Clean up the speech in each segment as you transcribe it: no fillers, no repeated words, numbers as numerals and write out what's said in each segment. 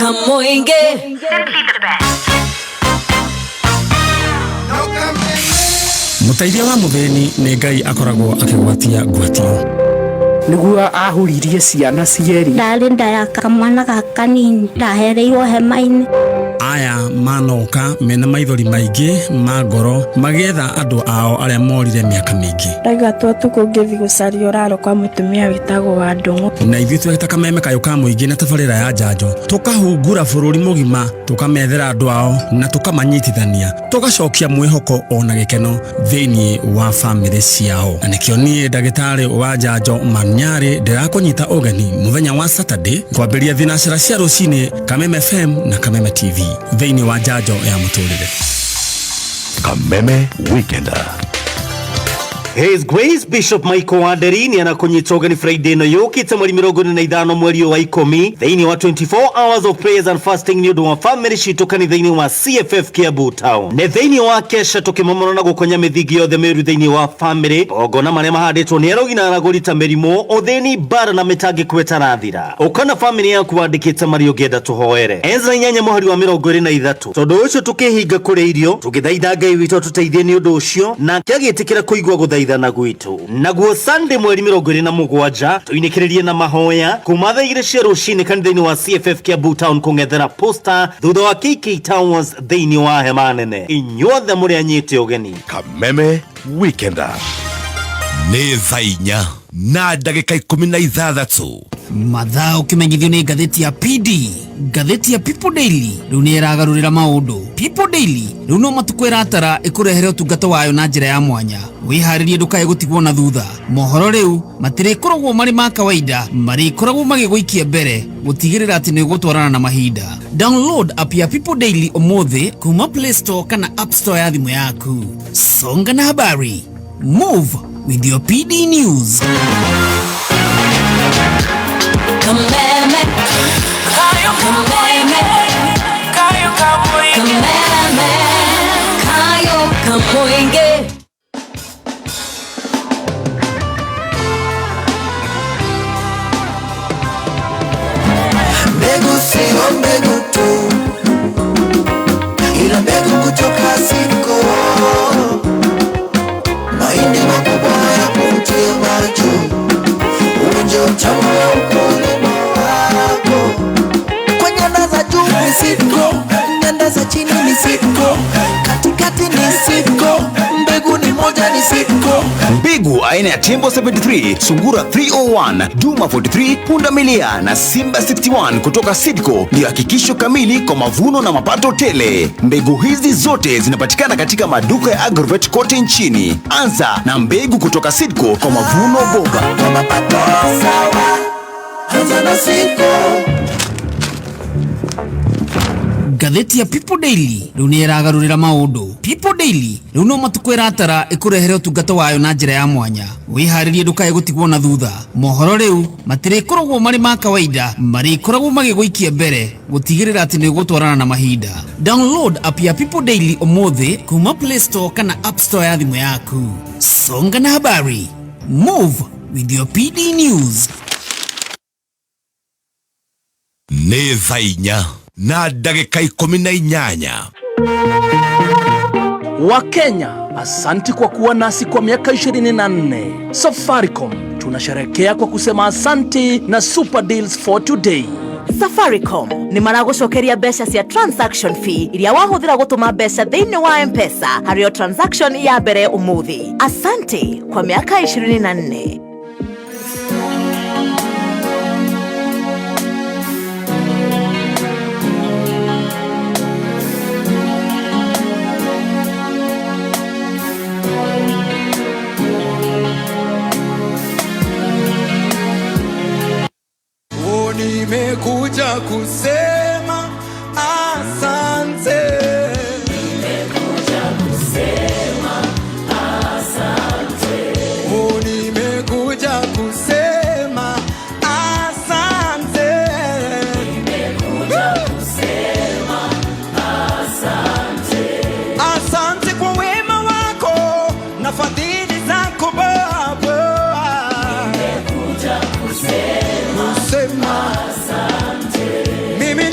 Kamoinge. Mutaithia wa mutheni ni Ngai akoragwo akigwatia ngwatio niguo ahuririe ciana cieri ndari ndaya kamwana gakanini ndahereirwo hema-ini aya manoka mena maithori maingi ma ngoro magetha andu ao aria morire miaka mingi ndaigatwo tukungithi gucaria uraro kwa mutumia witagwo wa ndungu na ithuĩ tweta kameme kayo ka muingi na tabarĩra ya njanjo tukahungura bururi mugima tukamethera andu ao na tukamanyitithania tugacokia mwihoko ona gikeno thiini wa family ciao na nikio nie ndagitari wa njanjo Nyari ndirakunyita ugeni muthenya wa Saturday kwambiria thinacira cia rucini Kameme FM na Kameme TV thiini wa njanjo ya muturire Kameme Weekender. His Grace Bishop Michael Wanderini anakunyita ugeni Friday no yukite mweri 25 mweri wa 10 thiini wa 24 hours of prayers and fasting ni undu wa family shitu kanitha-ini wa CFF Kiambu Town ne thiini wa kesha tukimomorana gukonya mithingi yothe miru thiini wa family ogona maria mahanditwo ni arogina aragurita mirimo uthini bara na mitangi kwetarathira ukana family yaku wandikite mari ugenda tuhoere enza inyanya muhari wa 23 tondu ucio tukihinga kuri irio tugithaitha Ngai witu tuteithie ni undu ucio na kiagitikira kuigwa guthaithana gwitu naguo Sunday mweri 27 tuinikiririe na mahoya kuma thaa 2 cia rucini kanitha-ini wa CFF Kiambu Town kungethera poster thutha wa KK Towers thiini wa hema nene inyuothe muri anyite ugeni Kameme Weekender ni thainya na ndagika 16 mathaa ukimenyithio ni ngatheti ya PD ngatheti ya People Daily riu ni iragarurira maundu People Daily riu no matukwira atara ikurehere utungata wayo na njira ya mwanya wiharirie ndukae gutigwo na thutha mohoro riu matire koragwo mari ma kawaida mari koragwo magigwikia mbere gutigirira ati ni gutwarana na mahinda download app ya People Daily umuthi kuma Play Store kana App Store ya thimu yaku songa na habari move with your PD News. Kameme, kayo kameme, kayo kamoinge, kameme, kayo kamoinge. Mbegu sio mbegu tu, ila mbegu kutoka Sidco. Mahindi makubwa ya kuvutia macho, uonje utamu wa ukulima wako. Kwa nyanda za juu ni Sidco, nyanda za chini ni Sidco, katikati ni Sidco, mbegu ni moja ni Sidco. Mbegu aina ya Tembo 73, Sungura 301, Duma 43, Punda Milia na Simba 61 kutoka Sidco ndio hakikisho kamili kwa mavuno na mapato tele. Mbegu hizi zote zinapatikana katika maduka ya Agrovet kote nchini. Anza na mbegu kutoka Sidco kwa mavuno bora. Kwa mapato sawa, anza na Sidco. Ngatheti ya People Daily riu ni iragarurira maundu People Daily riu no matukwira atara ikurehere utungata wayo na njira ya mwanya wiharirie ndukae gutigwo na thutha mohoro riu matire koragwo mari ma kawaida mari koragwo magigwikia mbere gutigirira ati ni gutwarana na mahinda download app ya People Daily umuthi kuma Play Store kana App Store ya thimu yaku songa na habari move with your PD News. ni thainya na ndagika 18. Wakenya, asanti kwa kuwa nasi kwa miaka 24. Safaricom tunasherehekea kwa kusema asanti na super deals for today. Safaricom ni maragucokeria mbeca cia transaction fee iria wahuthira gutuma mbeca thiini wa M-Pesa hario transaction ya mbere umuthi. Asante kwa miaka 24. Nimekuja kusema asante. Nimekuja kusema asante. Nimekuja kusema asante. Nimekuja kusema asante. Asante kwa wema wako na fadhili zako Baba. Nimekuja kusema asante. Mimi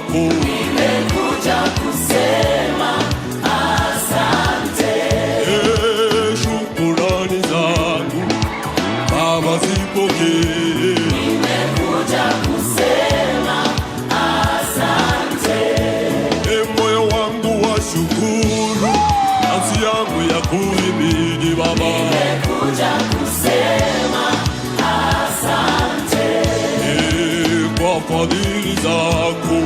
wako. Nimekuja kusema asante. Shukurani zangu Baba zipokee. Nimekuja kusema asante. Moyo wangu wa shukuru, nafsi yangu ya kuhimidi Baba. Nimekuja kusema asante. Kwa fadhili zako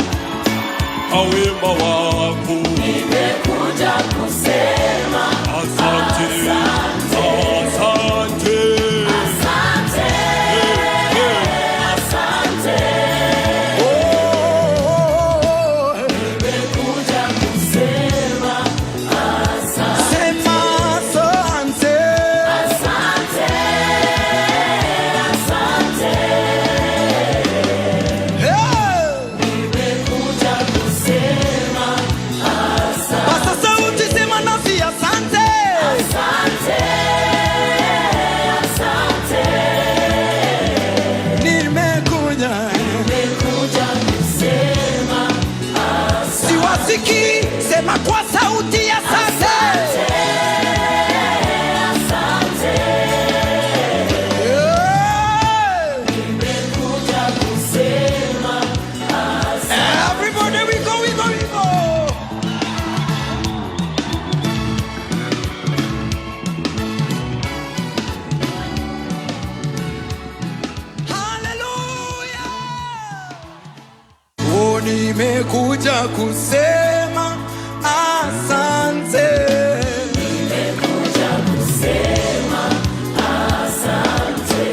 na wema wako. Nimekuja kusema asante. Asante. Asante. Asante. Nimekuja kusema asante. Sema asante. Asante. Asante. Nimekuja kusema asante. Pasa sauti, sema nasi asante. Asante. Asante. Nimekuja kusema asante. Siwasiki, sema kwa sauti asante. Asante. Nimekuja kusema asante. Everybody we go. Oh, nimekuja kusema asante. Nimekuja kusema asante.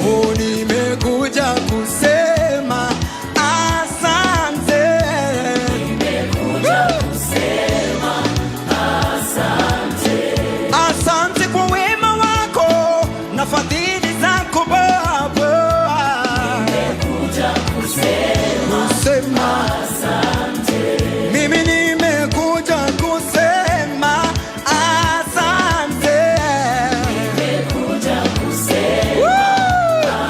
Oh, nimekuja kusema asante. Nimekuja kusema asante. Asante kwa wema wako na fadhili zako Baba. Nimekuja kusema asante. Mimi nimekuja kusema asante. Nimekuja kusema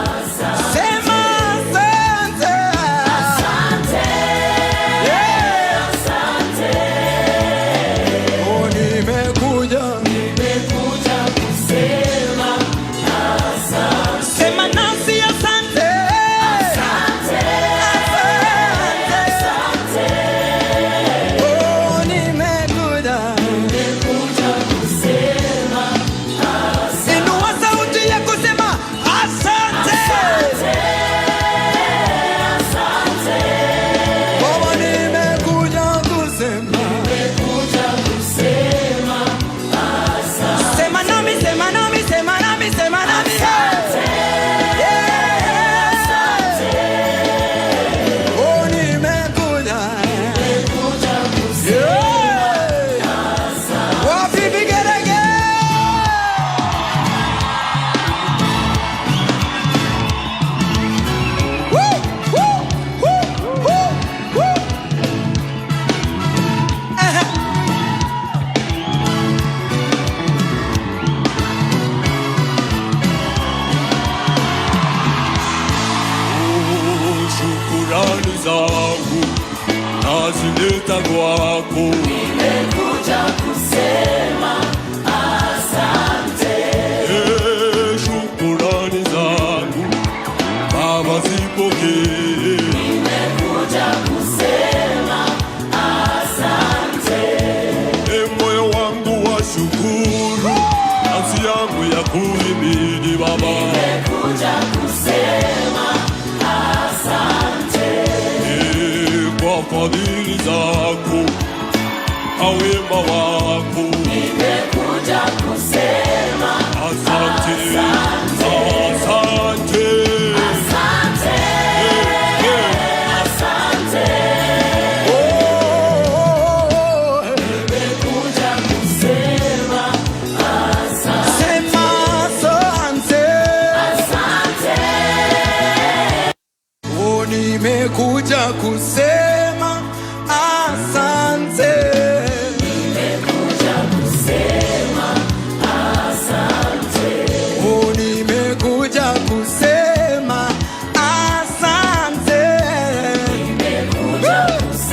asante. Sema asante. Asante. Asante. Oh, nimekuja kusema asante. Sema nasi asante. Asante. Asante. Oh, nimekuja kusema asante. Inua sauti ya kusema asante. Asante. Baba, nimekuja kusema asante. Sema nami, sema nami, sema nami, sema nami. Asante. Oh, nimekuja kusema asante. Wapi vigerege? Woo, woo, woo, woo, woo. Shukurani zangu nazileta kwako. Nimekuja kusema asante. Shukurani zangu Baba zipokee. Nimekuja kusema asante. Moyo wangu wa shukuru, nafsi yangu ya kuhimidi Baba. Nimekuja kusema asante. Kwa fadhili zako na wema wako. Nimekuja kusema asante. Asante. Asante. Asante. Nimekuja kusema asante. Sema asante. Asante. Oh, nimekuja kusema asante. Nimekuja kusema asante. Oh, nimekuja kusema asante. Nimekuja kusema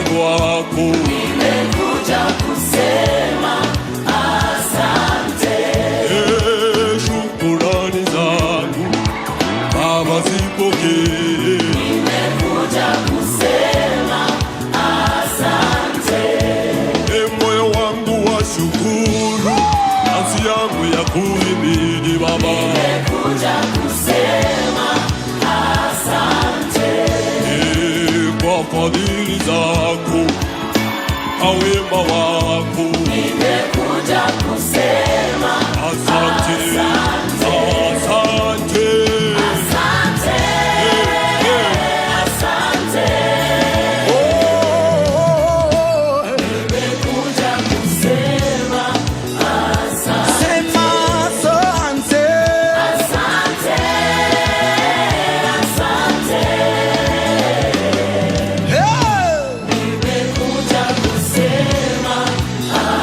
kuja kwako, nimekuja kusema asante. Shukrani zangu Baba zipokee, nimekuja kusema asante. Moyo wangu wa shukuru, nafsi yangu ya kuhimidi Baba, nimekuja kusema asante. Kwa fadhili zako na wema wako, nimekuja kusema asante, asante, asante, asante. Nimekuja kusema asante. Sema asante. Asante, asante. Nimekuja kusema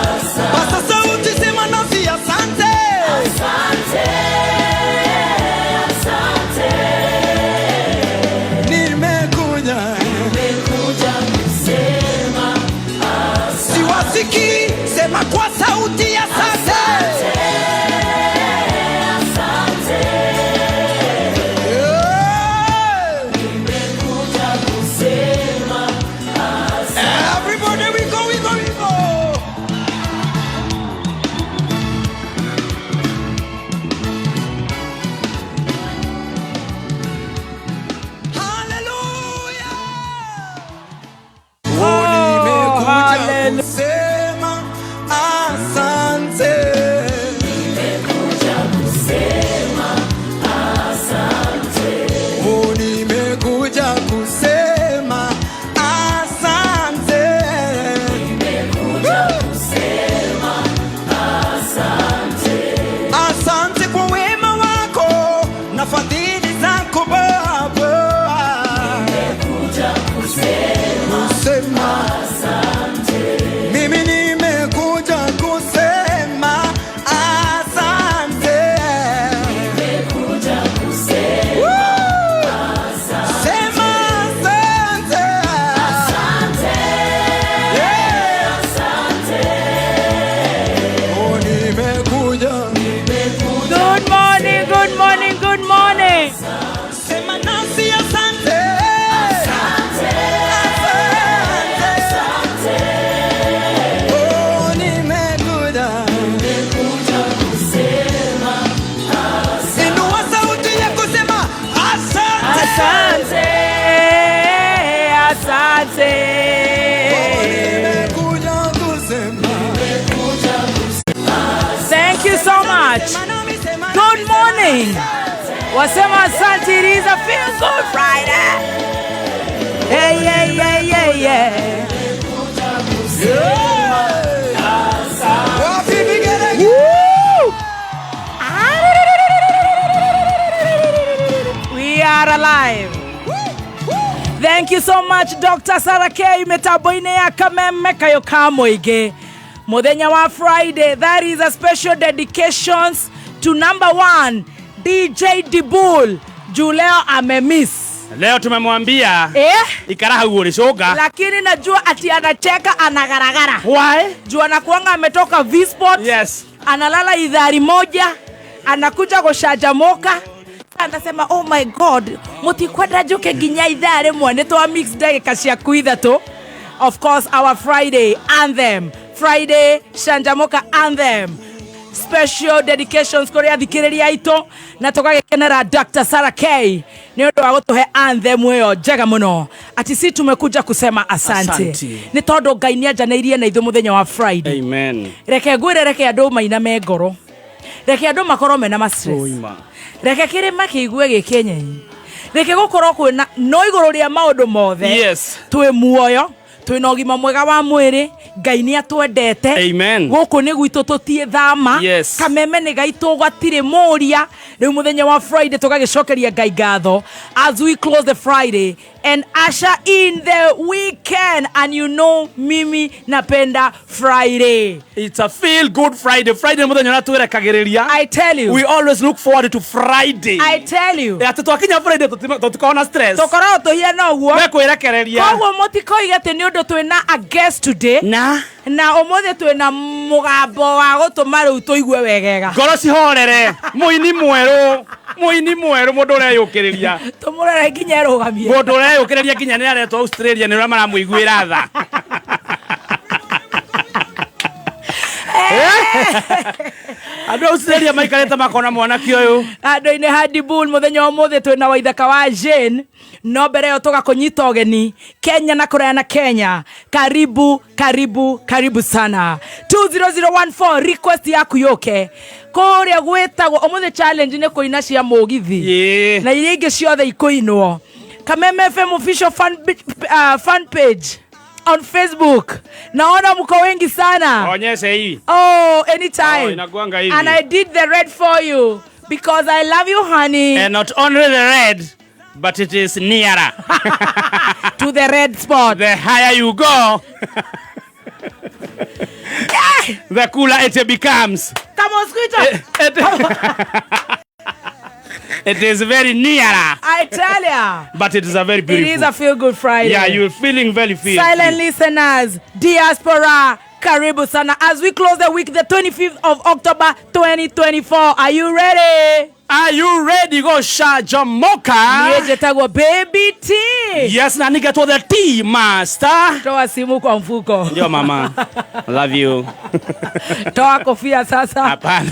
asante. Pasa sauti, sema nasi asante. Asante, asante. Nimekuja kusema asante. siwasiki, sema kwa sauti asante. Asante. Nimekuja kusema asante. Everybody we go. Nimekuja kusema asante. Nimekuja kusema asante. Oh, nimekuja kusema asante. Nimekuja kusema asante. Asante kwa wema wako na fadhili zako Baba. Nimekuja kusema asante. Mimi nimekuja kusema asante. Nimekuja kusema asante. Sema asante. Asante. Asante. Oh, nimekuja. Good morning, good morning, good morning. Sema nasi asante. Asante. Asante. Oh, nimekuja. Nimekuja kusema asante. Inua sauti ya kusema asante. Asante, asante. Nimekuja kusema. Thank you so much. Good morning. Wasema asante, it is a feel good Friday. Hey, yeah, yeah, yeah, yeah. Wapi vigere? Woo! We are alive. Thank you so much, Dr. Sarah K. Metaboine ya kameme kayo kamoige. Muthenya wa Friday, that is a special dedications to number 1, DJ Dibul. Juleo amemiss. Leo tumemwambia ikaraha uolishoga, lakini najua ati anacheka anagaragara. Why? Jua anakuanga ametoka V-Sport. Yes. Analala idhari moja, anakuja gushajamoka. Anasema oh my god, mutikwenda joke ginya idhari mwane to mix dakika cia kuithatu. Of course, our Friday anthem. Friday Shanjamoka anthem. Special dedications kuri athikiriria ito na tugagekenera Dr. Sarah K ni undu wa gutuhe anthem iyo njega muno ati si tumekuja kusema asante. Ni tondu Ngai ni anjaneirie na ithu muthenya wa Friday. Amen. Reke ngwire reke andu maina me ngoro, reke andu makorwo mena ma stress, reke kirima kiigue gikenyenyi, reke gukorwo kwina no iguru ria maundu mothe. Yes. Twi muoyo, twina ũgima mwega wa mwĩrĩ, Ngai nĩ atwendete. Amen. Gũkũ nĩ gwitũ tũtie thama. Yes. Kameme nĩ gaitũ gwatirĩ mũria. Rĩu mũthenya wa Friday tũgagĩcokeria Ngai ngatho as we close the Friday and usher in the weekend. And you know mimi napenda Friday. It's a feel good Friday. Friday muthenya na turekagiriria. I tell you. We always look forward to Friday. I tell you. Twakinya Friday tutikona stress. Tokora tuhia no guo. Kwĩrekereria. Koguo mutikoige ati ni undu twina a guest today. Na omothe twina mugambo wa gutuma riu tuigue wegega. Ngoro cihorere. Muini mweru mundu ureyukiriria. Tumurere nginya rugamie. Mundu ureyukiriria nginya ni aretwo Australia ni ura maramuiguira tha. Andu Australia maikarete makona mwanaki uyu. Andu-ini hadi bull muthenya omothe twina Waithaka wa Jane. No mbere yo tugakunyita ogeni Kenya na Korea Kenya. Karibu sana. 20014 request yaku yoke. Korea gwetagwo omothe challenge ni kuina cia mugithi. Na iria ingi ciothe ikuinwo. Kameme FM official fan page on Facebook. Naona mko wengi sana. Onyeshe hii. Oh, anytime. Inakuanga hivi. And I did the red for you because I love you, honey. And not only the red, but it is nearer to the red spot. The higher you go, the cooler it becomes. Come on, Squeezer. It is very nearer. I tell ya. But it is a very beautiful. It is a feel-good Friday. Yeah, you're feeling very feel. Silent listeners, diaspora, karibu sana. As we close the week, the 25th of October, 2024. Are you ready? Are you ready? Go Shajamoka. Niyeje tagwa baby T. Yes, na nigga to the T master. Toa simu kwa mfuko. Ndio mama. I love you. Toa kofia sasa. Hapana.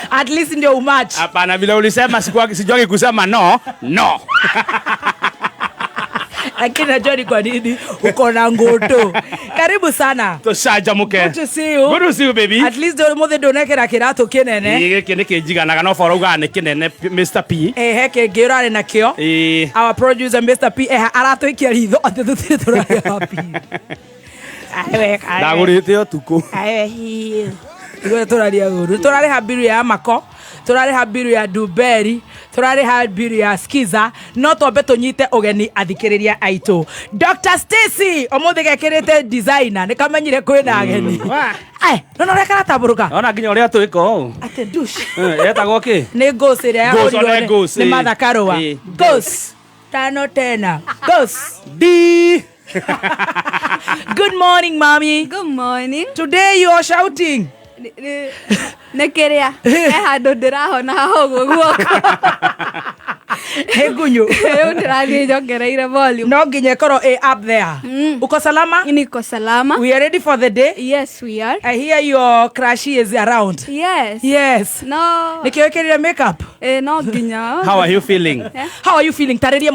At least ndio umatch. Hapana, vile ulisema sijuagi kusema no. Lakini najua ni kwa nini uko na ngoto. Karibu sana. Toshajamuke. Good to see you. Good to see you, baby. At least do mothe ndonekera kirato kinene. Giki ni kijiganaga no foroga ne kinene Mr. P. Heke girare na kio. Our producer Mr. P aratoikia ritho ati tutire turare happy. Awe. Ndagurite otuko. Awe. Turare habiru ya mako, turare habiru ya duberi, turare habiru ya skiza, no tobe tonyite ogeni athikiriria aitu. Dr. Stacy omothe gekirite designer nikamenyire kwina ageni. No rekara taburuka. Ona nginya uria twiko. Ate douche. Etagwo ki? Ni ghost ria ya horione. Ni Martha Karua. Ghost. Tano tena. Ghost. D. Good morning, mommy. Good morning. Today you are shouting. Nekerea hando ndirahona hogo guoko hegunyu ndirani njongereire volume no nginya koro up there. Uko salama? Niko salama. We are ready for the day? Yes, we are. I hear your crush is around. Yes. No. Nikiwekeria makeup? No nginya. How are you feeling? How are you feeling? Tariria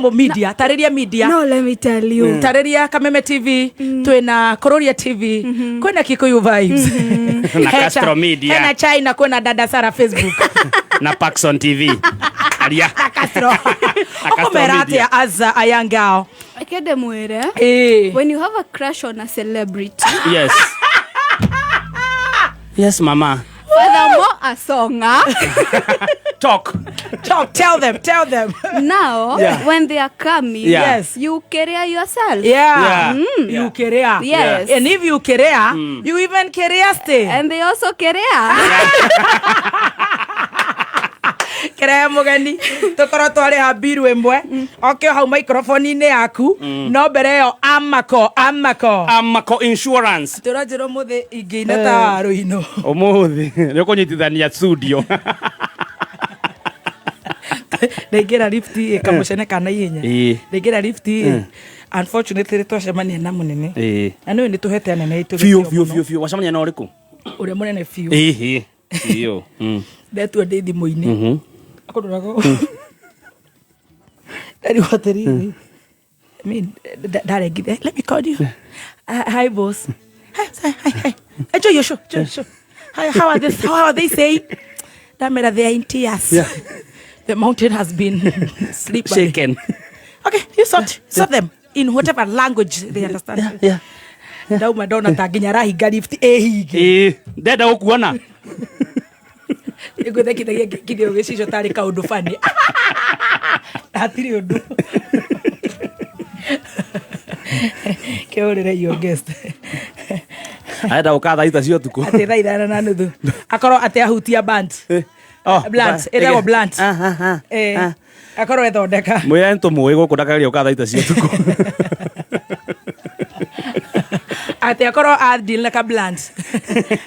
media. No, let me tell you. Tariria Kameme TV, twina Kororia TV, kwena Kikuyu Vibes. Na Castro Media. Hena China kwena Dada Sara Facebook. Na Paxson TV. Aria. Na Castro. Okomerate as a young girl. Akede mwere. When you have a crush on a celebrity. Yes. Yes, mama. Furthermore, a songer. Talk. Tell them. Now, when they are coming, yes, you carry yourself. You carry. Yes. And if you carry, you even carry stay. And they also carry. Kera mugeni tukoro twari habiru emwe okio hau microphone ine yaku no mbere yo amako insurance turajiro muthe ingiina ta ruino umuthi ni kunyitithania studio ndegira lift kamucene kana ihenya ndegira lift unfortunately twacemania na munene na niwe nituhete anene itu fiu wacemania na uriku ure munene fiu fiu ndetu ndithi muini akodorago Daddy wateri I mean Daddy let me call you hi boss hi enjoy your show how are they saying that made they are in tears the mountain has been shaken okay you sort them in whatever language they understand Dauma dona taginya rahinga lift higi ndenda gukuona Ego theki kidio gicicio tari kaundu fani Hatiri undu. Keorere your guest. Aenda ukatha ita cio tuko. Ate tha ithano na nuthu. Akorwo ate ahutia band. Blunt. Ethagwo blunt. Akorwo ethondeka. Mwya ntumũĩ gũkũ ndakageria ukatha ita cio tuko. Ate akorwo deal like a blunt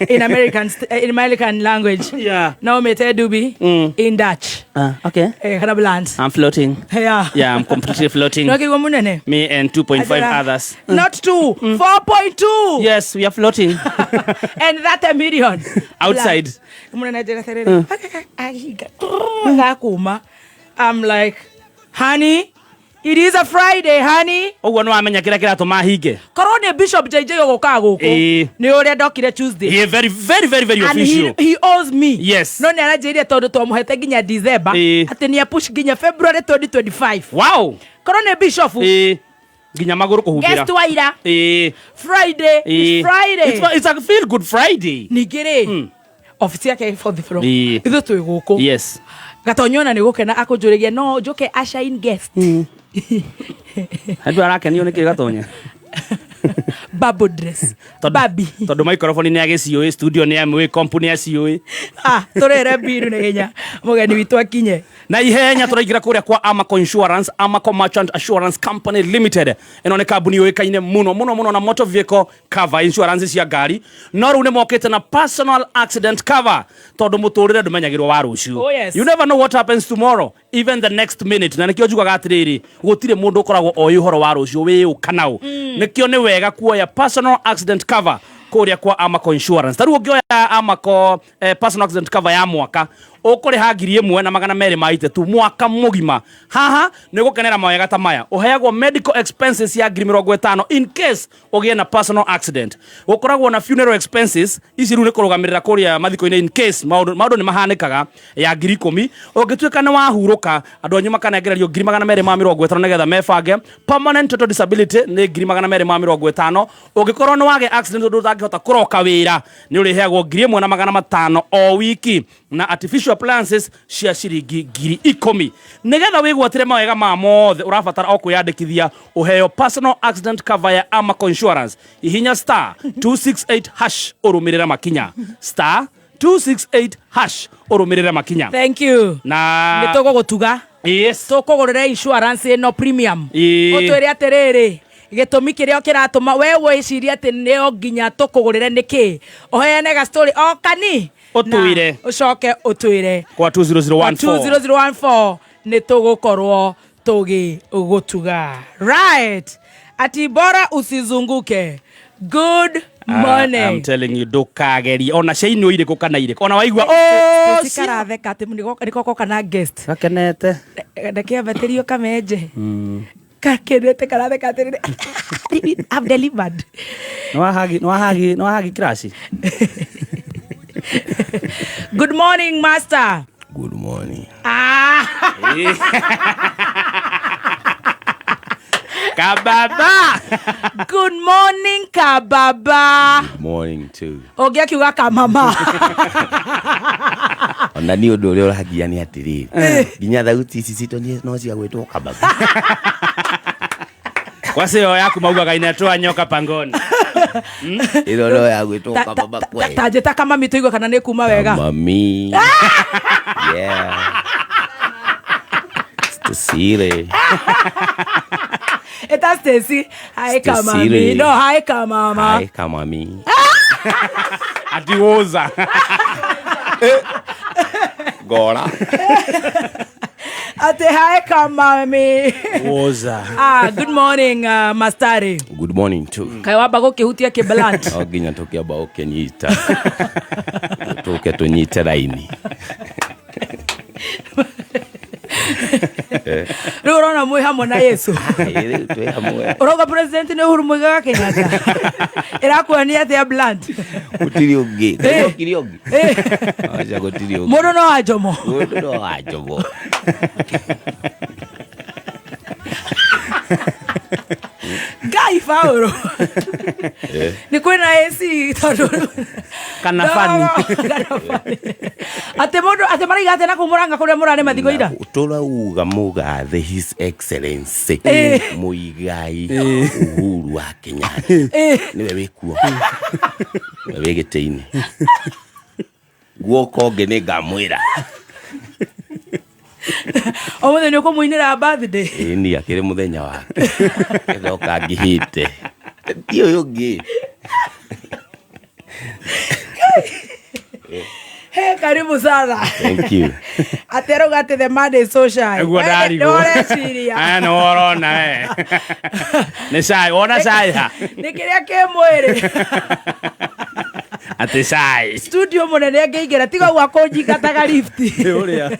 in American language. Yeah. Now me tell Dubi in Dutch. Okay. Kana blunt. I'm floating. Yeah. Yeah, I'm completely floating. No kigo munene. Me and 2.5 others. Not 2, 4.2. Yes, we are floating. And that a million. Outside. Munene jera serere. I'm like, honey, it is a Friday, honey. Oguo no amenya kira kiratuma hinge. Korwo ni Bishop JJ ogoka guku. Ni uria ndokire Tuesday. He very official. And he owes me. Yes. No ni aranjire tondu twamuhete ginya December. Ati ni push ginya February 2025. Wow. Korwo ni Bishop. Ginya maguru kuhumbira. Guest waira. Friday. It's Friday. It's a feel good Friday. Nigire. Office yake for the floor. Ithu twi guku. Yes. Gatonyona ni gukena akujurigia no joke usher in guest. Handu arakenio niki gatonya. Babu dress. Babi. Tondu microphone ni agicioi studio ni amwe company acioi. Turere biru ni genya. Mugeni witu akinye. Na ihenya turaingira kuria kwa Amaco Insurance, Amaco Merchant Assurance Company Limited. Eno ni kambuni yoikaine muno na motor vehicle cover insurance cia ngari. No riu ni mokite na personal accident cover. Tondu muturire ndumenyagirwo wa ruciu. Oh, yes. You never know what happens tomorrow, even the next minute. Na nikio njugaga atiriri, gutire mundu ukoragwo oi uhoro wa ruciu wi ukanau. Nikio ni wega kuoya personal accident cover kuria kwa Amaco Insurance. Taru ungioya Amaco personal accident cover ya mwaka ukuri hangiri 1,200 maite tu mwaka mugima. Haha ni gukenera mawega ta maya. Uheagwo medical expenses ya 50 in case ugie na personal accident. Ukoragwo na funeral expenses ici ru ni kurugamirira kuria mathiko-ini in case maundu ni mahanikaga ya 10,000. Ungituika ni wahuruka andu anyu makanegererio 250 nigetha mebange. Permanent total disability ni 250. Ungikorwo ni wage accident undu utangihota kuroka wira ni uriheagwo 1,500 o wiki na artificial appliances cia ciringi 10,000. Nigetha wigwatire mawega ma mothe urabatara o kwiyandikithia uheo personal accident cover ya Amaco Insurance. Ihinya star 268 hash urumirira makinya. Star 268 hash urumirira makinya. Thank you. Na nitogo gutuga. Yes. Tukugurira insurance no premium. Utwire atiriri gitumi kiria kiratuma we wiciria ati nio nginya tukugurire niki oheane ga story o kani utwire ucoke utwire kwa 20014 ni tugukorwo tugi gutuga right ati bora usizunguke. Good morning. I'm telling you ndukageri ona ciaini ire kana ire ona waigua sikaratheka ati niko kana guest gakenete ndeke baterio kamenje kakenete karatheka ati I've delivered no hagi krasi. Good morning, master. Good morning. Kababa. Good morning, Kababa. Good morning too. Ogia kiuga kamama. Ona ni undu uria urahagia ni atiri. Ginya thauti ici cito ni no cia gwitwo Kababa. Kwase yo yaku maugaga inatoa nyoka pangoni. Ilo ndo ya gwitwo Kababa kwe. Tajeta kama mitoigo kana ni kuma wega. Mami. Yeah. Sire. Eta Stacy, hi kama mami. No, hi kama mama. Hi kama mami. Adiwoza. Gora. Ate hi kama mami. Woza. Good morning, Mastari. Good morning too. Kai waba go kihutia ke blunt. Oginya tokia ba okenyita. Toke tonyita raini. Roro na mwe hamwe na Yesu. Twe hamwe. Oroga president ni Uhuru Muigai Kenyatta. Irakuania ate blunt. Utiri ungi. Ukiri ungi. Aja gutiri ungi. Mono no ajomo. Mono no ajomo. Ngai Paulo. Ni kwena AC tondu kana fani. Ate maraiga ate na kumuranga kuria murane mathiko ira. Turauga mugathe His Excellency Muigai Uhuru wa Kenyatta. Niwe wikuo. Niwe giteini. Guoko ngene ngamwira. Omuthenya ni ukumuinira birthday. Ni akire muthenya wake. Ndoka ngihite. Tio yogi. Hey, karibu sana. Thank you. Atero gate the Monday social. Egwa darigo. Dore siria. Ana orona Ne sai, ona sai ha. Nikiria ke mwere. Ate sai. Studio munene ngeigera tiga gwako njingataga lift. Uria.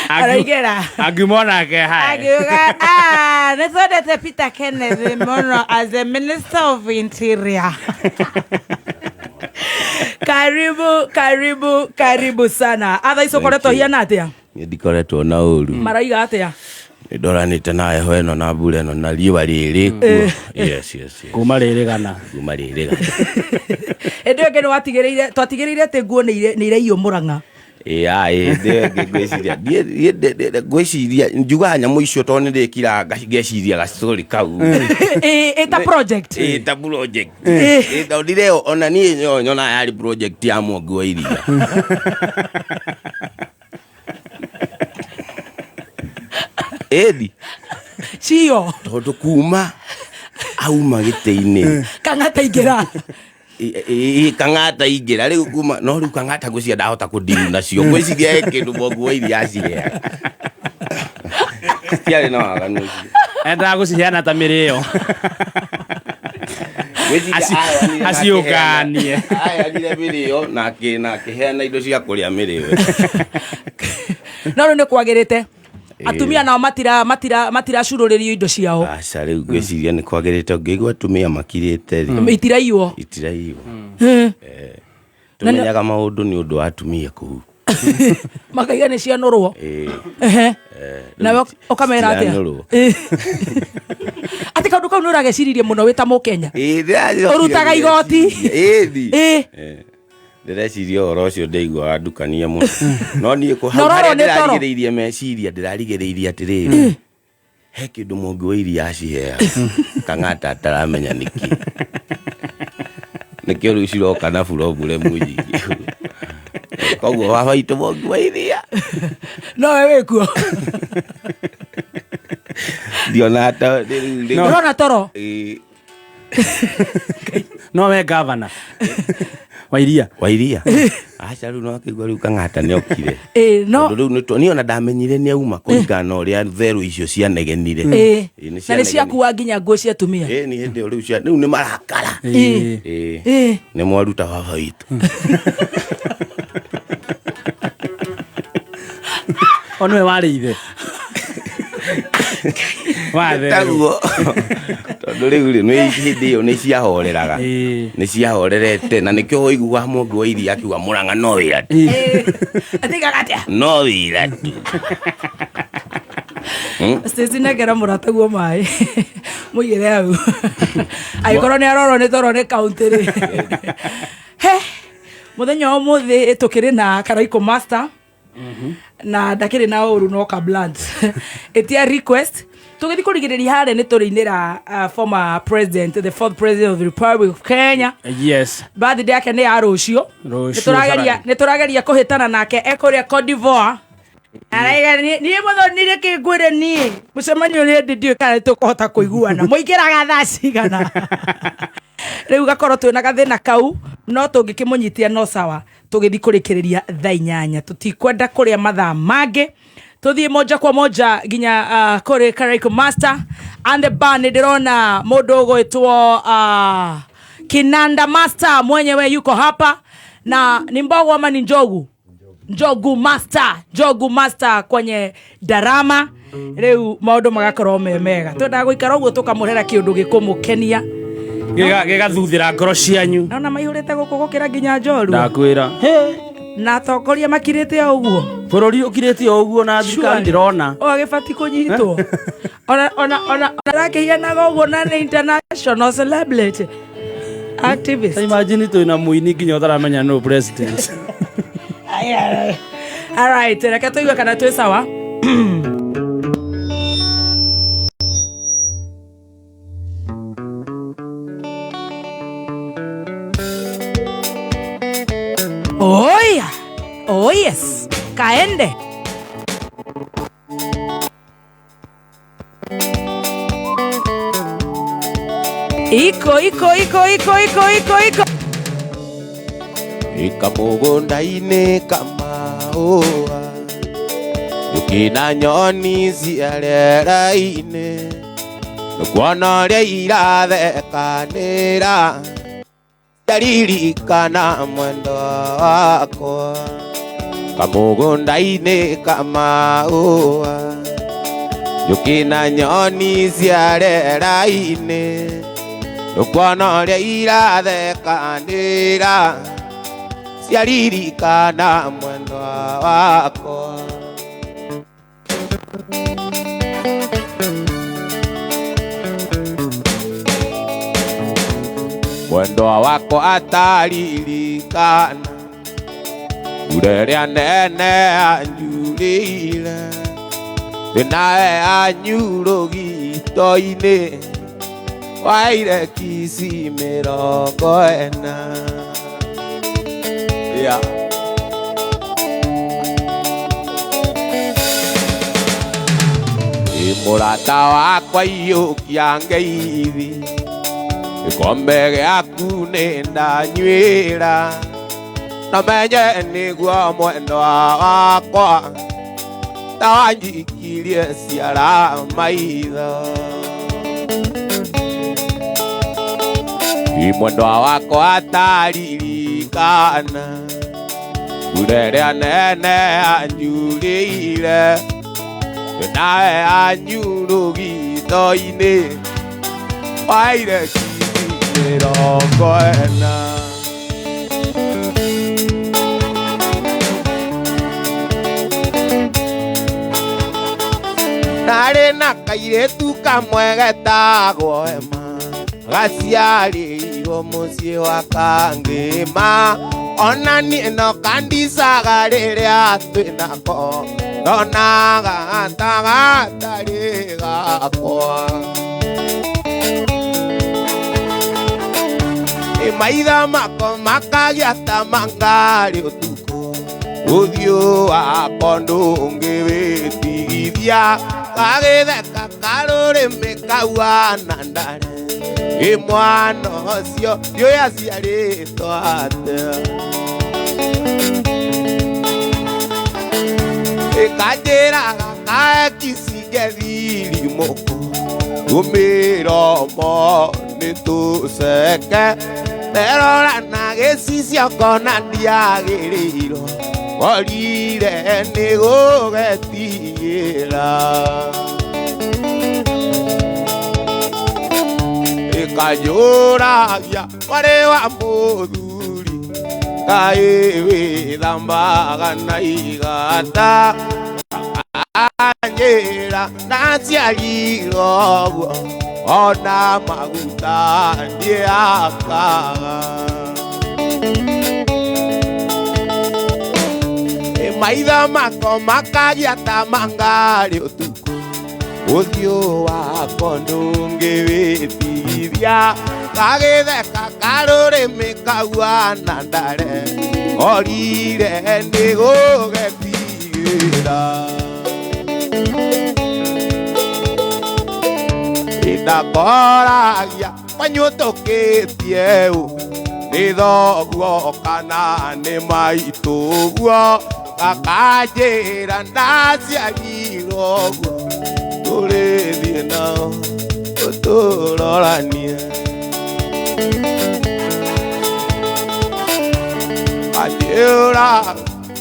Araigera. Agimona ke hai. Agiuga nesodete Peter Kenneth Mono as the Minister of Interior. Karibu sana. Atha ico koretwo hiana atia? Ndikoretwo na uru. Maraiga atia? Ndoranite na heho eno na mbura eno na riwa riri ku. Yes. Kuma riri gana. Ende ngeno watigereire twatigereire ate nguo ni ireio Murang'a. Gweciria njuga nyamu icio to ndirikira ngeciria gastori kau. Eta project. Eta project. Ndire ona ni nyona yari project ya Mwago wa iria. Edi. Cio. Tondu kuma auma giteini. Kang'ata igera. Kang'ata igera riu kuma no riu kang'ata gucia ndahota kudiru nacio gwiciria kindu Mwago wa iria acihe. Tiari no aganu. Enda guciheana ta mirio. Aciukanie. Aya ndire mirio na kiheana indo cia kuria mirio. No ne kwagirite. Atumia nao matira cururirio indo ciao. Aca riu gwiciria ni kwagirite ngigwa atumia makirite itiraiywo. Tumenyaga maundu ni undu wa atumia kuu. Makaiga ni cianurwo. Na ukamera atia? Ati kaundu kau nurageciririe muno wita Mukenya. Urutaga igoti. Ndireciria oro cio ndeigua ndukania muno. No ni kuhauria ndirarigiriirie meciria ndirarigiriirie atiriri. He kindu Mwago wa iria acihea. Kang'ata ataramenya niki. Nikio riu ciroka na burobure munyingi. Koguo baba itu Mwago wa iria. No wewe kuo. Dionata. No toro. No we governor. Wairia. Aca riu no kigwa riu kang'ata ni okire. No. Riu ni ona ndamenyire ni auma kuringana uria theru icio cia negenire. Na ni cia kuwa nginya nguo cia tumia. Ni hindi riu cia riu ni marakara. Ni mwaruta baba itu. Onwe wari ithe. Taguo. Tondu riu ni hindi iyo ni ciahoreraga. Ni ciahorerete na nikio oigua Mwago wa iria akiuga Murang'a no wira. Atiga gatia. No wira. Stacey negera murataguo mai. Muigire au. Aikorwo ni aroro ni toro ni county ri. He. Muthenya umuthi tukiri na Karaiku master. Na ndakiri na uru no ka blood. Etia request tugithi kurigiriria hare ni turinira former president, the fourth president of the Republic of Kenya. Yes. Birthday yake ni arucio. Niturageria kuhitana nake ekoria Cote d'Ivoire. Araiga ni mutho ni kingwire ni mucemanio ni ndio kana tukuhota kuiguana. Muigiraga thaa cigana. Riu gakorwo twina gathina kau no tungikimunyitia no sawa. Tugithi kurikiriria thaa 8 tutikwenda kuria mathaa mange tuthie moja kwa moja ginya kore Karaiku master and the band ndirona mundu gwitwo Kinanda master mwenyewe yuko hapa na ni Mwago ama ni Njogu master kwenye darama riu maundu magakorwo mega twenda guikara uguo tukamurera kiundu gikumukenia gigathuthira ngoro cianyu naona maihurite guku gukira nginya njoru ndakwira na tokoria makirite uguo Bururi ukireti oguo na thirikari ndirona. O agibati kunyitwo. Ona rakihianaga uguo na international celebrity activist. Imagine tu ina muini nginya utaramenya no president. All right, reke tuigue kana twi sawa. Oh yeah. Oh yes. Kaende. Iko. Ikamugunda-inĩ kamaũa Yũkĩna nyoni ciarera-inĩ Nĩkuona ũrĩa irathekanĩra Ciaririkana mwendwa wakwa Kamũgũnda-inĩ kamaũa Yũkĩna nyoni ciarera-inĩ Nĩkuona ũrĩa irathekanĩra Ciaririkana mwendwa wakwa Mwendwa wakwa ataririkana Mbura ĩrĩa nene anjurĩire Nawe anyurũ gĩito-inĩ Waire kisi 40 Yeah. Mũrata wakwa iyũkia ngeithi Gĩkombe gĩaku nĩ ndanyuĩra Na menye nĩguo mwendwa wakwa Ta wanjikirie ciara maitho Mwendwa wakwa ataririkana Mbura ĩrĩa nene anjurĩire Nawe anyurũ gĩito-inĩ Waire kisi 40 Narĩ na kairĩtu kamwe getagwo Ema Gaciarĩirwo mũciĩ wa Kangĩma Ona niĩ no kandicaga rĩrĩa twĩnako Ndonaga ta gatarĩ gakwa Maitho makwa makagĩa ta mangarĩ ũtukũ Ũthiũ wakwa ndũngĩwĩtigithia Gagĩtheka karũrĩmĩ kauana ndare Mwana ũcio ndiũĩ aciarĩtwo atĩa Kanjĩraga kae kisi ngethiri mũko Ũmĩromo nĩtũceke Nderora na gĩcicio ngona ndiagĩrĩirwo Ngorire nĩ gũgetigĩra Kanjũragia warĩ wa mũthuri Kaĩ wĩthambaga na igata Anjĩra ndaciarirwo ũguo Ona maguta ndiakaga Maitho makwa makagĩa ta mangarĩ ũtukũ Ũthiũ wakwa ndũngĩwĩtigithia Gagĩtheka karũrĩmĩ kauana ndare Ngorire nĩ gũgetigĩra Ndakoragia kwanyu tũkĩtie ũ Nĩ thoguo kana nĩ maitũguo Gakanjĩra ndaciarirwo ũguo Tũrĩthiĩ nao tũroranie Kanjĩra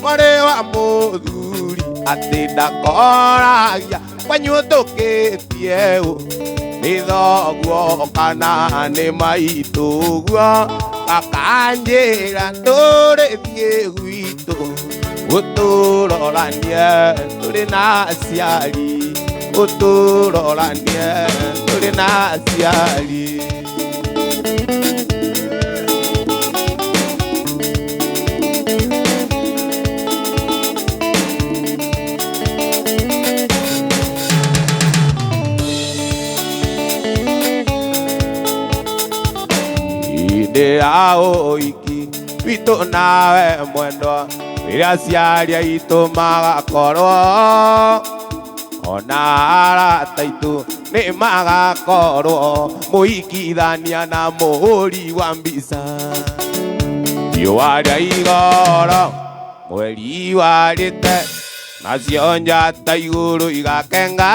warĩ wa mũthuri Atĩ ndakoragia kwanyu tũkĩtie ũ Nĩ thoguo kana nĩ maitũguo Kakanjĩra ndũrĩthiĩ gwitũ ũtũroranie tũrĩ na aciari ũtũroranie tũrĩ na aciari. Hĩndĩ ya ũhiki witũ nawe mwendwa, rĩrĩa aciari aitũ magakorwo ona arata aitũ nĩ magakorwo mũhikithania na mũhũri wa mbica. Riũa rĩa igoro mweri warĩte, nacio njata igũrũ igakenga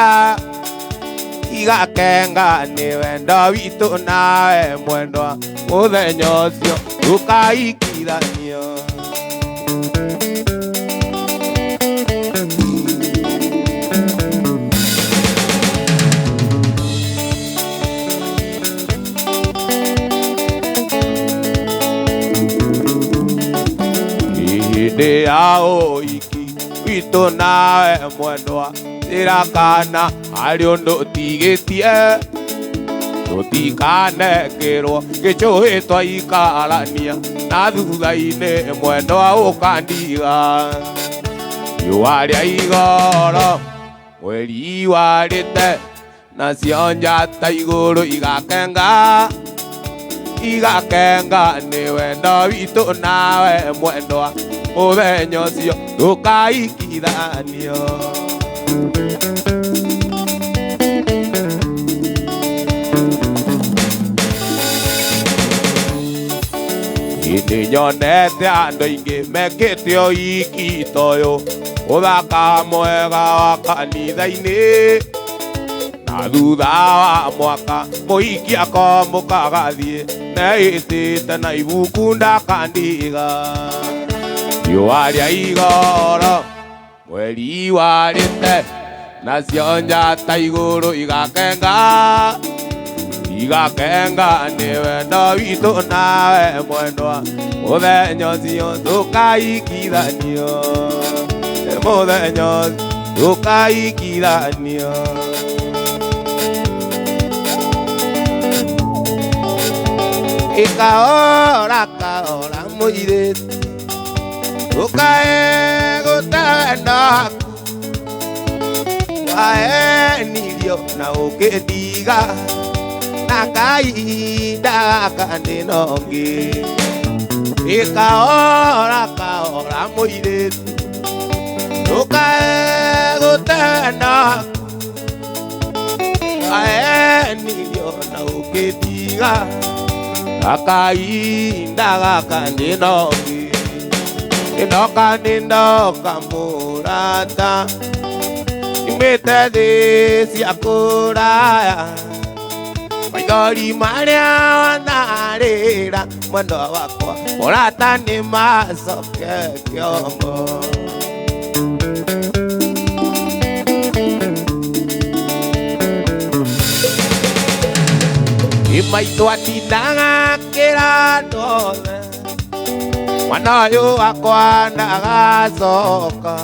igakenga nĩ wendo witũ nawe mwendwa, mũthenya ũcio tũkahikithanio. Hĩndĩ ya ũhiki witũ nawe mwendwa, ĩra kana harĩ ũndũ ũtigĩtie tũtikanekĩrwo gĩcũhĩ twaikarania na thutha-inĩ mwendwa ũkandiga. Riũa rĩa igoro mweri warĩte, nacio njata igũrũ igakenga igakenga nĩ wendo witũ nawe mwendwa, mũthenya ũcio tũkahikithanio. Nĩ nyonete andũ aingĩ mekĩte ũhiki ta ũyũ, ũthaka mwega wa kanitha-inĩ, na thutha wa mwaka mũhiki akomũka gathiĩ neĩtĩte na ibuku ndakandiga. Riũa rĩa igoro mweri warĩte, nacio njata igũrũ igakenga igakenga nĩ wendo witũ nawe mwendwa, mũthenya ũcio tũkahikithanio. Mũthenya ũcio tũkahikithanio. Ĩkahora kahora mũirĩtu, ndũkae gũtenda wahenirio na ũkĩndiga, na kahinda gaka ndĩnongĩ. Ĩkahora kahora mũirĩtu, ndũkae gũtenda wahenirio na ũkĩndiga, na kahinda gaka ndĩnongĩ. Ndoka ndoka mũrata, imĩte thĩ cia kũraya, maithori marĩa wanarĩra mwendwa wakwa, mũrata nĩ macoke kĩongo. Maitũ atindaga kĩrandothe, mwana ũyũ wakwa ndagacoka,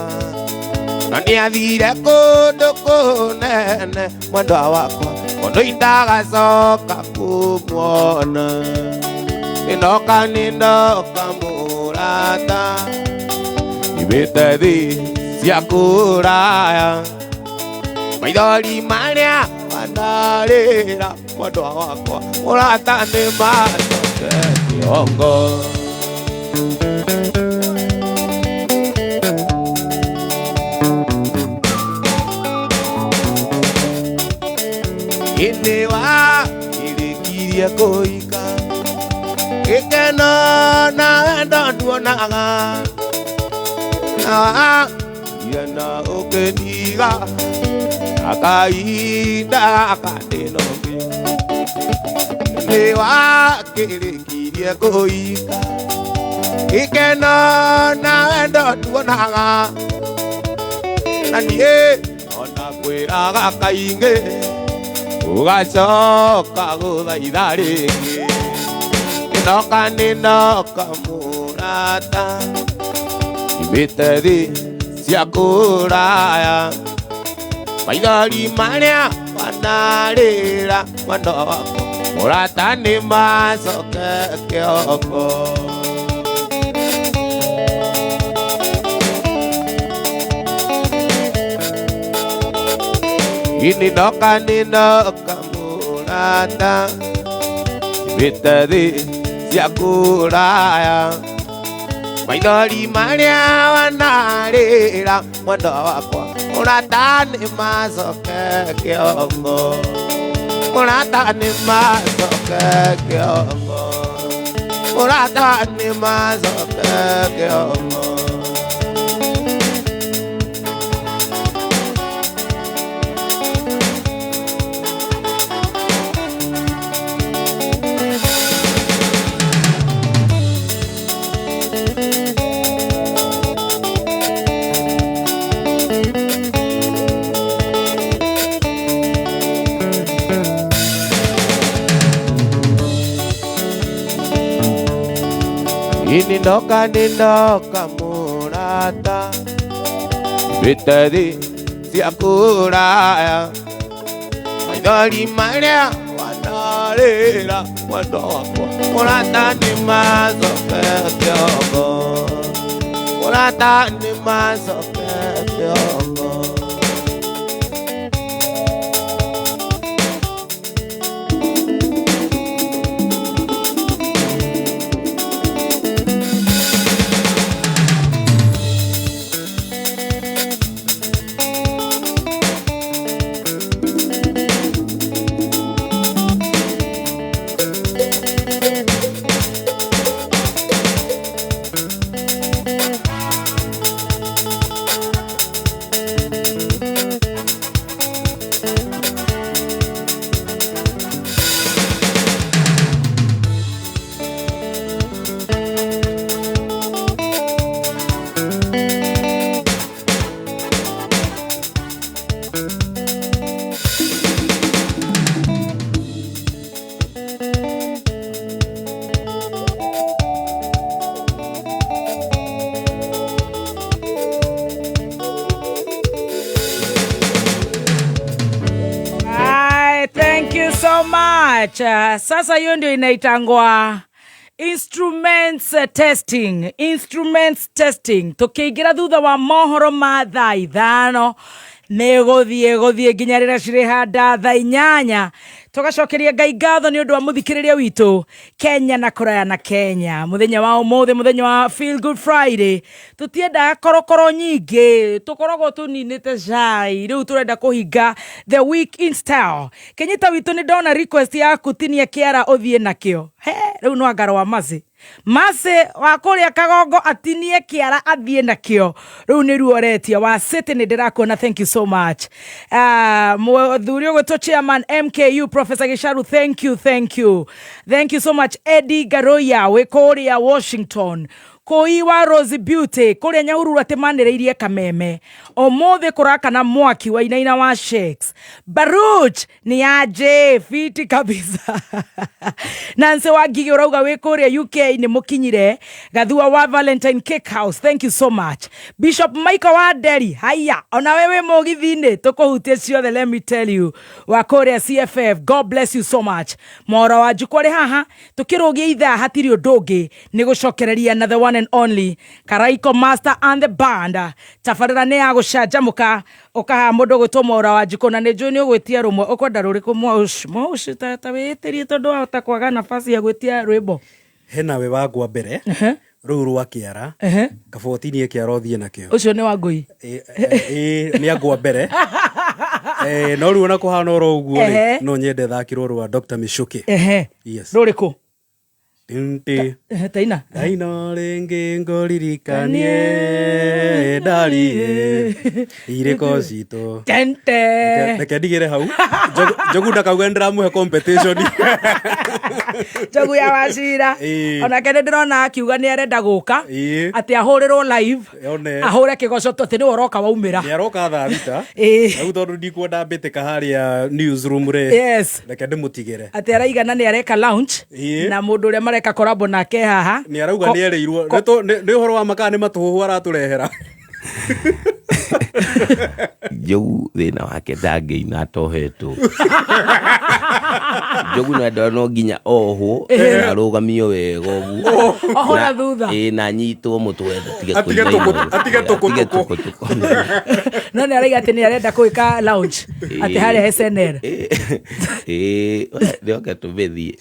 na nĩathire kũndũ kũnene mwendwa wakwa, mũndũ ndagacoka kũmuona. Ndoka ndoka mũrata, imĩte thĩ cia kũraya, maithori marĩa wanarĩra mwendwa wakwa, mũrata nĩ macoke kĩongo. Hĩndĩ wakĩrĩkirie kũhika, gĩkeno na wendo nduonaga, na wakire na ũkĩndiga, na kahinda gaka ndĩnongĩ. Hĩndĩ wakĩrĩkirie kũhika, gĩkeno na wendo nduonaga, na niĩ ona kwĩraga kaingĩ ũgacoka gũthaitha rĩngĩ. ninoka murata ibiteri cia kuraya maithori maria wanarira mwendo wako murata ni macoke kiongo ninoka murata ibiteri cia kuraya maithori maria wanarira mwendo wakwa murata ni macoke kiongo murata ni macoke kiongo murata ni macoke kiongo ninoka murata ibiteri cia kuraya maithori maria wanarira mwendo wakwa murata ni macoke kiongo murata ni macoke kiongo Sasa hiyo ndio inaitangwa instruments testing tukiingira thutha wa mohoro ma thaa ithano negothie nginya rĩrĩa cirĩhanda thaa inyanya tugacokeria Ngai ngatho nĩ ũndũ wa mũthikĩrĩria witũ Kenya na kũraya na Kenya mũthenya wa ũmũthĩ mũthenya wa Feel Good Friday tutiendaga korokoro nyingĩ tukoragwo tuninĩte cai rĩu turenda kũhinga the week in style Kenyita witũ nĩ ndona request yaku tinia kĩara ũthiĩ nakĩo rĩu no angaro wa Mase wa kũrĩa Kagongo atinie kĩara athiĩ nakĩo rĩu nĩ ruo retia wa city nĩ ndĩrakuona thank you so much mũthuri ũgwĩtwo chairman MKU Professor Gisharu thank you so much Eddie Garoya wĩ kũrĩa Washington Koiwa Rose Beauty kũrĩa Nyahururu atĩmanĩrĩirie kameme ũmũthĩ kũrakana mwaki wa inaina wa Shakes Baruch ni aje fiti kabisa Nancy Wangigi ũrauga wĩ kũrĩa UK nĩ mũkinyire gathua wa Valentine Cake House thank you so much Bishop Michael wa Deri haya ona wewe mũgithinĩ tũkũhutie ciothe let me tell you wa kũrĩa CFF God bless you so much mora wa jukwari haha tũkĩrũgia ithaa hatirĩ ũndũ ũngĩ nĩ gũcokereria another one and only Karaiku Master and the Band tafarĩra nĩ ya gũcanjamũka ũkaha mũndũ gwĩtwo mora wa jikona nĩ njũĩ nĩ ũgwĩtia rũmwe ũkwenda rũrĩkũ Mwaũci ta wĩtĩrie tondũ wahota kwaga nafasi ya gwĩtia rwĩmbo hena we wagwa mbere rũu rwa kĩara kabotinie kĩara ũthiĩ nakĩo ũcio nĩ wa Ngũi nĩ agwa mbere no rĩu ona kũhana oro ũguo no nyende thakirwo rwa Dr. Mishuki yes rũrĩkũ Taina rĩngĩ ngoririkanie ndari irĩko citũ reke ndigĩre hau Njogu ndakauga ndĩramũhe competition Njogu ya Wachira onake nĩ ndĩrona akiuga nĩ arenda gũka atĩ ahũrĩrwo live ahũre kĩgoco atĩ nĩ ũroka waumĩra nĩ aroka thaa thita rĩu tondũ ndikwenda mbĩtĩka harĩa newsroom reke ndĩmũtigĩre atĩ araigana nĩ areka launch na mũndũ ũrĩa mareka korabo nake haha ni arauga ni ereirwo ni horo wa makani matuhu araturehera Jogu thina wake ndangeina atohetwo Jogu no nginya ohwo arugamio wega uguo oho na thutha na nyitwo mutwe atige tukutuku no ni araiga ati ni arenda kuika lounge ati haria SNL ndoke tubethie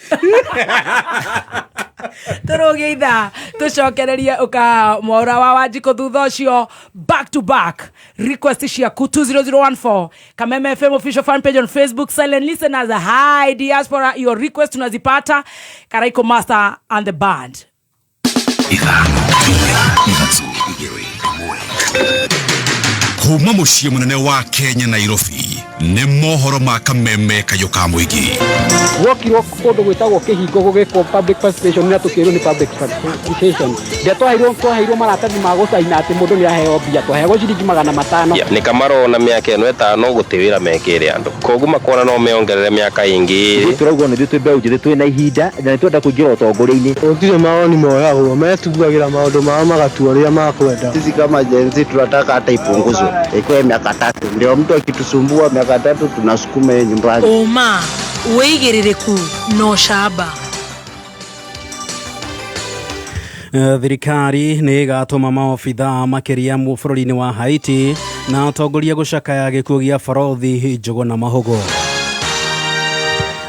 turuge itha tucokererie uka mora wa Wanjiko thutha ucio back to back request ciaku 20014 Kameme FM official fan page on Facebook. Silent listeners, hi diaspora, your request tunazipata. Karaiku Master and the band. Kuma muciĩ munene wa Kenya Nairobi nĩ mohoro ma Kameme Kayuka Muigi. Gwokirwo kũndũ gwĩtagwo kĩhingo gũgĩkwo public participation na tũkĩrwo nĩ public participation. Ndio twaheirwo maratathi ma gũcaina atĩ mũndũ nĩ aheo mbia, twaheagwo ciringi 500. Nĩ kamarona mĩaka ĩno ĩtano gũtĩwĩra mekĩre andũ. Koguo makona no meongerere mĩaka ingĩ. Tũrauga nĩ twĩ mbeũ njĩthĩ twĩ na ihinda na nĩ twenda kũingĩra ũtongoria-inĩ. Gũtirĩ mawoni moyagwo, metugagĩra maũndũ mao magatua ũrĩa makwenda. Sisi kama Gen Z tunataka hata ipunguzwe. Ikuwe miaka 3. Ndio mtu akitusumbua miaka 3 tunasukuma yeye nyumbani. Oma, weigĩrĩrĩku no shamba. Thirikari nĩ ĩgatũma maobitha makĩria bũrũri-inĩ wa Haiti na atongoria gũcakaya gĩkuũ gĩa barothi Njogo na Mahogo.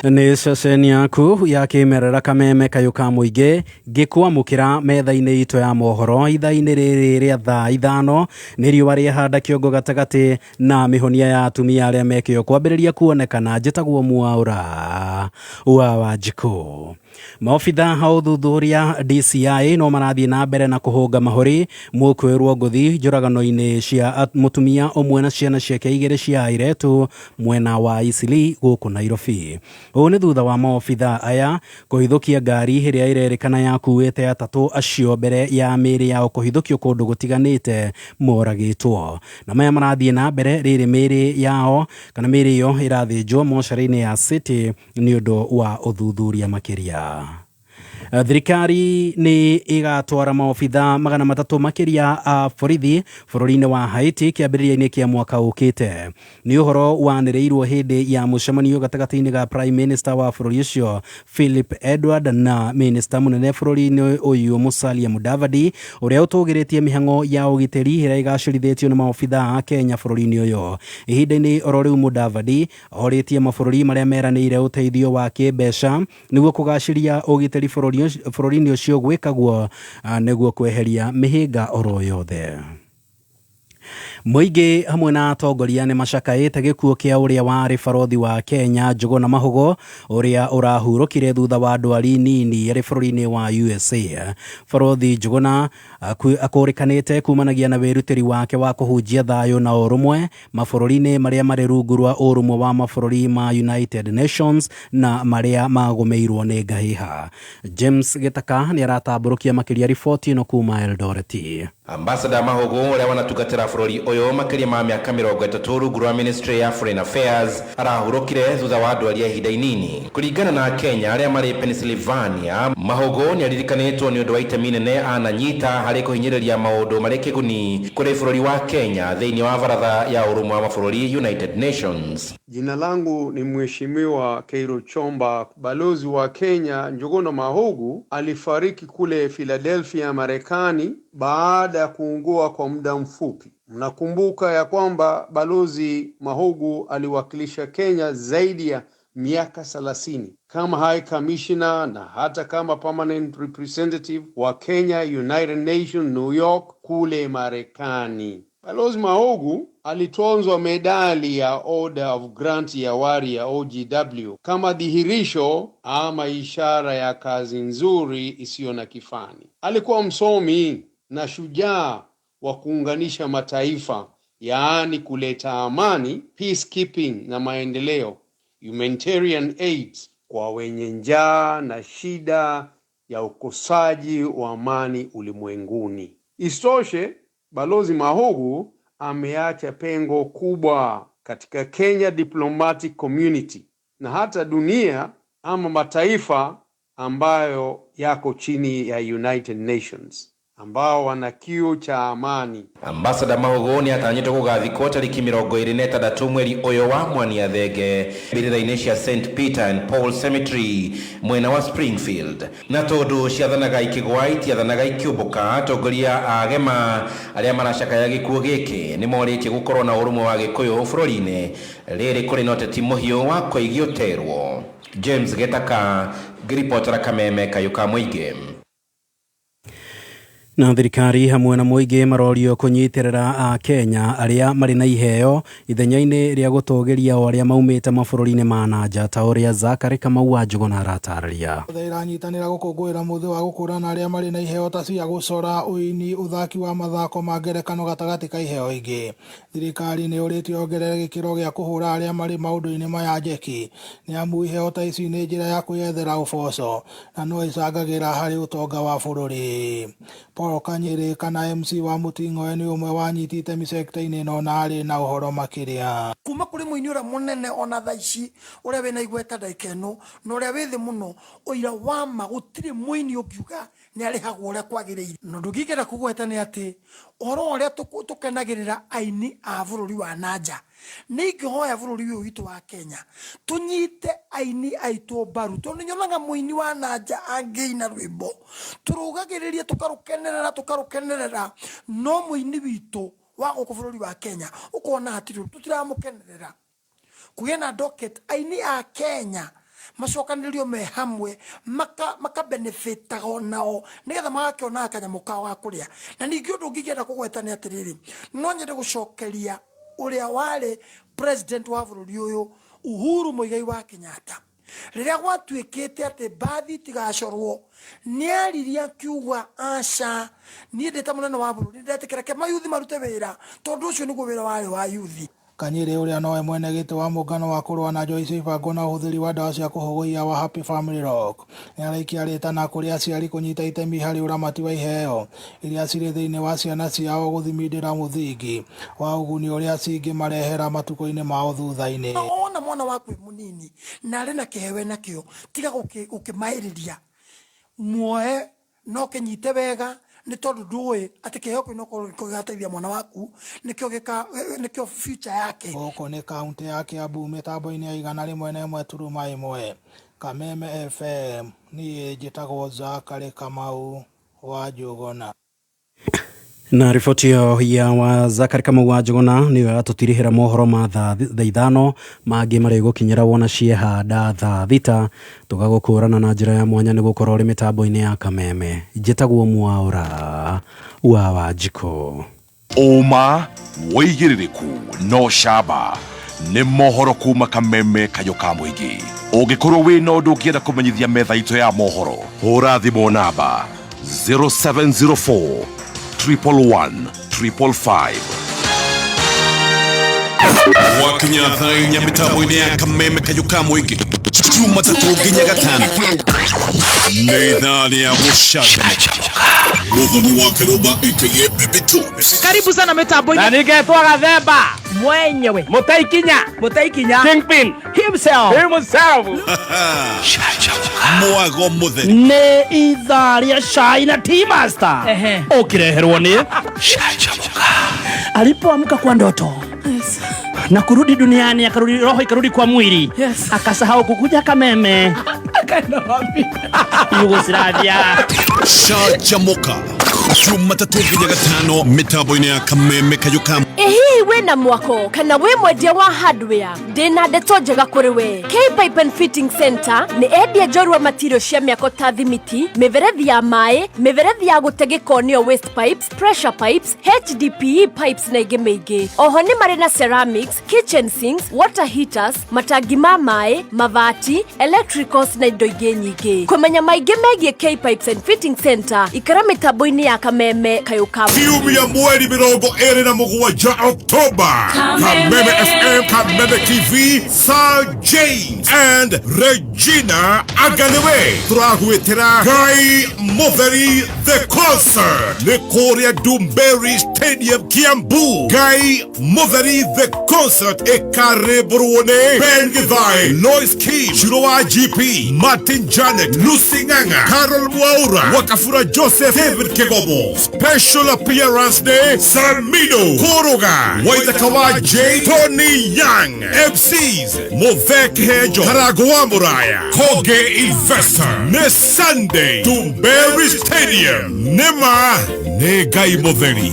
Nĩ ceceni yaku ya kĩmerera Kameme Kayuka Muigi ngĩkwamũkĩra metha-inĩ itũ ya mohoro ithaa-inĩ rĩrĩ rĩa thaa 5 nĩ riũa rĩahanda kĩongo gatagatĩ na mĩhonia ya atumia arĩa mekĩo kwambĩrĩria kuonekana. Njĩtagwo Mwaura wa Wanjiko. Maobitha ha ũthuthuria DCI no marathiĩ na mbere na kũhũnga mahori mũkwĩrwo ngũthi njũragano-inĩ cia mũtumia ũmwe na ciana ciake 2 cia airĩtu mwena wa Isili gũkũ Nairobi. Ũũ nĩ thutha wa maobitha aya kũhithũkia ngari ĩrĩa ĩrerĩkana yakuĩte atatũ acio mbere ya mĩĩrĩ yao kũhithũkio kũndũ gũtiganĩte moragĩtwo. Na maya marathiĩ na mbere rĩrĩ mĩĩrĩ yao kana mĩĩrĩ ĩyo ĩrathĩnjwo mocarĩ-inĩ ya City nĩ ũndũ wa ũthuthuria makĩria. Thirikari nĩ ĩgatwara maobitha 300 makĩria a borithi bũrũri-inĩ wa Haiti kĩambĩrĩria-inĩ kĩa mwaka ũkĩte. Nĩ ũhoro wanĩrĩirwo hĩndĩ ya mũcemanio gatagatĩ-inĩ ga Prime Minister wa bũrũri ũcio Philip Edward na Minister mũnene bũrũri-inĩ ũyũ Musalia Mudavadi ũrĩa ũtũgĩrĩtie mĩhang'o ya ũgitĩri ĩrĩa ĩgacĩrithĩtio nĩ maobitha a Kenya bũrũri-inĩ ũyũ. Ihinda-inĩ oro rĩu Mudavadi orĩtie mabũrũri marĩa meranĩire ũteithio wa kĩmbeca nĩguo kũgacĩria ũgitĩri bũrũri-inĩ ũcio gwĩkagwo nĩguo kweheria mĩhĩnga oro yothe. Mũingĩ hamwe na atongoria nĩ macakaĩte gĩkuũ kĩa ũrĩa warĩ barothi wa Kenya Njogo na Mahogo ũrĩa ũrahurũkire thutha wa ndwari nini arĩ bũrũri-inĩ wa USA. Barothi Njogo na akũrĩkanĩte kumanagia na wĩrutĩri wake wa kũhunjia thayũ na ũrũmwe mabũrũri-inĩ marĩa marĩ rungu rwa ũrũmwe wa mabũrũri ma United Nations na marĩa magũmĩirwo nĩ ngahĩha. James Gĩtaka nĩ aratambũrũkia makĩria riboti ĩno kuma Eldoret. Ambassador Mahogo ũrĩa wanatugatĩra bũrũri ũyũ makĩria ma mĩaka 30 rungu rwa Ministry ya Foreign Affairs arahurũkire thutha wa ndwari ya ihinda inini. Kũringana na Kenya arĩa marĩ Pennsylvania, Mahogo nĩ aririkanĩtwo nĩ ũndũ wa itemi inene ananyita harĩ kũhinyĩrĩria maũndũ marĩ kĩguni kũrĩ bũrũri wa Kenya thĩinĩ wa baratha ya ũrũmwe wa mabũrũri United Nations. Jina langu ni Mheshimiwa Keiro Chomba. Balozi wa Kenya Njogo na Mahogo alifariki kule Philadelphia, Marekani baada ya kuugua kwa muda mfupi. Mnakumbuka ya kwamba Balozi Mahogo aliwakilisha Kenya zaidi ya miaka 30 kama High Commissioner na hata kama Permanent Representative wa Kenya United Nations New York kule Marekani. Balozi Mahogo alitozwa medali ya Order of Grant ya Wari ya OGW kama dhihirisho ama ishara ya kazi nzuri isiyo na kifani. Alikuwa msomi na shujaa wa kuunganisha mataifa, yaani kuleta amani, peacekeeping na maendeleo, humanitarian aid kwa wenye njaa na shida ya ukosaji wa amani ulimwenguni. Isitoshe, Balozi Mahogo ameacha pengo kubwa katika Kenya diplomatic community na hata dunia ama mataifa ambayo yako chini ya United Nations ambao wana kiu cha amani. Ambassador Mwago ni atanyite kugathikwo tariki 26 mweri uyu wa mwania thenge mbirira-ini cia St Peter and Paul Cemetery mwena wa Springfield. Na tondu ciathanaga ikigwa itiathanaga ikiumbuka, atongoria agema aria maracakaya gikuo giki ni moritie gukorwo na urumwe wa gikuyu bururi-ini riri kuri na uteti muhiu wa kuigioterwo. James Getaka, ngiripotera Kameme Kayuka Muige. Na thirikari hamwe na muingi marorio kunyitirira a Kenya aria mari na iheo ithenya-ini ria gutogeria o aria maumite mabũrũri-inĩ ma nanja ta uria Karaiku wa Njuguna aratarĩria. Iranyitanĩra gũkũngũĩra mũthĩ wa gũkũrana aria mari na iheo ta cia gũcora, ũini, ũthaki wa mathako ma ngerekano gatagatĩ ka iheo ingĩ. Thirikari nĩ ũrĩtie ongerere gĩkĩro gĩa kũhũra aria mari maũndũ-inĩ maya njeki, nĩ amu iheo ta ici nĩ njĩra ya kwĩyethera ũboco na no icangagĩra harĩ ũtonga wa bũrũri. Paul Kanyere kana MC wa Muting'oe ni umwe wanyitite sector-inĩ no narĩ na ũhoro makĩria. Kuma kũrĩ mũini ũrĩa mũnene ona thaa ici ũrĩa wĩna igweta ndagĩka ĩno na ũrĩa wĩ thĩ mũno, ũira wa ma gũtirĩ mũini ũngiuga nĩ arĩhagwo ũrĩa kwagĩrĩire. Na ndũngĩkĩenda kũgweta nĩ atĩ ũhoro ũrĩa tũkenagĩrĩra aini a bũrũri wa nanja nĩ ingĩhoya bũrũri ũyũ witũ wa Kenya tũnyite aini aitũ mbaru, tondũ nyonaga mũini wa nanja angĩina rwimbo tũrũgagĩrĩria tũkarũkenerera, no mũini witũ wa gũkũ bũrũri wa Kenya ũkona hatirĩ tũtiramũkenerera. Kũgĩa na docket aini a Kenya macokanĩrĩrio me hamwe makabenefitaga onao nĩgetha magakĩona kanyamũ kao ga kũrĩa. Na ningĩ ũndũ ũngĩkĩenda kũgweta nĩ atĩrĩrĩ, no nyende gũcokeria ũrĩa warĩ president wa bũrũri ũyũ Uhuru Muigai wa Kenyatta, rĩrĩa gwatuĩkĩte atĩ mbathi tigacorwo nĩ ariria kiuga aca niĩ ndĩ ta mũnene wa bũrũri ndetĩkĩra ke mayuthi marute wĩra, tondũ ũcio nĩguo wĩra warĩ wa yuthi. Kanyere ũrĩa nowe mwene gĩtĩ wa mũngano wa kũrũa na Joyce Ibango na ũhũthĩri wa ndawa cia kũhũgũia wa Happy Family Rock nĩ araikia rĩtana kũrĩ aciari kũnyita itemi harĩ ũramati wa iheo iria cirĩ thĩinĩ wa ciana ciao gũthimindĩra mũthingi wa ũguni ũrĩa cingĩmarehera matukũ-inĩ mao thutha-inĩ. Ona mwana waku mũnini na arĩ na kĩhewe nakĩo, tiga gũkĩmaĩrĩria, muoe no kĩnyite wega, nĩ tondũ ndũĩ atĩ kĩheo kĩu no gĩgateithia mwana waku, nĩkĩo future yake. Gũkũ nĩ kaunti ya Kiambu, mĩtambo-inĩ ya 101.1 Kameme FM, niĩ njĩtagwo Karaiku wa Njuguna. Na riboti ya wa Karaiku wa Njuguna niwe atutirihira mohoro ma thaa 5 mangĩ marĩ gũkinyĩra wona ciehanda thaa 6 tugagũkũrana na njĩra ya mwanya nĩ gũkorwo rĩ mĩtambo-inĩ ya Kameme. Njĩtagwo Mwaura wa Wanjiko. Ũma, wĩigĩrĩrĩku no camba nĩ mohoro kuma Kameme Kayuka Muige. Ũngĩkorwo wĩ na ũndũ ũngĩenda kũmenyithia metha itũ ya mohoro, hũra thimũ namba 0704 111 555. Wakinya thainya mitambo-inĩ ya Kameme Kayuka Muige, Jumatatu nginya Gatano, nĩ thaa rĩa gũcanjamũka. Mũthoni wa Kĩrũmba aka Baby Tubes. Karibu sana mitambo-inĩ. Na ningetwa Gathemba mwenyewe Mutaikinya Kingpin himself. Mwago mutheri nĩ ithaa rĩa cai na tea master ũkĩreherwo nĩ alipoamka kwa ndoto na kurudi duniani, akarudi roho ikarudi kwa mwili, akasahau kukuja Kameme Yugoslavia. Shajamoka Jumatatu nginya Gatano, mitambo-inĩ ya Kameme Kayuka. We na mwako kana we mwendia wa hardware ndina ndeto njega kũrĩ we. K-Pipe and Fitting Center nĩ endia njorua material cia mĩako ta thimiti, mĩberethi ya maĩ, mĩberethi ya gũtegĩko nĩyo waste pipes, pressure pipes, HDPE pipes na ingĩ mĩingĩ. Oho nĩ marĩ na ceramics, kitchen sinks, water heaters, matangi ma maĩ, mabati, electricals na indo ingĩ nyingĩ. Kũmenya maingĩ megiĩ K-Pipes and Fitting Center, ikara mĩtambo-inĩ ya Kameme Kayuka. Kiumia mweri 27 October, Kameme FM, Kameme TV, Sir James and Regina Aganewe. Turahuetera Guy Motheri the concert. Nekoria Dumberry Stadium Kiambu. Guy Motheri the concert. Ekare Bruone. Ben Givai. Lois Kim. Shiroa GP. Martin Janet. Lucy Nganga. Carol Mwaura. Wakafura Joseph. David Kegobo. Special appearance day. Sarmido. Koroga. Waithaka J. Tony Young. MCs. Movek Hejo. Karagua Muraya. Koge Investor. Ne Sunday. Dumberry Stadium. Nema. Ne Gai Motheri.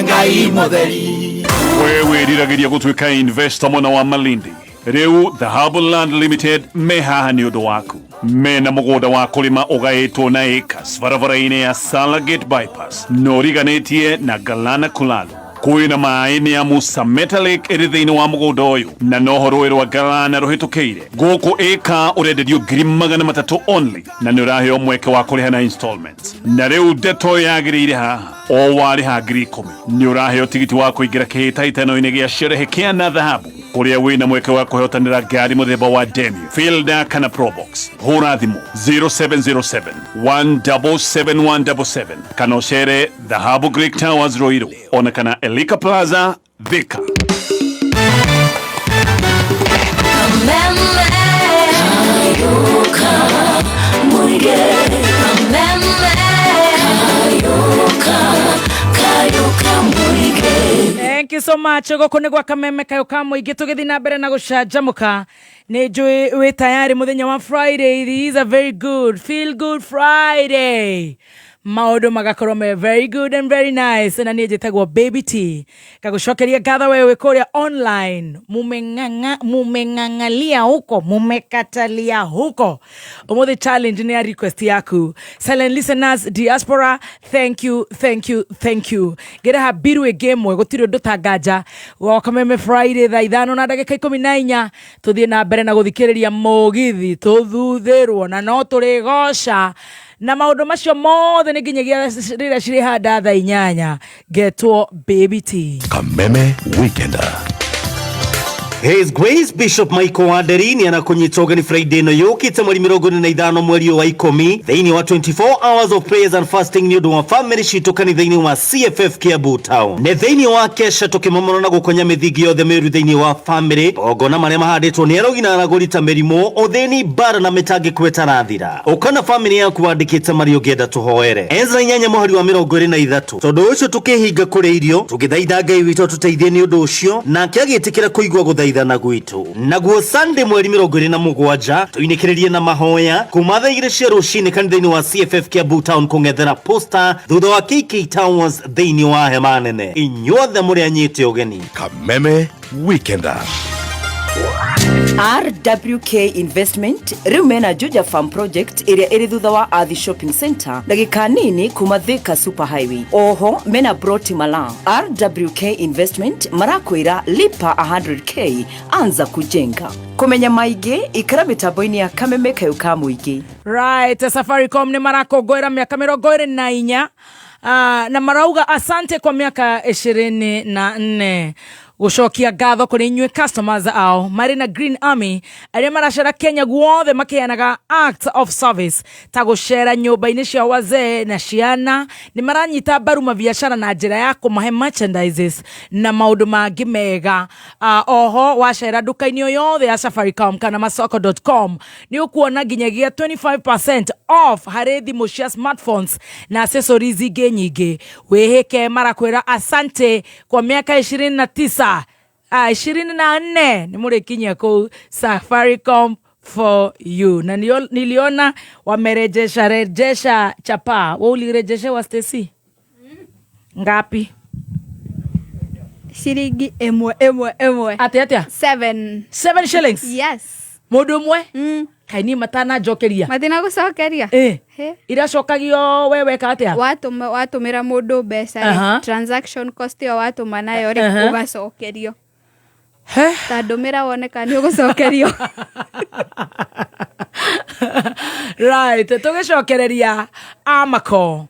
Gai Motheri. Wewe riragiria gutwika investor mona wa Malindi. Reu The Herbal Land Limited mehaha ni undu waku. Mena mugoda wa kulima ugaitwo na acres barabara-ini ya Salagate bypass noriganetie na Galana Kulalu. Kwina maaini ya Musameta Lake iri thiini wa mugoda uyu na noho rũĩ rwa Galana rũhĩtũkĩire. Gũkũ ĩka ũrenderio ngiri 300 only na nĩ ũraheo mweke wa kũrĩha na installments. Na rĩu ndeto yagĩrĩire haha o warĩha ngiri 10 nĩ ũraheo tigiti wa kũingĩra kĩhĩtahĩtano-inĩ gĩa sherehe kĩa na dhahabu kũrĩa wĩna mweke wa kũhotanĩra ngari mũthemba wa Demio, Fielder kana Probox. Hũra thimũ 0707 177 kana ũcere Dhahabu Greek Towers Ruiru ona kana Elika Plaza Thika. Thank you so much. Goko nĩ gwa kameme kayo ka mũingĩ tũgĩthiĩ na mbere na gũcanjamũka. Nĩ njũĩ wĩ tayari mũthenya wa Friday. This is a very good, feel good Friday. Maũndũ magakorwo me very good and very nice. Na niĩ njĩtagwo Baby T. Kagũcokeria ngatho wewe kũrĩa online. Mumeng'ang'alia huko, mumekatalia huko. Ũmũthĩ challenge nĩ ya request yaku. Silent listeners, diaspora, thank you, thank you, thank you. Gera habiru ĩgemwe gũtirĩ ũndũ ta nganja. Wakameme Friday thaa 5 na ndagĩka 14 tũthiĩ na mbere na gũthikĩrĩria mũgithi tũthuthĩrwo na no tũrĩgoca. Na maũndũ macio mothe nĩ nginyagia rĩrĩa cirĩ handa thaa 8 getwo Baby T. Kameme Weekender. His Grace Bishop Michael Wanderini anakunyita ũgeni Friday no yũkĩte mweri 25 mweri wa 10 thĩinĩ wa 24 hours of prayers and fasting nĩ ũndũ wa family citũ kanitha-inĩ wa CFF Kiambu Town. Nĩ thĩinĩ wa kesha tũkĩmomora na gũkonya mĩthingi yothe mĩũru thĩinĩ wa family ogona marĩa mahandĩtwo nĩ arogi na aragũri ta mĩrimũ ũthĩni bara na mĩtangĩko ĩtarathira. Ũkana family yaku wandĩkĩte marĩ ũngĩenda tũhoere Ezra 8 mweri wa 23 tondũ ũcio tũkĩhinga kũrĩa irio tũgĩthaitha Ngai witũ tũteithie nĩ ũndũ ũcio na akĩagĩtĩkĩra kũigua gũthaitha na gwitu. Naguo Sunday mweri 27 tuinĩkĩrĩrie na mahoya kuma thaa 2 cia rũcinĩ kanitha-inĩ wa CFF Kiambu Town kũng'ethera poster thutha wa KK Towers thĩinĩ wa hema nene. Inyuothe mũrĩ anyite ũgeni. Kameme Weekender. RWK Investment rĩu mena Juja Farm Project ĩrĩa ĩrĩ thutha wa Athi Shopping Center ndagĩka nini kuma Thika Super Highway. Oho mena Broti Mala. RWK Investment marakwĩra lipa 100k anza kujenga. Kumenya maingĩ ikara mĩtambo-inĩ ya Kameme kayo ka mũingĩ. Right, Safaricom nĩ marakũngũĩra mĩaka 24 na marauga asante kwa miaka 24. Gũcokia ngatho kũrĩ inyuĩ customers ao marĩ na Green Army arĩa maracera Kenya guothe makĩheanaga acts of service ta gũcera nyũmba-inĩ cia wazee na ciana. Nĩ maranyita mbaru mabiacara na njĩra ya kũmahe merchandises na maũndũ mangĩ mega. Oho wacera nduka-inĩ o yothe ya Safaricom kana masoko.com nĩ ũkuona nginyagia 25% off harĩ thimũ cia smartphones na accessories ingĩ nyingĩ. Wĩhĩke marakwĩra asante kwa miaka 29 24 ni mũrĩkinyia kũu Safaricom for you. Na niliona wamerejesha chapa. Wewe ulirejesha wa Stacy ngapi? Shilingi emwe. Atia 7 shillings. Yes. Mũndũ ũmwe kaini matana jokeria mathina gucokeria iracokagio wewe katia watumira mundu mbeca transaction cost yo watuma nayo ri ugacokerio tandumira woneka ni ugucokerio. Right, tugicokereria Amaco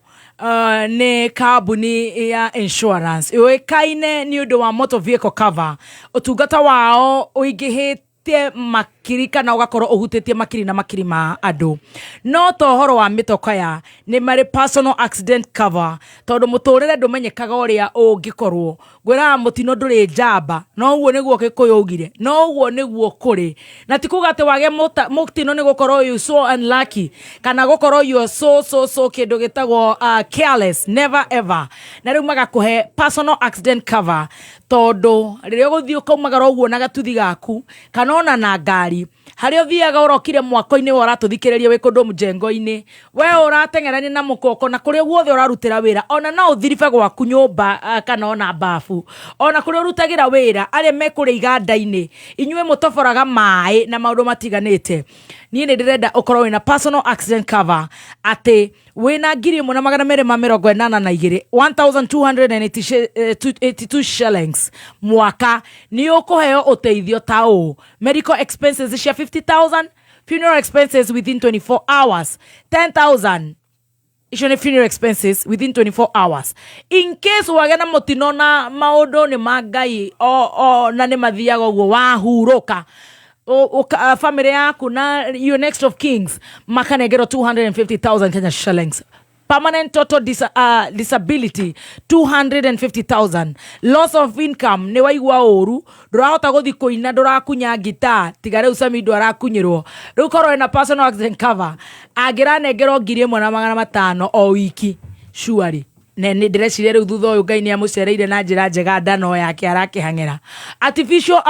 ni kambuni ya insurance yoikaine ni undu wa motor vehicle cover. Utungata wao uingĩhĩte uhutie makiri kana ugakorwo uhutetie makiri na makiri ma andu no to horo wa mitokaya ni mari personal accident cover tondu muturire ndumenyekaga uria ungikorwo gwira mutino nduri njamba no uguo niguo gikuyugire no uguo niguo kuri na tikuga ati wage mutino ni gukorwo you so unlucky kana gukorwo you so kindu gitagwo careless, never ever. Na riu magakuhe personal accident cover tondu riria guthii ukaumagara uguo na gatuthi gaku kana ona na ngari haria uthiaga urokire mwako-ini wa uratuthikiriria wi kundu mjengo-ini we urateng'erania na mukoko na kuria guothe urarutira wira ona no uthiribe gwaku nyumba kana ona bafu ona kuria urutagira wira aria mekuria iganda-ini inyue mutoboraga mai na maundu matiganite nie ni ndirenda ukorwo wina personal accident cover ati wina 1282 shillings mwaka ni ukuheo uteithio ta u medical expenses cia 50,000 funeral expenses within 24 hours 10,000 ishone funeral expenses within 24 hours in case wagena mutino na maundu ni magai na ni mathiaga uguo wahuruka family yaku na your next of kings makanegero 250,000 Kenya shillings. Permanent total disability 250,000. Loss of income ne waigua uru ndurahota guthi kuina ndurakunya gita tigare usami ndurakunyirwo riu korwo na personal accident cover agira negero 1,500 o wiki surely ne ndireciria riu thutha uyu Ngai ni amucereire na njira njega ndano yake arakihang'era. Artificial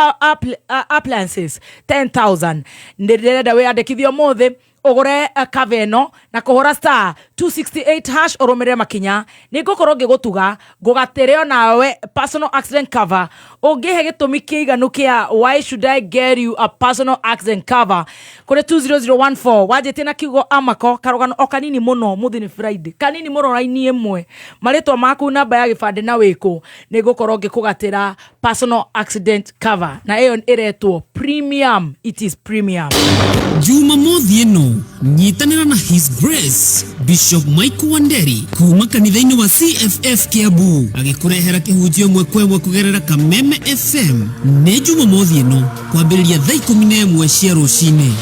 appliances 10,000 ndirenda wiyandikithio muthi ugure kaveno na kuhura star 268 hash urumire makinya ni ngukorwo ngigutuga ngugatereo nawe personal accident cover ungihe gitumi kiiganu kia why should I get you a personal accident cover kuri 20014 wajete na kiugo amako karogano okanini muno muthi ni Friday kanini muno raini imwe maritwa maku namba ya gibande na wiku ni ngukorwo ngikugatira personal accident cover na iyo iretwo premium. It is premium. Juma mothi eno nyitanira na His Grace Bishop Michael Wanderi kuma kanitha-ini wa CFF Kiambu agikurehera kihunjio mwekwe kugerera Kameme FM ne juma mothi eno kwambiriria thaa 11 cia rucini.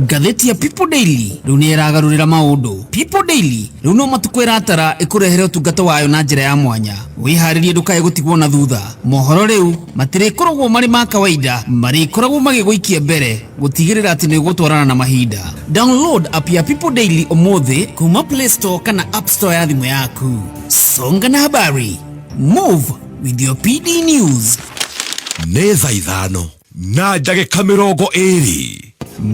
Gatheti ya People Daily riu ni iragarurira maundu. People Daily riu no matukwira atara ikurehere utungata wayo na njira ya mwanya wiharirie ndukae gutigwo na thutha. Mohoro riu matirikoragwo mari ma kawaida marikoragwo magiguikia mbere gutigirira ati ni gutwarana na mahinda. Download app ya People Daily umuthi kuma Play Store kana App Store ya thimu yaku. Songa na habari, move with your PD News. Nĩ thaa 5 na ndagĩka 20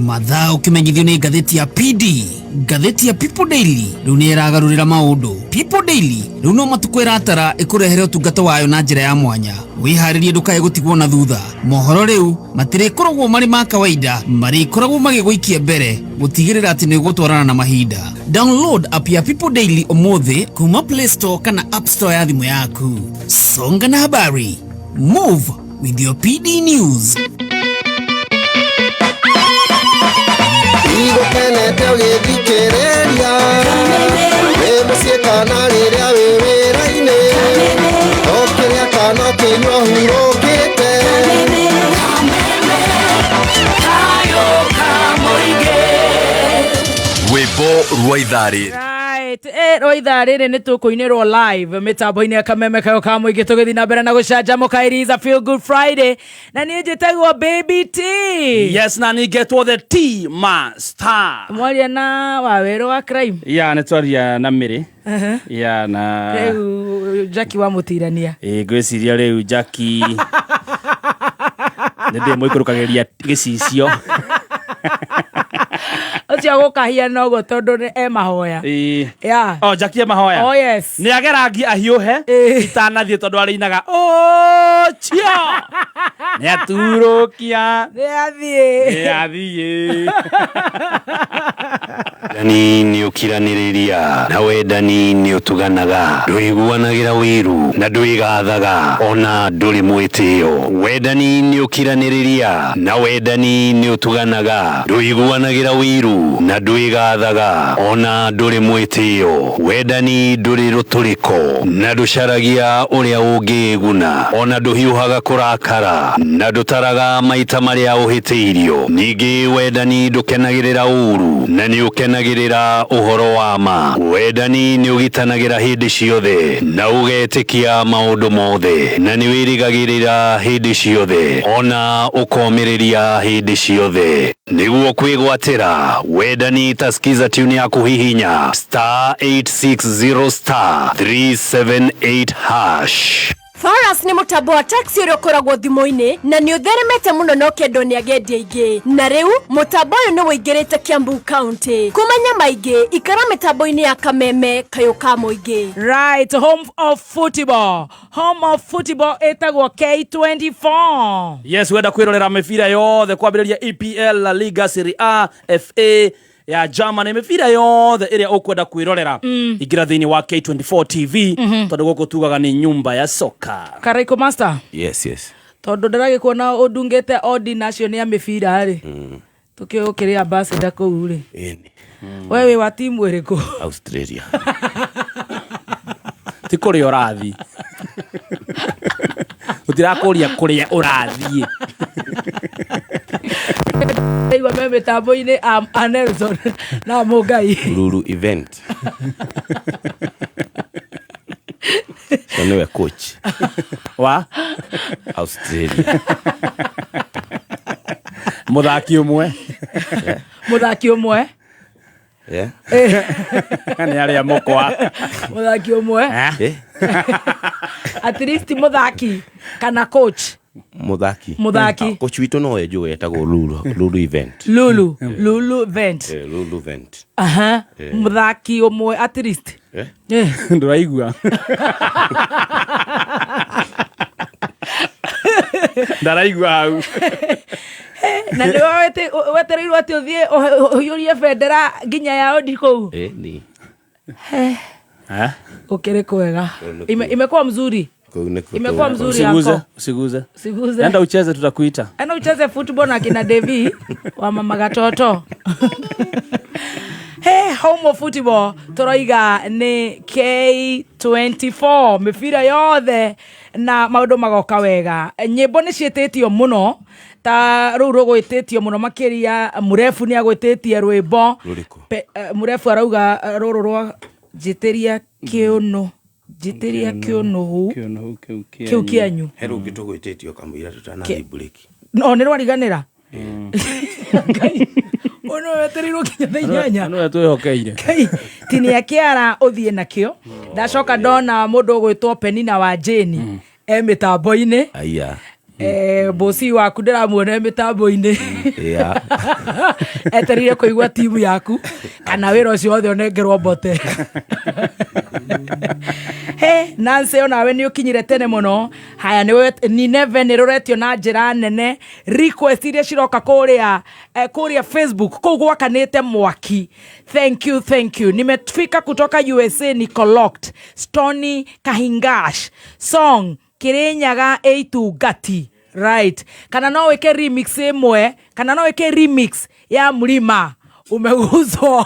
mathaa ukimenyithio ni gatheti ya PD. Gatheti ya People Daily riu ni iragarurira maundu. People Daily riu no matukwira atara ikurehere utungata wayo na njira ya mwanya wiharirie ndukae gutigwo na thutha. Mohoro riu matirikoragwo mari ma kawaida marikoragwo magiguikia mbere gutigirira ati ni gutwarana na mahinda. Download app ya People Daily umuthi kuma Play Store kana App Store ya thimu yaku. Songa na habari, move with your PD News. Igokenete ugithikiriria we mucie kana riria wi wira-ini okiria kana kinyua hurukite rwimbo rwa ithaa riri. Rwa ithaa riri ni tukuinirwo live mitambo-ini ya Kameme kayo ka muingi tugithi na mbere na gucanjamuka. It is a feel good Friday na ni njitagwo Baby T. Yes, na ni getwo the T Master. Mwaria na waweru wa crime. Ya ni twaria na miri. Ya na riu Jackie wa mutirania. Gwiciria riu Jackie nende moikurukageria gicicio. Ocia gukahia nogo tondu ni mahoya. Yeah. Oh, Jackie mahoya. Oh yes. Ni agerangi ahiuhe itanathie tondu arinaga. Chia. Ni aturukia. Ni athie. Ni athie. Wendani ni ukiraniriria na wendani ni utuganaga nduiguanagira wiru na nduigathaga ona nduri mwitio. Wendani ni ukiraniriria na wendani ni utuganaga nduiguanagira wiru na nduigathaga ona nduri mwitio. Wendani nduri ruturiko na nducaragia uria ungiguna ona nduhiuhaga kurakara na ndutaraga maita maria uhitiirio. Ningi wendani ndukenagirira uru na ni ukenagirira uhoro wa ma. Wendani ni ugitanagira hindi ciothe na ugetikia maundu mothe na ni wirigagirira hindi ciothe ona ukomiriria hindi ciothe niguo kwigwatira. Wendani taskiza tune ya kuhihinya *860 *378#. Faras ni mutambo wa taxi uri ukoragwo thimo-ini na ni utheremete muno no kendo ni agendi aingi. Na riu mutambo uyu ni wingirite Kiambu County. Kumenya maingi ikara mitambo-ini ya Kameme Kayuka Muingi. Right, home of football etagwo K24. Yes, wenda kwirorera mibira yothe kwambiriria EPL, La Liga, Serie A, FA ya Germany, mibira yothe iria ukwenda kwirorera igira thiini wa K24 TV tondu guku tugaga ni nyumba ya soka. Karaiku master. Yes. Tondu ndaragi kuona undungite ordination ya mibira ri tukiukiria ambassador kuu ri wewe wa timu iriku? Australia. Ti kuria urathi utirakuria kuria urathi Iwa meme tambo-ini Nelson na Mugai Lulu event. Niwe coach wa Australia. Muthaki umwe Yeah. Ni aria mukwa muthaki umwe at least muthaki kana coach Muthaki. Coach witu no ejo etagwo Lulu event. Lulu event. Lulu event. Muthaki umwe at least. Nduraigua. Ndaraigua hau. Na ndio wetereirwo ati uthie uyurie bendera nginya yao ndiko. Ni. Ukire kwega. Imekuwa mzuri. Imekuwa mzuri yako. Siguze. Enda ucheze tutakuita. Enda ucheze football na kina Devi wa mama gatoto. Home of football toroiga ni K24 mibira yothe na maundu magoka wega. Nyimbo ni cietitio muno ta ruru gwititio muno makiria murefu ni agwititie rwimbo murefu arauga ruru rwa jiteria kiuno hu kiu kianyu heru gitugwititio kamwira tutanathi break no ni rwariganira ono weterirwo kinya thainyanya no twehokeire tini akiara uthie nakio ndacoka ndona mundu gwitwo Penina wa Jane mitambo-ini aya bosi waku ndiramuona mitambo-ini eterire kuigua timu yaku kana wira ucio wothe onengerwo mbote. Nancy onawe ni ukinyire tene muno. Haya ni neve ni roretio na njira nene request iria ciroka kuria Facebook kugwakanite mwaki. Thank you. Nimefika kutoka USA ni Locked Stony Kahingash song Kirinyaga Eitugati. Right. Kana no weke remix emwe, kana no weke remix ya Mlima umeguzwa.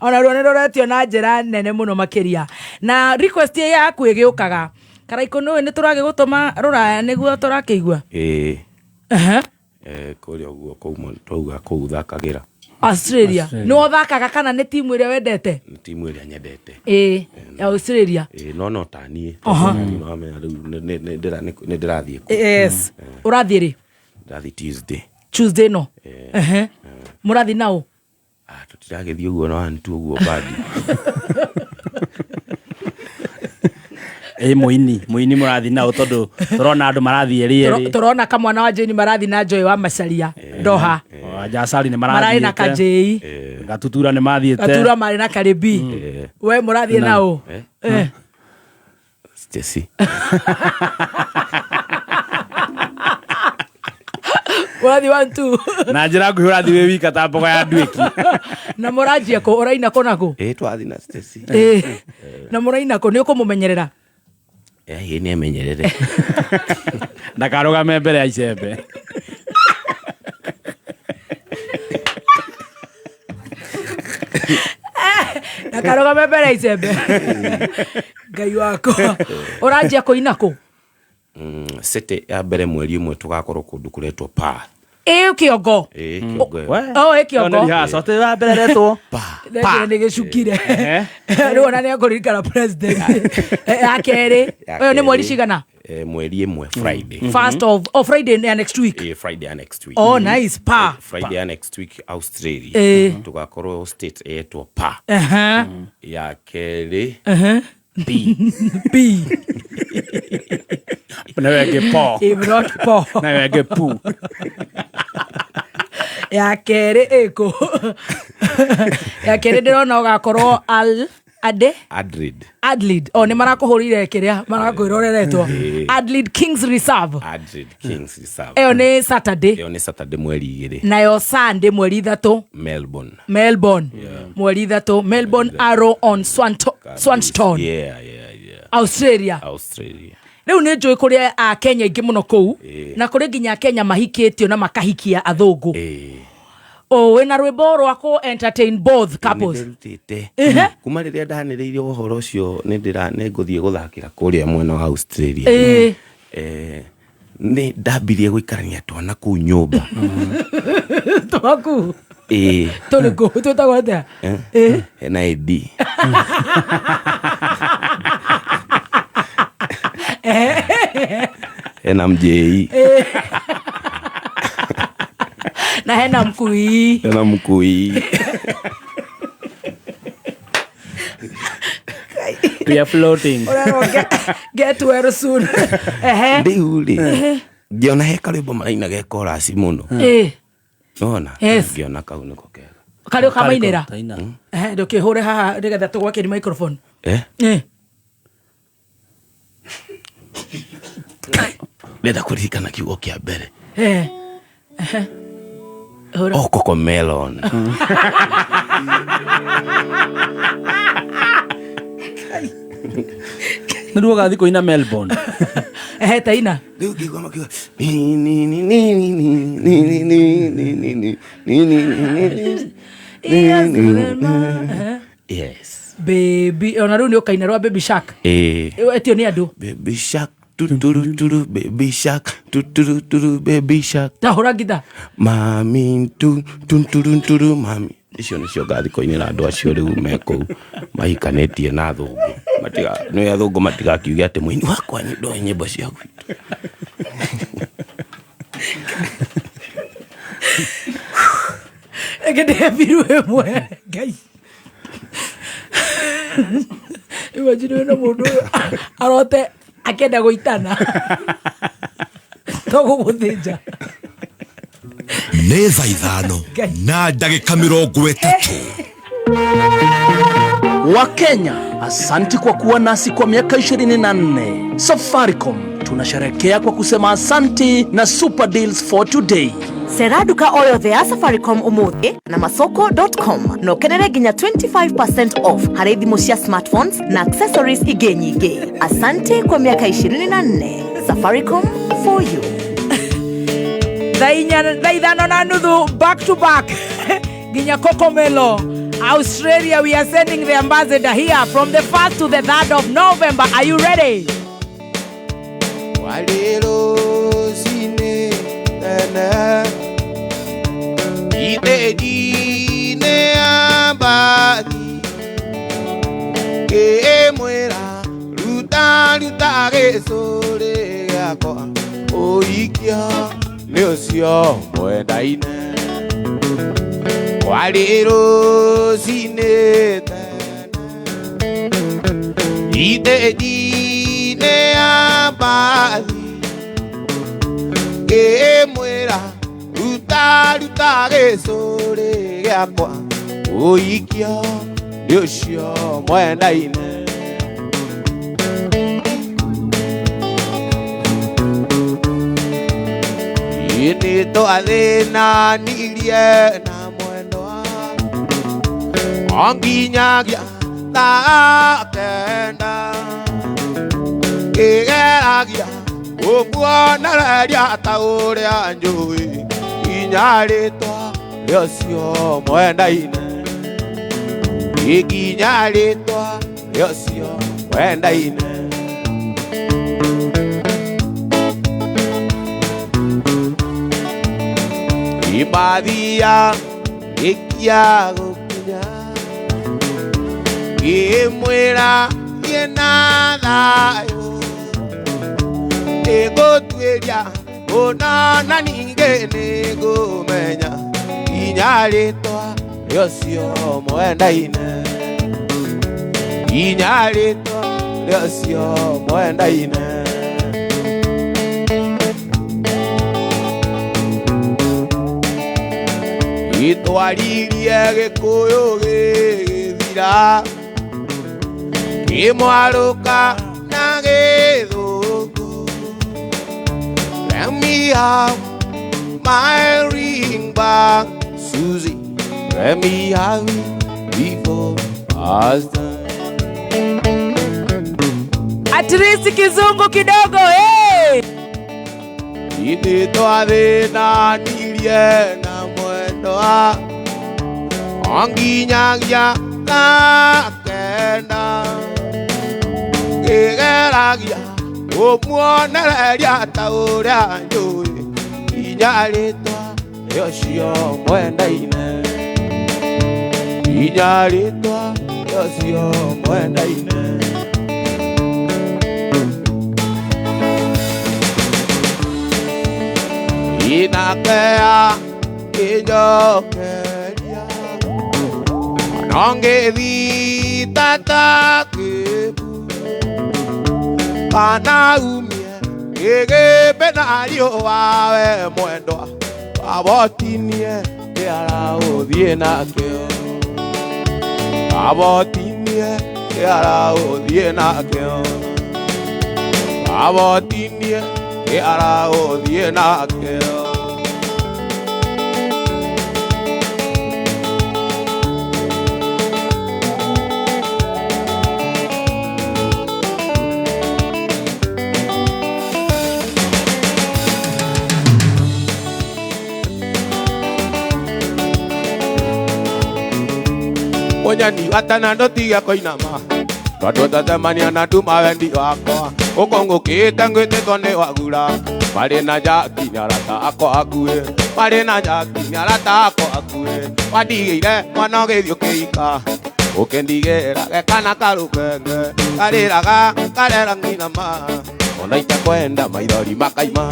Ona roretio na njira nene muno makiria. Na request yaku igiukaga. Karaiku no ni turage gutuma ruraya niguo turakeigua. Kuria guo kouma twauga kuthakagira Australia. No thakaga kana ni timu iria wendete? Ni timu iria nyendete. Australia. No tanie. No me ndirathie. Yes. Urathie ri? Ndathi Tuesday no. Murathi nao? Tutiragithie uguo no antu uguo badi. Muini murathi nao tondu turona andu marathi eri turona kamwana wa Jane marathi na Joy wa Macharia Doha Jasari ni marathi na Kajei Gatutura ni mathiete Gatura mari na Karibi we murathi nao Stacy Urathi 1 2 na njira nguhi urathi we wika ta mboga ya ndwiki na mũranjia kũ ũraina kũ nakũ twathi na Stacy na mũraina kũ nĩ ũkũmũmenyerera yeye ni amenyerere ndakarũgame mbere ya icembe ndakarũgame mbere ya icembe Ngai wakwa ũranjia kũina kũ sete ya mbere mweri ũmwe tugakorwo kũndũ kũretwo pa kĩongo kĩongo sote wa mbere retwo pa nĩ gĩcukire rĩu ona nĩ akũririkana president ya kerĩ ũyũ nĩ mweri cigana mweri ĩmwe Friday first of Friday next week Friday next week oh nice pa Friday next week Australia tugakorwo state etwo pa ya kerĩ P na wege po not po na wege pu ya kerĩ ĩkũ ya kerĩ ndĩrona ũgakorwo Adelaide nĩ marakũhũrire kĩrĩa marakwĩroreretwo Adelaide Kings Reserve ĩyo nĩ Saturday mweri 2 nayo Sunday mweri 3 Melbourne mweri 3 Melbourne Arrow on Swanstone Australia rĩu nĩ njũĩ kũrĩa a Kenya ingĩ mũno kũu na kũrĩ nginya Kenya mahikĩtio na makahikia athũngũ wĩna rwĩmbo rwa kũ entertain both couples kuma rĩrĩa ndanĩrĩire ũhoro ũcio nĩ ngũthiĩ gũthakĩra kũrĩa mwena wa Australia nĩ ndambirie gũikarania twana kũu nyũmba twaku tũrĩkũ twĩtagwo atĩa hena Eddie hena Mjei na hena Mkui we are floating get well soon ndiuri ngiona he karwĩmbo maraina ge chorus mũno nona ngiona kau nĩko kega karĩ kamainĩra ndũkĩhũre haha nĩgetha tũgwakĩri microphone ndenda kũririkana kiugo kĩa mbere Cocomelon nĩruo gathi kũina Melbourne taina rĩu ngĩigua makiuga yes baby ona rĩu nĩ ũkaina rwa Baby Shark etio nĩ andũ Baby Shark tuturu Baby Shark tuturu Baby Shark tahũra ngitha mami tuturu mami icio nĩcio ngathi kũinĩra andũ acio rĩu me kũu mahikanĩtie na athũngũ nĩ athũngũ matigakiuge atĩ mũini wakwa ndoe nyĩmbo cia gwitũ Egede biru ĩmwe Ngai imagine no mũndũ arote akenda gũitana tũgũgũthĩnja nĩ thaa 5 na ndagĩka 30. Wakenya, asanti kwa kuwa nasi kwa miaka 24. Safaricom tunasherehekea kwa kusema asanti na super deals for today. Sera duka oyothe ya Safaricom umuthi na masoko.com no kenere ginya 25% off harĩ thimũ cia smartphones na accessories ingĩ nyingĩ. Asante kwa miaka 24. Safaricom for you. Thaa 5:30 back to back ginya Cocomelon Australia. We are sending the ambassador here from the 1st to the 3rd of November. Are you ready? Walero sine tana ide ne abadi ke mwera ruta gesore yako oikia ne osio mwendaine walero sine ide ne abadi ke mwera ruta gesore yakwa oikia ne osio mwendaine Inito athina nirie na mwendo onginyagia thaa kenda kigeragia ũguonereria ta ũrĩa njũĩ nginya rĩtwa rĩocio mwendaine nginya rĩtwa rĩocio mwendaine ibathia gĩkia gũkinya ngĩmwĩra thiĩ na thayũ nĩngũtuĩria ũnona ningĩ nĩngũmenya nginya rĩtwa rĩocio mwendaine nginya rĩtwa rĩocio mwendaine itwaririe gĩkũyũ gĩgĩthira kĩmwarũka na gĩthũngũ. Let me have my ring back, Susie. Let me have it before past time. At least kizungu kidogo, hey! Initoa thĩna nirie na mwendo onginyagia thaa kenda ngĩgeragia ũmuonereria ta ũrĩa njũĩ nginya rĩtwa rĩocio mwendaine nginya rĩtwa rĩocio mwendaine inakea kinyokeria nongĩthita ta kĩbu kana umie gĩgĩmbe na riũa we mwendwa abotinie kĩara ũthiĩ nakĩo abotinie kĩara ũthiĩ nakĩo abotinie kĩara ũthiĩ nakĩo Onyani watana ndotiga koinama tondũ tatemania na nduma wendi wakwa ũkongũkĩte ngwĩtĩtwo nĩ wagura marĩ na njaki nyarata akwa akuĩ marĩ na njaki nyarata akwa akuĩ wandigĩire mwana ũgĩthiĩ ũkĩika ũkĩndigĩra gekana karũkenge karĩraga karera ng'inama ona itakwenda maithori makaima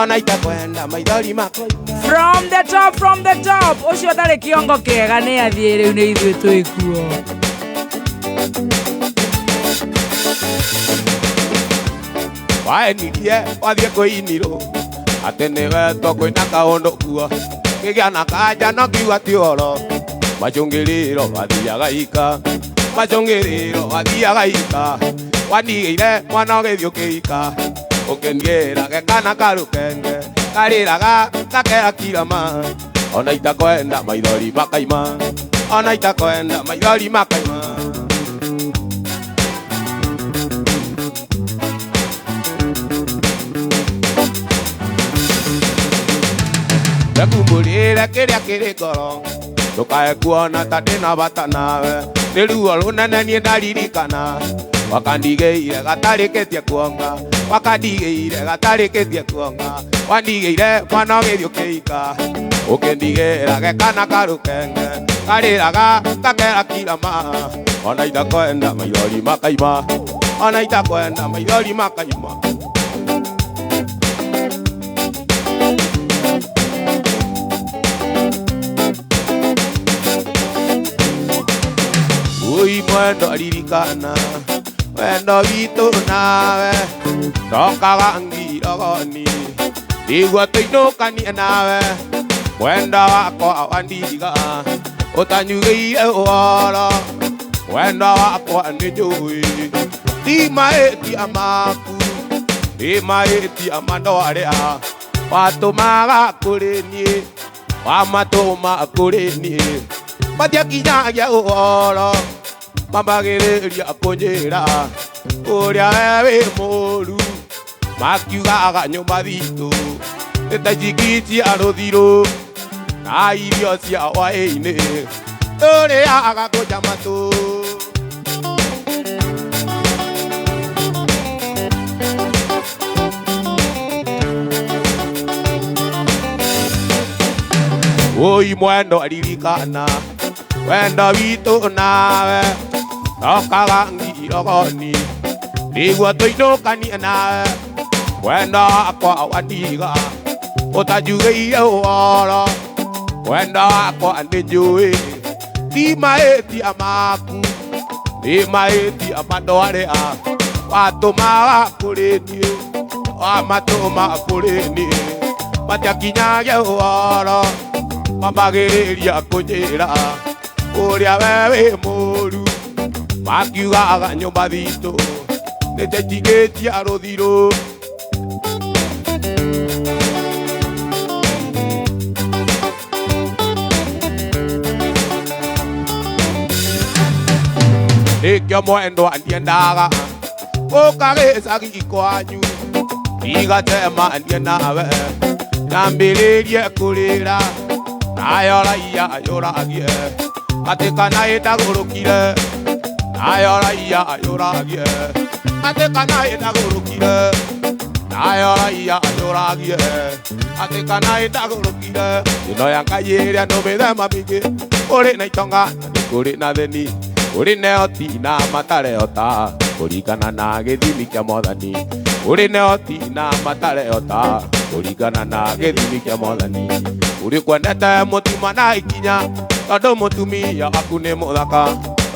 ona itakwenda maithori makaima. From the top ucio ndarĩ kĩongo kĩega nĩ athiĩ rĩu nĩ ithuĩ twĩ kuo. Waenirie wathiĩ kwĩinirwo atĩ nĩwetwo kwĩna kaũndũ kuo kĩgĩa na kanja no kiuga ti ũhoro macũngĩrĩro wathiaga ika macũngĩrĩro wathiaga ika wandigĩire mwana ũgĩthiĩ ũkĩika ũkĩndigĩra gekana karũkenge karĩraga gakera kirama ona itakwenda maithori makaima ona itakwenda maithori makaima. Ndakumbũrĩre kĩrĩa kĩrĩ ngoro ndũkae kuona ta ndĩna bata nawe nĩ ruo rũnene niĩ ndaririkana wakandigĩire gatarĩkĩtie kuonga wakandigĩire gatarĩkĩtie kuonga wandigĩire mwana ũgĩthiĩ ũkĩika ũkĩndigĩra gekana karũkenge karĩraga gakera kirama ona itakwenda maithori makaima ona itakwenda maithori makaima. Ui mwendo aririkana wendo witũ nawe tokaga ngirogoni nĩguo tũinũkanie nawe mwenda wakwa wandiga ũtanyugĩire ũhoro mwenda wakwa nĩ njũĩ ti mahĩtia maku nĩ mahĩtia mandwarĩa watumaga kuri niĩ wamatũma kuri niĩ matiakinyagia ũhoro mambagĩrĩria kũnjĩra ũrĩa we wĩ mũũru makiugaga nyũmba thitũ nĩ ta njigi cia rũthirũ na irio cia hwaĩ-inĩ tũrĩaga kũnja matũ. Oi mwendo aririkana wendo witũ nawe okaga ngirogoni nĩguo tũinũkanie nawe wendo wakwa watiga ũtanjugĩire ũhoro wendo wakwa nĩ njũĩ ti mahĩtia maku nĩ mahĩtia mandwarĩa watũmaga kũrĩ niĩ wamatũma kũrĩ niĩ matiakinyagia ũhoro mambagĩrĩria kũnjĩra ũrĩa we wĩ mũũru makiugaga nyũmba thitũ nĩ ta njigĩ cia rũthirũ. Nĩkĩo mwendwa ndiendaga gũka gĩcagi kwanyu igatema nawe nyambĩrĩrie kũrĩra nayo raia yũragie atĩ kana ĩtagũrũkire nayo raia yũragie atĩ kana ĩtagũrũkire nayo raia yũragie atĩ kana ĩtagũrũkire ĩno ya Ngai ĩrĩa nĩ mĩthemba mĩingĩ kũrĩ na itonga na kũrĩ na thĩni kũrĩ na ũhoti na matarĩ hota kũringana na gĩthimi kĩa Mwathani kũrĩ na ũhoti na matarĩ hota kũringana na gĩthimi kĩa Mwathani uri kwendete mutima na ikinya tondũ mũtumia waku nĩ mũthaka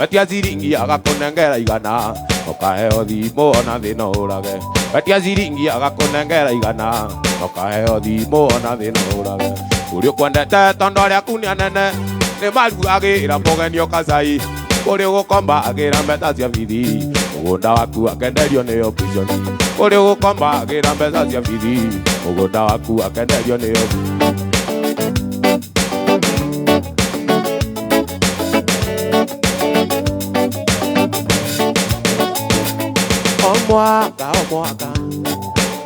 wetia ciringi agakũnengera igana ũkaheo thimũ ona thĩna ũrage wetia ciringi agakũnengera igana ũkaheo thimũ ona thĩna ũrage uri kwendete tondũ arĩa aku nĩ anene nĩ marugagĩra mũgenio kacai uri gũkombagĩra mbeca cia bithi mũgũnda waku akenderio nĩ option uri gũkombagĩra mbeca cia bithi mũgũnda waku akenderio nĩ option. Omwaka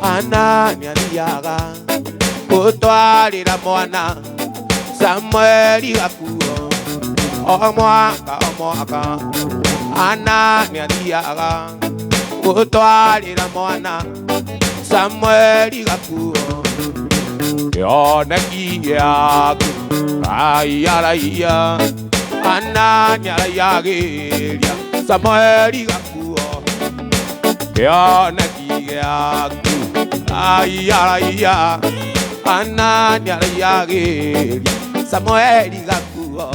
ana nĩ athiaga gũtwarĩra mwana Samueli gakuo omwaka ana nĩ athiaga gũtwarĩra mwana Samueli gakuo kĩoneki gĩaku raia ana nĩ araiagĩria Samueli gakuo kĩoneki gĩaku raia ana nĩ araiagĩria Samueli gakuo.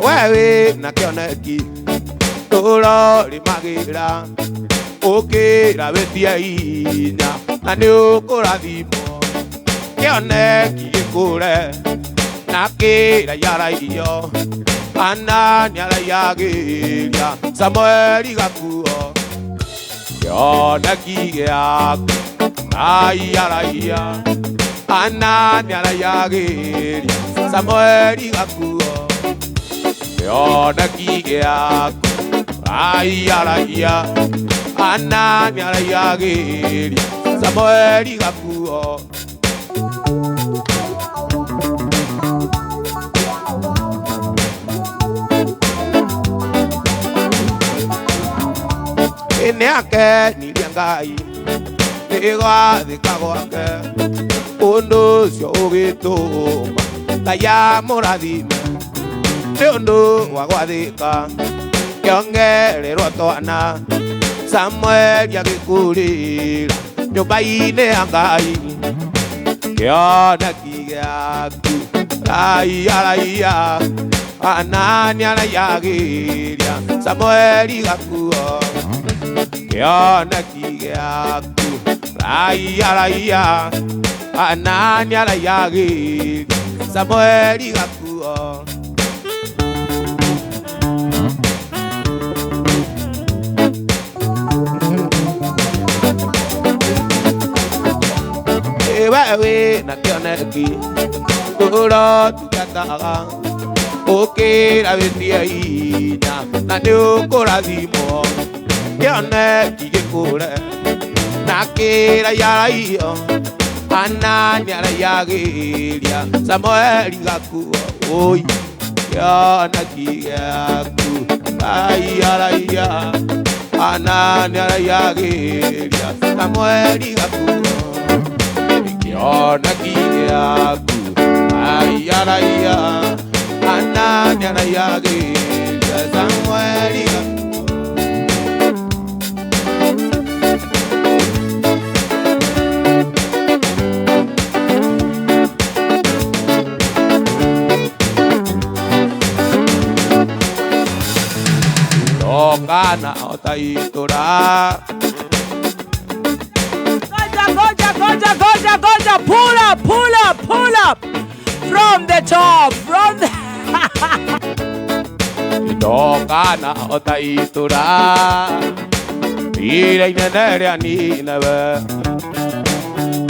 Wewe na kĩoneki tũrorĩmagĩra ũkĩra wĩtia hinya na nĩ ũkũrathimwo kĩoneki gĩkũre na kĩraiaraio ana nĩ araiagĩria Samueli gakuo kĩoneki gĩaku raia ana nĩ araiagĩria Samueli gakuo kĩoneki gĩaku raia ana nĩ araiagĩria Samueli gakuo. Nĩ akenirie Ngai nĩ gwathĩka gwake ũndũ ũcio ũgĩtũma Ngai amũrathime nĩ ũndũ wa gwathĩka kĩongererwo twana Samueli agĩkũrĩra nyũmba-inĩ ya Ngai kĩoneki gĩaku raia ana nĩ araiagĩria Samueli gakuo kĩoneki gĩaku raia ana nĩ araiagĩria Samueli gakuo. we na kioneki Turo tukataga Ukira wetia ina Na ni ukurathimo Kioneki gikure Na kira yara iyo Anani arayagiria Samueli gakuo Oi Kioneki gaku Ai araya Anani arayagiria Samueli gakuo Kioneki gaku Ai araya Anani arayagiria Samueli gakuo Kana otaitura Goja, pull up from the top, from the Kana otaitura Ira inenere nineve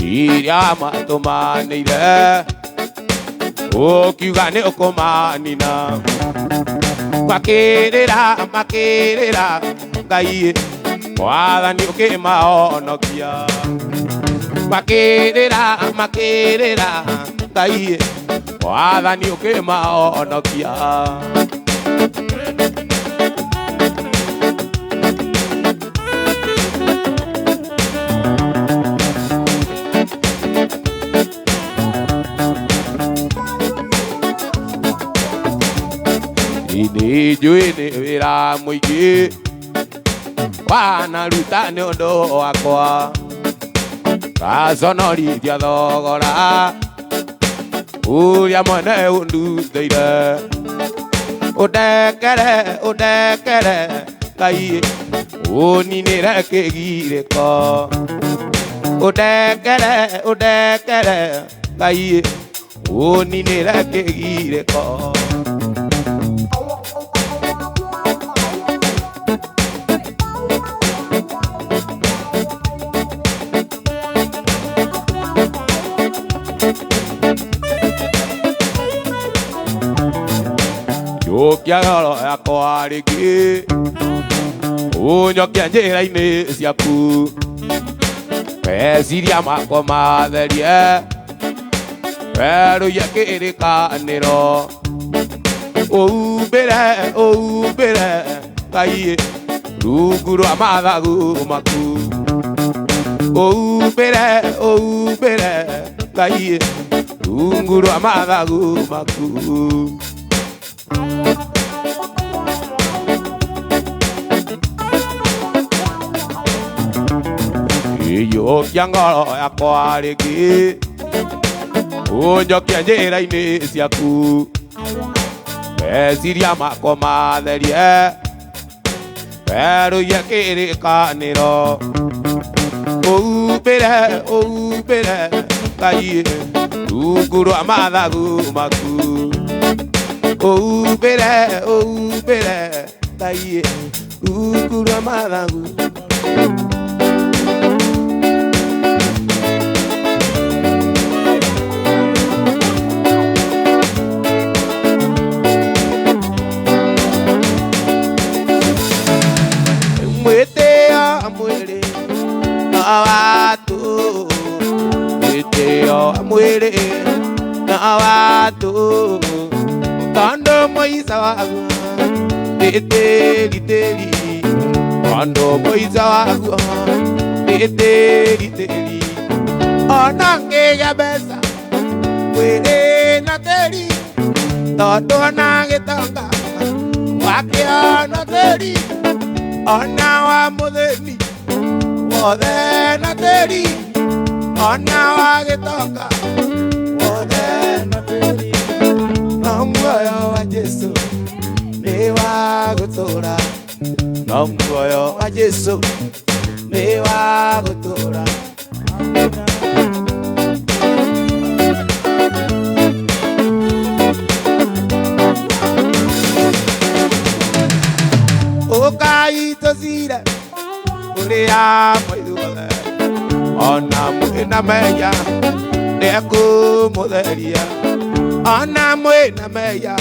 Ira matumanire Okiuga ni ukomanina Makirira Ngai Mwathani ukimahonokia Makirira Ngai Mwathani ukimahonokia Nijui ni wira mwingi wanaruta nĩ ũndũ wakwa ngaconorithia thogora ũrĩa mwene ũndutĩire ũndekere Ngai ũninĩre kĩgirĩko ũndekere Ngai ũninĩre kĩgirĩko Yokia ngoro yakwa rĩngĩ ũnyokia njĩra-inĩ ciaku meciria makwa matherie werũie kĩrĩkanĩro ũhumbĩre Ngai rungu rwa mathagu maku ũhumbĩre Ngai rungu rwa mathagu maku Yokia ngoro yakwa rĩngĩ ũnyokia njĩra-inĩ ciaku meciria makwa matherie werũie kĩrĩkanĩro ũhumbĩre Ngai rungu rwa mathagu maku ũhumbĩre Ngai rungu rwa mathagu mwĩrĩ na watu mwĩtĩo mwĩrĩ na watu tondũ mũica waguo nĩ tĩri tondũ mũica waguo nĩ tĩri ona ngĩgĩa mbeca mwĩrĩ na tĩri tondũ ona gĩtonga wakĩo na tĩri ona wa mũthĩni wothe na tĩri ona wa gĩtonga wothe na tĩri no muoyo wa Jesũ nĩ wa gũtũũra no muoyo wa Jesũ nĩ wa gũtũũra ũkaitũcire ũrĩa mwaithuothe ona mwĩna menya ndekumutheria ona mwina meya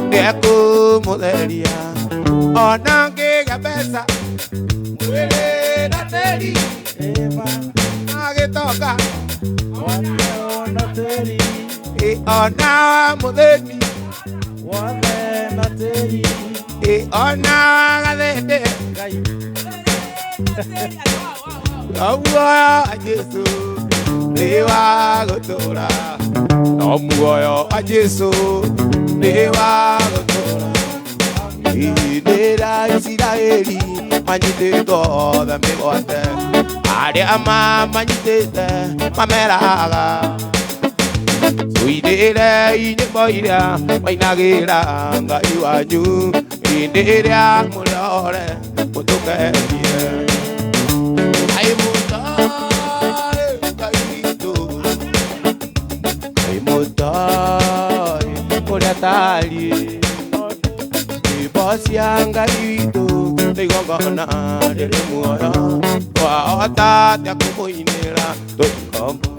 ndekumutheria ona ngiga mbeca mwiri na teri agitoka ona teri ona mutheni wothe na teri ona gathende muoyo wa Jesu ni wa gutura no muoyo wa Jesu ni wa gutura indira Isiraeli manyitĩte othe mĩgwate arĩa mamanyitĩte mameraga tuinĩre inyĩmbo iria mainagĩra Ngai wanyu hĩndĩ ĩrĩa mũrĩore mũtũkenie Ngai mũtoi Ngai witũ Ngai mũtoi ũrĩa tariĩ nyĩmbo cia Ngai witũ nĩ igongona rĩrĩ muoyo twahota atĩa kũmũinĩra tũtikombo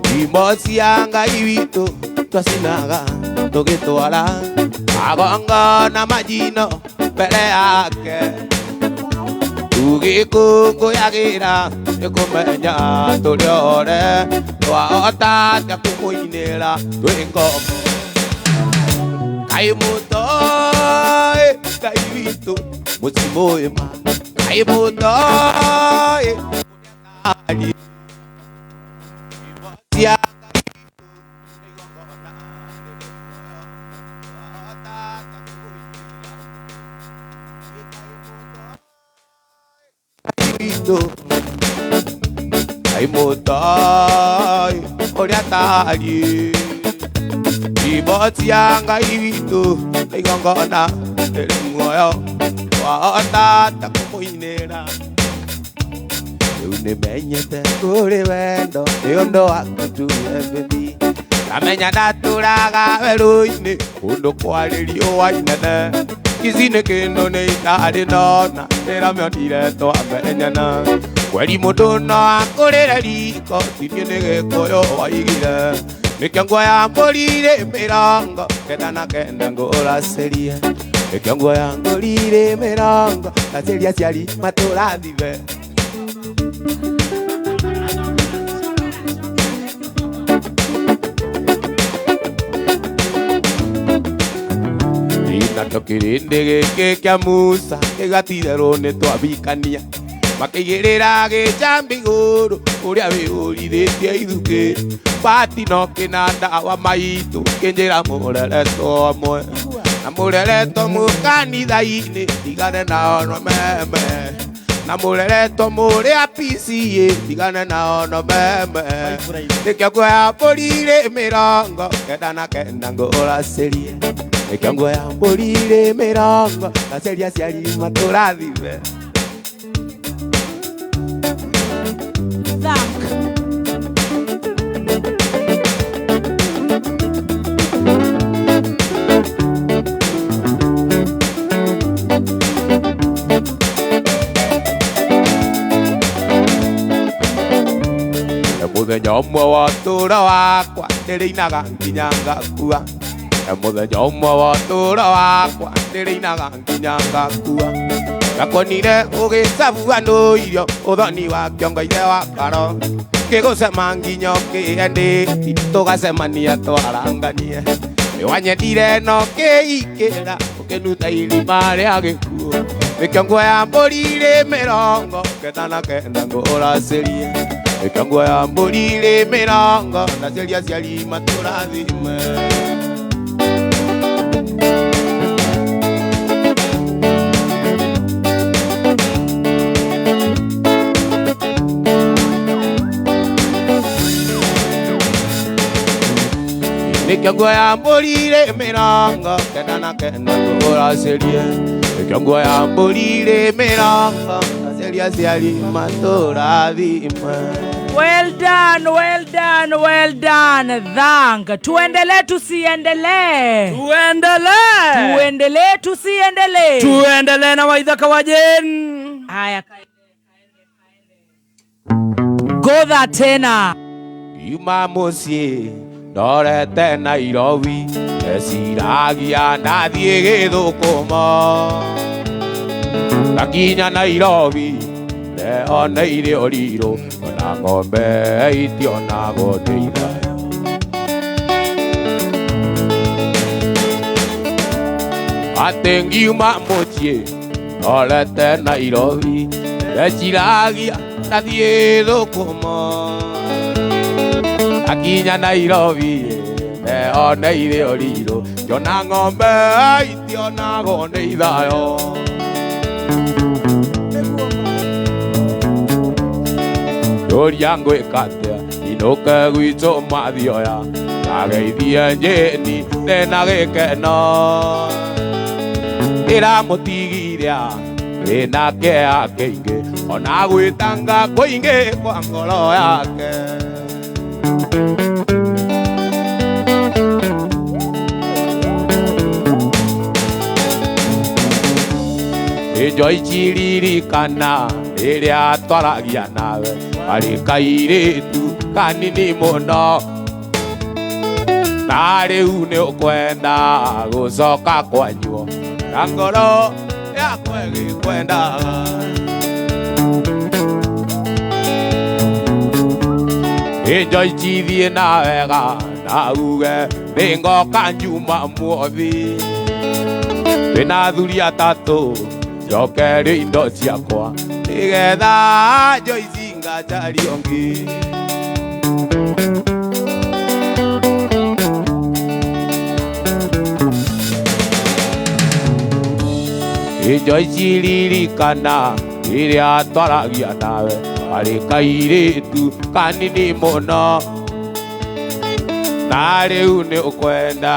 nyĩmbo cia Ngai witũ twacinaga tũgĩtwara magongona majino mbere yake tũgĩkũngũyagĩra nĩkũmenya tũrĩore twahota atĩa kũmũinĩra twĩ ngombo Ngai mũtoi Ngai witũ mũci mwĩma Ngai mũtoi cia Ngai mũtoi ũrĩa tariĩ nyĩmbo cia Ngai witũ nĩ igongona rĩrĩ muoyo twahota atĩa kũmũinĩra rĩu nĩmenyete kũrĩ wendo nĩ ũndũ waku tu bebi ngamenya ndatũraga werũ-inĩ kũndũ kwarĩ riũa inene ici nĩ kĩndũ nĩ itarĩ ndona ndĩramĩonire twamenyana kweri mũndũ no akũrĩre riko tiniĩ nĩ gĩkũyũ waigire nĩkĩo nguoya mbũri-rĩ mĩrongo kenda na kenda ngũracĩrie nĩkĩo nguoya mbũri-rĩ mĩrongo ngacĩria aciari matũrathime Kĩrĩndĩ gĩkĩ kĩa Musa gĩgatirerwo nĩ twabikania makĩigĩrĩra gĩcambi igũrũ ũrĩa wĩyũrithĩtie ithukĩ bati no kĩnanda wa maitũ kĩnjĩra mũreretwo ũmwe na mũreretwo mũkanitha-inĩ tigane nao no meme na mũreretwo mũrĩ PCA tigane nao no meme nĩkĩo nguoya mbũri-rĩ mĩrongo kenda na kenda ngũracĩrie nĩkĩo nguoya mbũri-rĩ mĩrongo ngacĩria aciari matũrathime mũthenya ũmwe wa ũtũũro wakwa ndĩrĩinaga nginya ngakua mũthenya ũmwe wa ũtũũro wakwa ndĩrĩinaga nginya ngakua ngakonire ũgĩcabua ndũirio ũthoni wa kĩongo ithe wa karo kĩgũcema nginya ũkĩendĩti tũgacemania twaranganie nĩwanyendire no kĩikĩra ũkĩnuta irima rĩa gĩkuũ nĩkĩo nguoya mbũri-rĩ mĩrongo kenda na kenda ngũracĩrie nĩkĩo nguoya mbũri-rĩ mĩrongo ngacĩria aciari matũrathime nĩkĩo nguoya mbũri-rĩ mĩrongo kenda na kenda ngũracĩrie nĩkĩo nguoya mbũri-rĩ mĩrongo Elia siali matora dhima. Well done, well done, well done. Dhanga. Tuendelee tusiendelee? Tuendelee. Tuendelee tusiendelee? Tuendelee na Waithaka wajen. Haya. Godha tena. Jumamosi dorete Nairobi esiragia nadie githukuma Nakinya Nairobi leo neire oriro ona ng'ombe itiona godeitha Atengiuma mochie dorete Nairobi esiragia nadie githukuma Nakinya Nairobi leo neire oriro ona ng'ombe itiona godeitha yo Doria ngwikatia inoke gwitũ mathioya ngageithie njĩni ndĩna gĩkeno ndĩramũtigiria wĩna kĩeha kĩingĩ ona gwĩtanga kũingĩ kwa ngoro yake Ĩnjoi ciririkana rĩrĩa twaragia nawe arĩ kairĩtu kanini mũno na rĩu nĩ ũkwenda gũcoka kwanyu na ngoro yakwa ĩgĩkwendaga Ĩnjoi cithiĩ na wega na uge nĩngoka Jumamothi twĩna athuri atatũ njokerio indo ciakwa nĩgetha Joyce ngacari ũngĩ Joyce ririkana rĩrĩa twaragia nawe arĩ kairĩtu kanini mũno na rĩu nĩ ũkwenda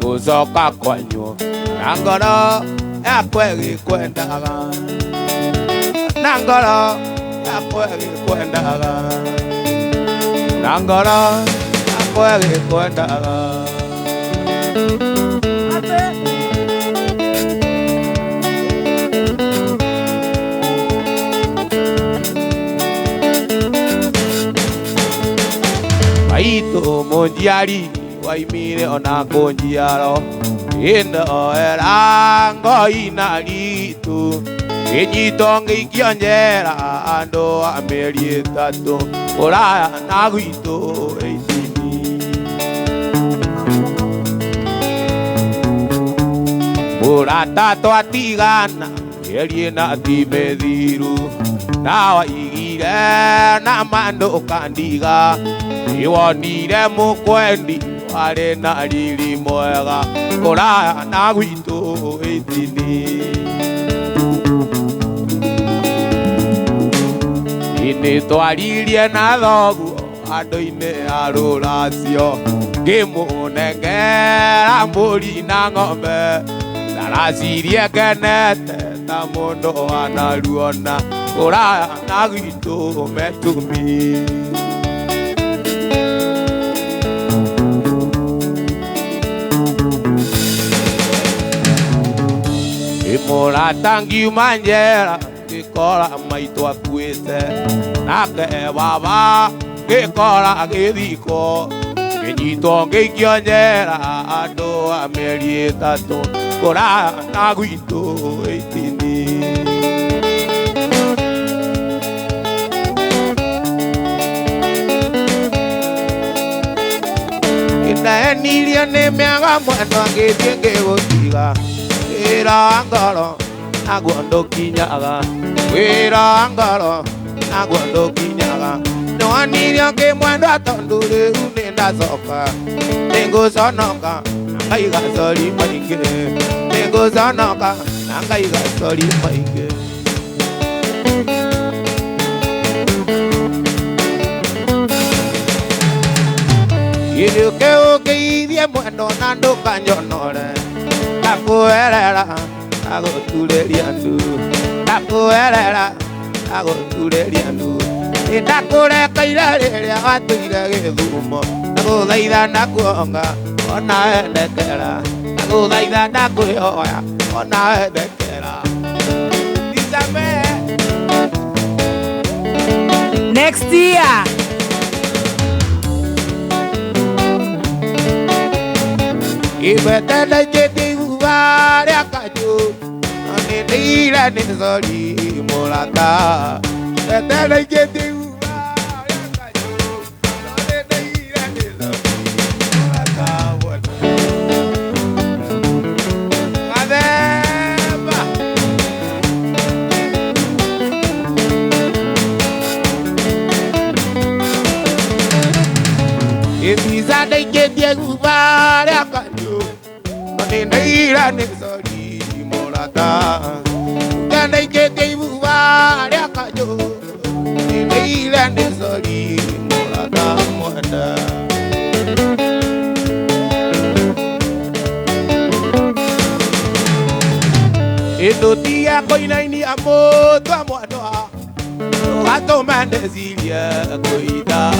gũcoka kwanyu na ngoro yakwa ĩgĩkwendaga na ngoro yakwa ĩgĩkwendaga na ngoro yakwa ĩgĩkwendaga Maitũ mũnjiari waimire ona kũnjiaro Indo era ngoina ritu Kinyito ngĩikio njera andũ a mĩeri ĩtatũ Ũraya na gwitũ ĩitini Mũrata twatigana mĩeri ĩna ti mĩthiru Na waigire na mandũ kandiga Nĩwonire mũkwendi warĩ na riri mwega Ũraya na gwitũ ĩtini Nĩtwaririe na thoguo andũ-inĩ a rũracio Ngĩmũnengera mbũri na ng'ombe Ndaracirie ngenete ta mũndũ wanaruona Ũraya na gwitũ metumi Mũrata ngiuma njera ngĩkora maitũ akuĩte nake baba ngĩkora agĩthikwo ngĩnyitwo ngĩikio njera andũ a mĩeri ĩtatũ Ũraya na gwitũ ĩitini Ndaenirio nĩ mĩaga mwendwa ngĩthiĩ ngĩgũtiga Wĩra wa ngoro naguo ndũkinyaga Wĩra wa ngoro naguo ndũkinyaga Nĩwonirio ngĩmwendwa tondũ rĩu nĩndacoka Nĩngũconoka na ngaiga cori maingĩ Nĩngũconoka na ngaiga cori maingĩ Gĩthiũke ũkĩithie mwendo na ndũkanjonore Ndakwĩrera na gũturĩria ndu Ndakwĩrera agotureria nu ndakũreka ira rĩrĩa watuire gĩthumo ndagũthaitha ndakuonga ona endekera ndagũthaitha ndakwĩhoya ona endekera Next year. Ibetele jeti uvare akajo Anedira nizori morata Betele jeti uvare akajo Anedira nizori morata Adeba Ibiza de jeti uvare akajo Nindira nizori morata Ganda ikete ibuwa Riakajo Nindira nizori morata mwanda Edotia koina ini amoto amwanoa Gato mandezilia koida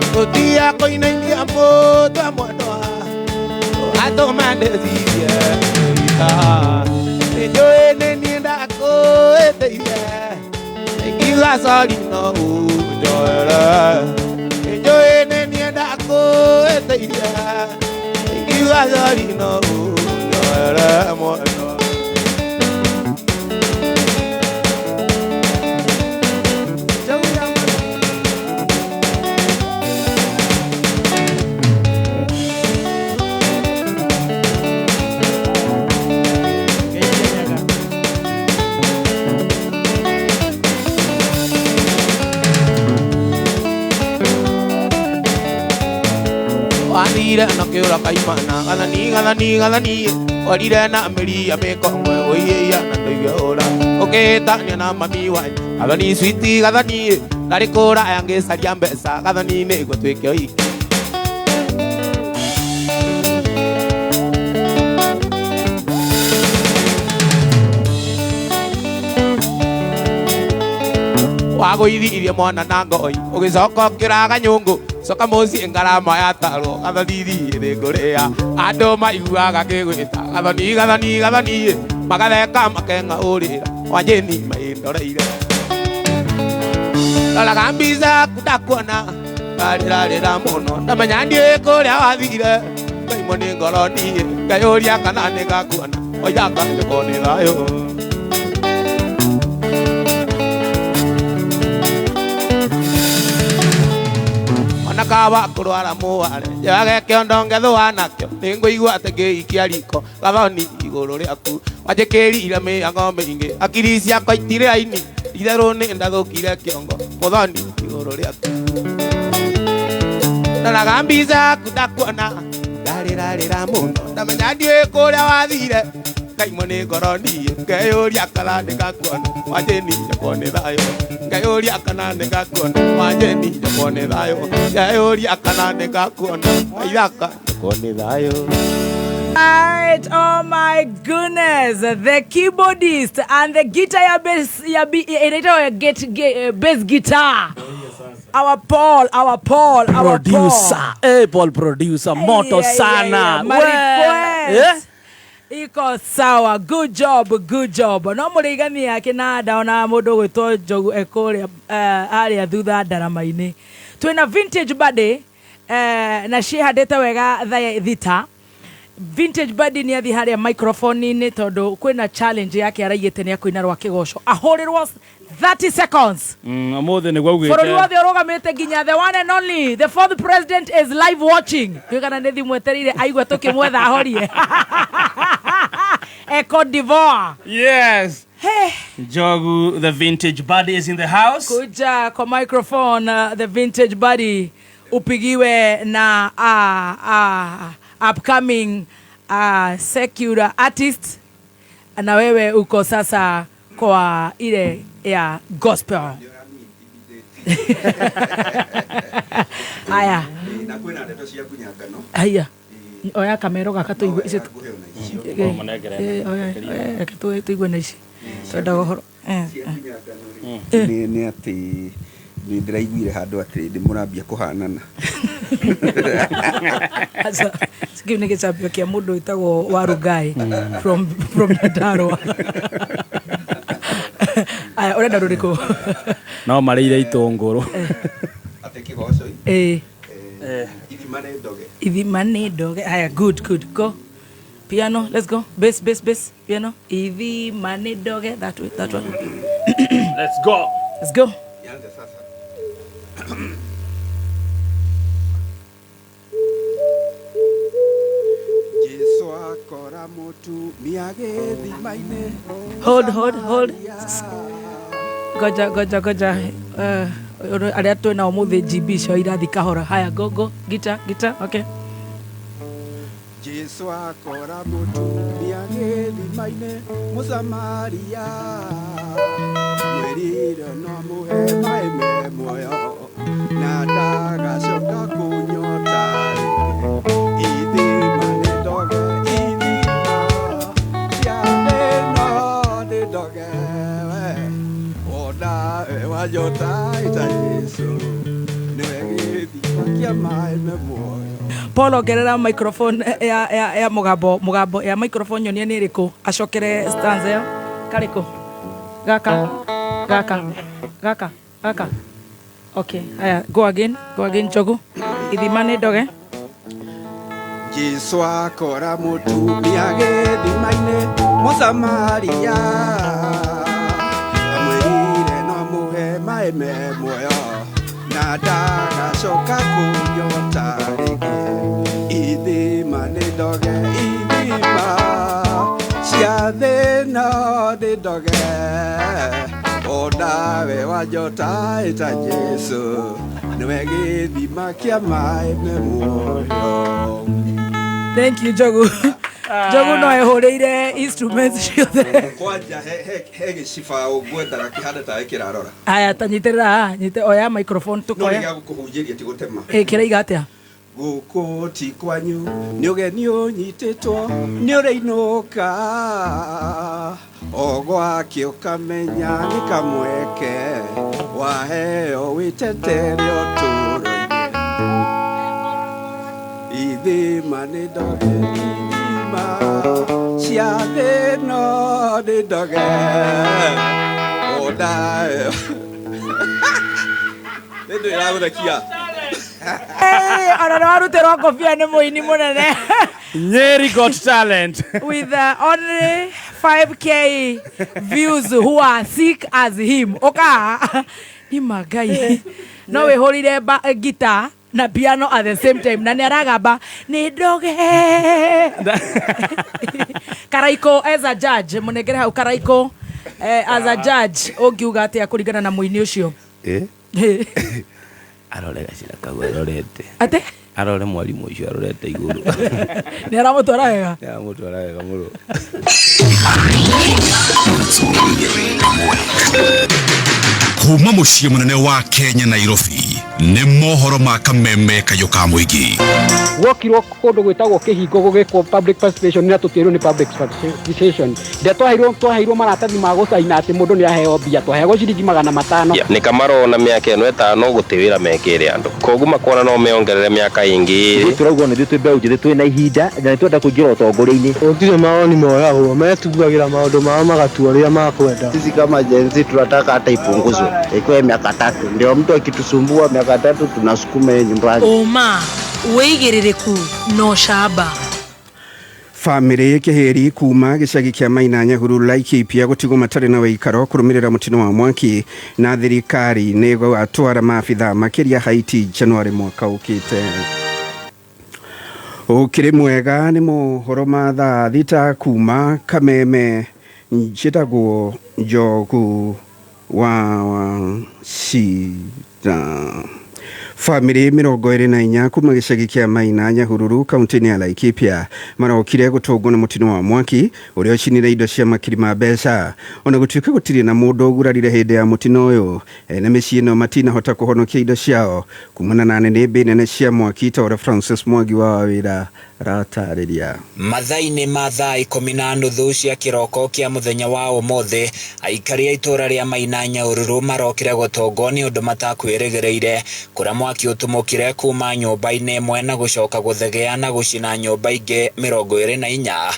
Edotia koina ini amoto amwanoa Gato mandezilia koida Enjoy nenda ko eteia Ekiwa sori no ujoera Enjoy nenda ko eteia Ekiwa sori no ujoera mono Walira na kiura kaimana galani walira na Maria mekongwe oyeya na toyora oketania na mami wai galani sweetie galani narikora yange saria mbesa galani nego twekyo iki wago irie mwana na ngoi ugicoka kiraga nyungu soka mozi ngarama ya taro gathiri ringuria andu maiguaga kigwita gathani magatheka makenga urira wanjeni maindoreire Lalaga mbiza kudakuona Rarira muno Ndamenya ndiĩ kũrĩa wathire Ngaimwo nĩ ngoro niĩ Ngayũria kana nĩ ngakuona Oyaka njũkwo nĩ thayũ Ona kaba kũrwara mũware Njage kĩondo ngethũa nakĩo Nĩ ngũigua atĩ ngĩikia riko Gathoni igũrũ rĩaku Wanjĩkĩrire mĩhango mĩingĩ Akiri ciakwa itirĩ aini Itherũ nĩ ndathũkire kĩongo Mũthoni igũrũ rĩaku Ndaraga mbica kudakuona Ndarĩrarĩra mũno Ndamenya ndiĩ kũrĩa wathire Ngaimwo nĩ ngoro niĩ Ngeyũria kana nĩ ngakuona Wanjĩni njũkwo nĩ thayũ Ngeyũria kana nĩ ngakuona Wanjĩni njũkwo nĩ thayũ Ngeyũria kana nĩ ngakuona Waithaka njũkwo nĩ thayũ. Right, oh my goodness, the keyboardist and the guitar bass guitar. Our Paul, producer. Hey, Paul producer, moto sana. My request. Iko sawa, good job. No murigani yake na daona mundu gwitwo Njogu ekore aria thutha ndarama-ini. Twina vintage body na cihandite wega thita. Vintage body ni athi haria microphone-ini tondu kwina challenge yake araigite ni akuina rwa kigoco. Ahũrĩrwo 30 seconds. Amothe ni gwaugite. Bũrũri wothe ũrũgamĩte nginya the one and only the fourth president is live watching. Kwĩgana nĩ thimwetereire aigua tũkĩmwetha ahorie. Cote d'Ivoire. Yes. Hey. Njogu, the vintage buddy is in the house. Kuja kwa microphone, the vintage buddy upigiwe na upcoming secular artist. Na wewe uko sasa kwa ile ya gospel. Aya. Aya. Oya kamero gaka tuigwe ici. Oya tuigwe na ici. nä atä nä ndä raiguire handå atä ndä må rambia kå hanana kä u nä gä cambio kä a må ndå wä tagwo Warugai from Nyandarua. Aya å renda rå rä kå no marä ire itå ngå rå atä kä goco ithima nä ndoge. Aya good go piano, let's go, bass piano, ithima nä ndoge, that one let's go hold goja aria twä nao må thä GB cio irathi kahora. Haya go guitar okay. Jesu akora mutumia githimaine musamaria mwirire no muhe maime moyo na ndagacoka kunyota ithima nĩ ndoge ithima ciarĩ no nĩ ndoge ona wanyota ita Jesu nĩwe gĩthima kĩa maime moyo. Paul ongerera microphone ya mugambo ya microphone nyonia nä rä kå acokere stanza ä yo karä kå gaka okay. Haya go again Njogu ithima nä ndoge. Jesu akora mutumia gĩthima-inĩ mũsamaria amwĩrire no mũhe maĩ me muoyo na ndagacoka kũnyota rĩngĩ. Ithima nĩ ndoge ithima cia thĩna nĩ ndoge o nawe wanjota ĩta Jesu nĩwe gĩthima kĩa maĩ me muoyo. Thank you Njogu. Njogu no ehũrĩire instruments ciothe. Kwanja he gĩciba ũngwendaga kĩhana ta kĩrarora. Aya tanyitĩrĩra nyite oya microphone tukoya. No nĩ gũkũhunjĩria ti gũtema. Kĩraiga atĩa? Gũkũ ti kwanyu nĩ ũgeni ũnyitĩtwo nĩ ũrĩinũka o gwake ũkamenya nĩ kamweke waheo wĩtetere ũtũũro-inĩ. Ithima nĩ ndoge ithima cia thĩno nĩ ndoge o nawe nĩ ndũ ĩragũthekia. Ona nä warutä rwo kobia nä må ini må nene Nyeri got talent with only 5k views who are sick as him. Oka ni magai no we holire guitar na piano at the same time na nä aragamba nä ndoge. Karaiku as a judge må negere hau Karaiku as a judge å ngiuga atä a kå ringana na må ini å cio arore gacira kau arorete ate arore mwarimu ucio arorete iguru ni aramutwara wega muno kuma muciĩ munene wa Kenya Nairobi nĩ mohoro ma kameme kayũ ka mũingĩ. Gwokirwo kũndũ gwĩtagwo kĩhingo gũgĩkwo public participation nĩ atũtĩrwo nĩ public participation nde twaheirwo maratathi ma gũcaina atĩ mũndũ nĩ aheo mbia twaheagwo ciringi 500 nĩ kamarona mĩaka ĩno ĩtano gũtĩ wĩra mekĩre andũ koguo makona no meongerere mĩaka ĩngĩ. Tũraugwo nĩ twĩ mbeũ njĩthĩ twĩ na ihinda na nĩ twenda kũingĩra ũtongoria-inĩ. Gũtirĩ mawoni moyagwo metuagĩra maũndũ mao magatua ũrĩa makwenda. Sisi kama Gen Z tunataka hata ipunguzwe ikuwe miaka 3 ndio mtu akitusumbua miaka 3 tunasukuma yeye nyumbani. Uma wĩigĩrĩrĩku no camba. Family keheri kuma gicagi kia Mainanya huru Laikipia gutigo matari na weikaro kurumirira mutino wa mwaki na thirikari nego atwara maabitha makiria Haiti January mwaka ukite. Ukiri mwega ni mohoro ma thaa thita kuma Kameme njitagwo Njogu wa Shida. Family 24 kuma gicagi kia Mainanya hururu kaunti ya Laikipia marokire gutungwo na mutino wa mwaki uria ucinire indo cia makiri ma mbeca ona gutuika gutiri na mundu ugurarire hindi ya mutino uyu na micii no matina hota kuhonokia indo ciao kumana na nene nene cia mwaki tora Francis Mwagi wa wira ratarĩria. Mathainĩ ma thaa 10:30 cia kĩroko kĩa mũthenya wa ũmũthĩ, aikari a itũra rĩa Mainanya Ururu marokire gũtongwo nĩ ũndũ matakwĩrĩgĩrĩire kũrĩa mwaki ũtumũkire kuma nyũmba-inĩ ĩmwe na gũcoka gũthegea na gũcina nyũmba ingĩ 24.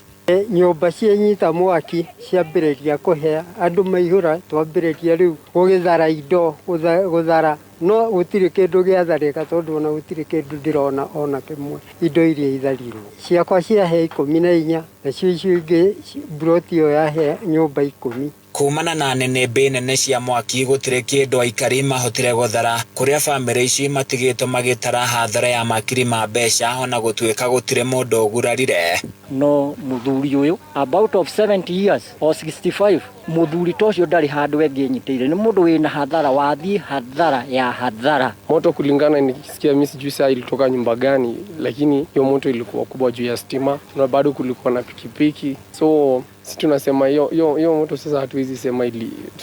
Nyũmba cianyita mwaki ciambĩrĩria kũhĩa, andũ maihũra, twambĩrĩria rĩu gũgĩthara indo, gũthara no gũtirĩ kĩndũ gĩatharĩka tondũ ona gũtirĩ kĩndũ ndĩrona ona kĩmwe. Indo iria itharirwo ciakwa ciahĩa 14, nacio icio ingĩ broti ĩyo yahĩa nyũmba 10. Kumana na nene nene cia mwaki gũtirĩ kĩndũ aikari mahotire gũthara, kũrĩa bamĩrĩ ici matigĩtwo magĩtara hathara ya makiri ma mbeca ona gũtuĩka gũtirĩ mũndũ ũgurarire. No mũthuri ũyũ about of 70 years or 65, mũthuri tocio ndarĩ handũ engĩnyitĩire, nĩ mũndũ wĩna hadhara, wathiĩ hadhara ya hadhara. Moto kulingana nikisikia mimi sijui saa ilitoka nyumba gani, lakini hiyo moto ilikuwa kubwa juu ya stima na bado kulikuwa na pikipiki, so si tunasema hiyo moto sasa hatuwezi sema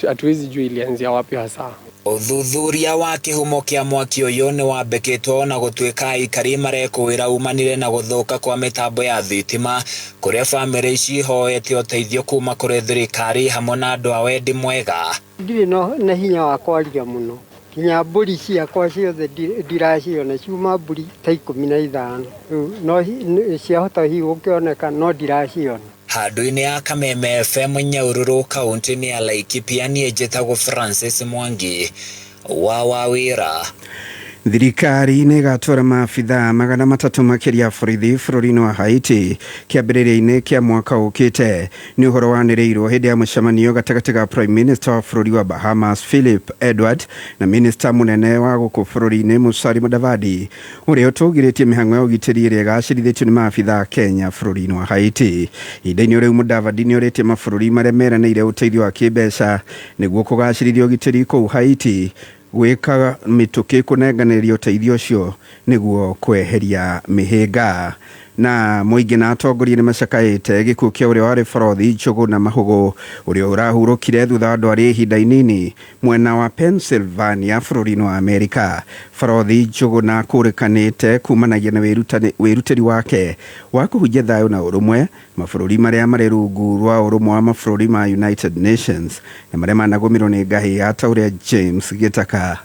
hatuwezi jua ilianzia wapi hasa. Uthuthuria wa kĩhumo kĩa mwaki ũyũ nĩ wambĩkĩtwo na gũtuĩka aikari marekũĩra umanire na gũthũka kwa mĩtambo ya thitima, kũrĩa bamĩrĩ ici hoete ũteithio kuma kũrĩ thirikari hamwe na andũ a wendi mwega. Ndirĩ na hinya wa kwaria mũno, kinya mbũri ciakwa ciothe ndiraciona, ciuma mbũri ta 15, no ciahota hihi gũkĩoneka no ndiraciona. Handũ-inĩ ya Kameme FM Nyahururu, kaunti-inĩ ya Laikipia, niĩ njĩtagwo Francis Mwangi wa Wawĩra. Thirikari nĩ ĩgatwara maabitha 300 makĩria borithi bũrũri-inĩ wa Haiti kĩambĩrĩria-inĩ kĩa mwaka ũkĩte. Nĩ ũhoro wanĩrĩirwo hĩndĩ ya mũcemanio gatagatĩ ga Prime Minister wa bũrũri wa Bahamas Philip Edward na Minister mũnene wa gũkũ bũrũri-inĩ Musalia Mudavadi, ũrĩa ũtũgĩrĩtie mĩhang'o ya ũgitĩri ĩrĩa ĩgacĩrithĩtio nĩ maabitha a Kenya bũrũri-inĩ wa Haiti. Ihinda-inĩ rĩu Mudavadi nĩ orĩtie mabũrũri marĩa meranĩire ũteithio wa kĩmbeca nĩguo kũgacĩrithia ũgitĩri kũu Haiti, gwĩka mĩtũkĩ kũnenganĩria ũteithio ũcio nĩguo kweheria mĩhĩnga. Na mũingĩ na atongoria nĩ macakaĩte gĩkuũ kĩa ũrĩa warĩ borothi Njũgũna Mahũgũ, ũrĩa ũrahurũkire thutha wa andũ arĩ ihinda inini mwena wa Pennsylvania bũrũri-inĩ wa Amerika. Borothi Njũgũna kũrĩkanĩte kumanagia na wĩrutĩri wake wa kũhunjia thayũ na ũrũmwe mabũrũri marĩa marĩ rungu rwa ũrũmwe wa mabũrũri ma United Nations na marĩa managũmĩrwo nĩ ngahĩ ya ta ũrĩa James Gĩtaka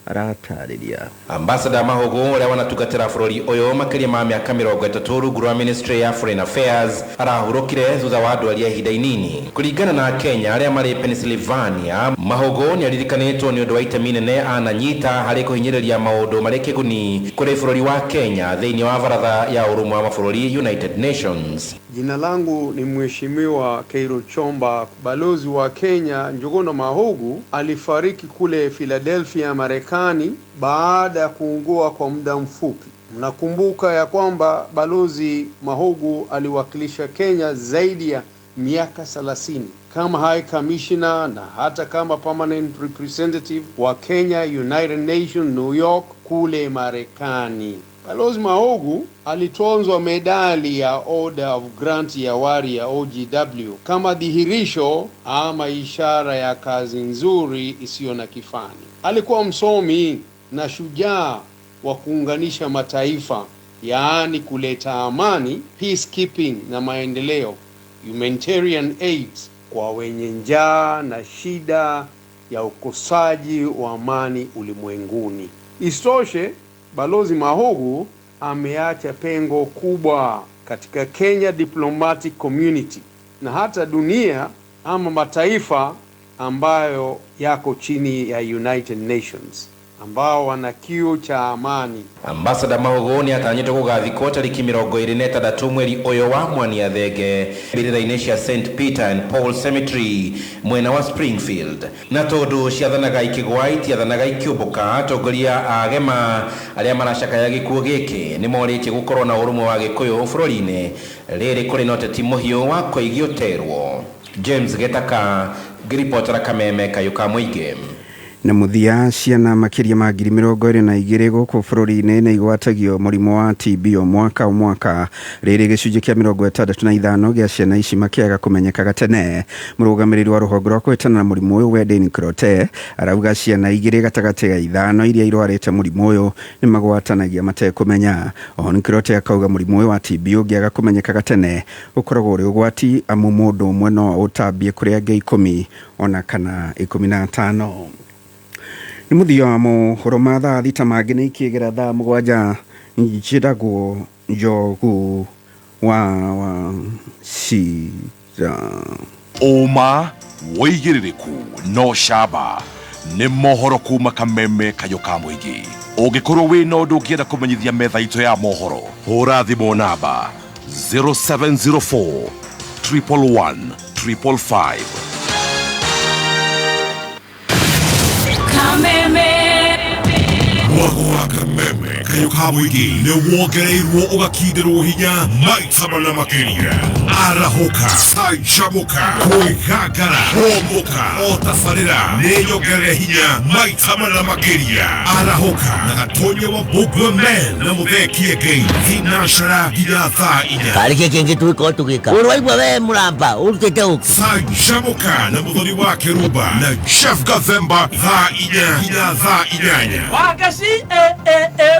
aratarĩria. Ambassador Mwago ũrĩa wanatungatĩra bũrũri ũyũ makĩria ma mĩaka 30 rungu rwa Ministry ya Foreign Affairs arahurũkire thutha wa andũ arĩa ihinda inini. Kũringana na Kenya arĩa marĩ Pennsylvania, Mwago nĩ aririkanĩtwo nĩ ũndũ wa itemi inene ananyita harĩ kũhinyĩrĩria maũndũ marĩ kĩguni kũrĩ bũrũri wa Kenya thĩinĩ wa baratha ya ũrũmwe wa mabũrũri United Nations. Jina langu ni Mheshimiwa Keiro Chomba. Balozi wa Kenya Njũgũna Mahũgũ alifariki kule Philadelphia, Marekani baada ya kuugua kwa muda mfupi. Mnakumbuka ya kwamba Balozi Mahũgũ aliwakilisha Kenya zaidi ya miaka 30 kama High Commissioner na hata kama Permanent Representative wa Kenya United Nations New York kule Marekani. Balozi Mahũgũ alitonzwa medali ya Order of Grant ya Warrior OGW kama dhihirisho ama ishara ya kazi nzuri isiyo na kifani. Alikuwa msomi na shujaa wa kuunganisha mataifa, yaani kuleta amani, peacekeeping na maendeleo, humanitarian aid kwa wenye njaa na shida ya ukosaji wa amani ulimwenguni. Isitoshe, Balozi Mahũgũ ameacha pengo kubwa katika Kenya diplomatic community na hata dunia ama mataifa ambayo yako chini ya United Nations ambao wana kiu cha amani. Ambassador Mwago nĩ atanyĩtwo gũgathikwo tarĩki 26 mweri ũyũ wa Mwania thenge mbĩrĩra-inĩ cia St. Peter and Paul Cemetery mwena wa Springfield. Na tondũ ciathanaga ikĩgwa itiathanaga ikĩũmbũka, atongoria agema arĩa maracakaya gĩkuũ gĩkĩ nĩ morĩtie gũkorwo na ũrũmwe wa Gĩkũyũ bũrũri-inĩ rĩrĩ kũrĩ na ũteti mũhiũ wa kũigio terwo. James Gĩtaka, ngĩribotera Kameme, Kayũ ka Mũingĩ. na muthia ciana makiria ma 22,000 guku bururi-ini ni igwatagio murimu wa TB o mwaka riri gicunji kia 65 gia ciana ici makiaga kumenyekaga tene. Murugamiriri wa ruhonge rwa kwitana na murimu uyu Wedeni Krote arauga ciana 2 gatagati ga 5 iria irwarite murimu uyu ni magwatanagia matekumenya. Oho Krote akauga murimu uyu wa TB ungiaga kumenyekaga tene ukoragwo uri ugwati amu mundu umwe no utambie kuri angi 10 ona kana 15. Ni muthia wa mohoro ma thaa thita mangĩ nĩ ikĩgera thaa 7 njĩragwo Njogu wa Cira. Ũma wĩigĩrĩrĩku no camba nĩ mohoro kuma kameme kayo ka mũingĩ. Ũngĩkorwo wĩna ũndũ ũngĩenda kũmenyithia metha itũ ya mohoro, hũra thimũ namba 0704 111 555. Mwago wa kameme kayo ka mũingĩ nĩ wongereirwo ũgakindĩrwo hinya maita mana makĩria. Arahoka, canjamũka, kwĩgangara, homoka, o tabarĩra nĩ nyongerere hinya maita mana makĩria. Arahoka na gatonye wa Bogwa Men na mũthekie ngei thinacara nginya thaa 4. Karĩke kĩngĩ twĩko tũgĩka. Ũrwaigua we mũramba ũrutĩte ũũ. Canjamũka na mũthoni wa Kĩrumba na Chef Gathemba thaa 4 nginya thaa 8. Wagaci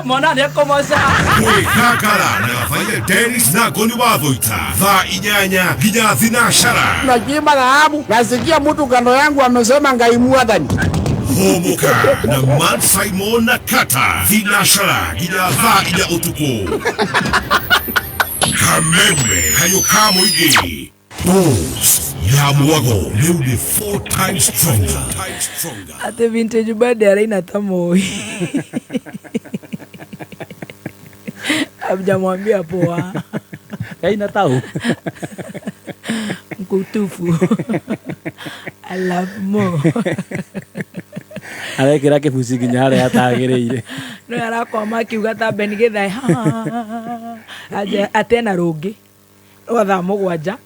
mwana nĩ kũmoca. Kwĩgangara na Vaile Dennis na Goni wa Thũita thaa 8 nginya thinacara. Najiba dhahabu nasikia mtu kando yangu amesema ngaimua dhani. Homoka na Man Simon na Kata thinacara nginya thaa 4 utuku. Kameme kayo ka mũingĩ. Dose ya Mwago rĩu nĩ 4 times stronger. Ate vintage bade araina tamoi. Abjamwambia poa. Haina tau. Mkutufu. I love more. Arekera kibuci nginya haria atagĩrĩire. No arakoma kiuga ta benigethai. Aje atena rungi. Otha 7.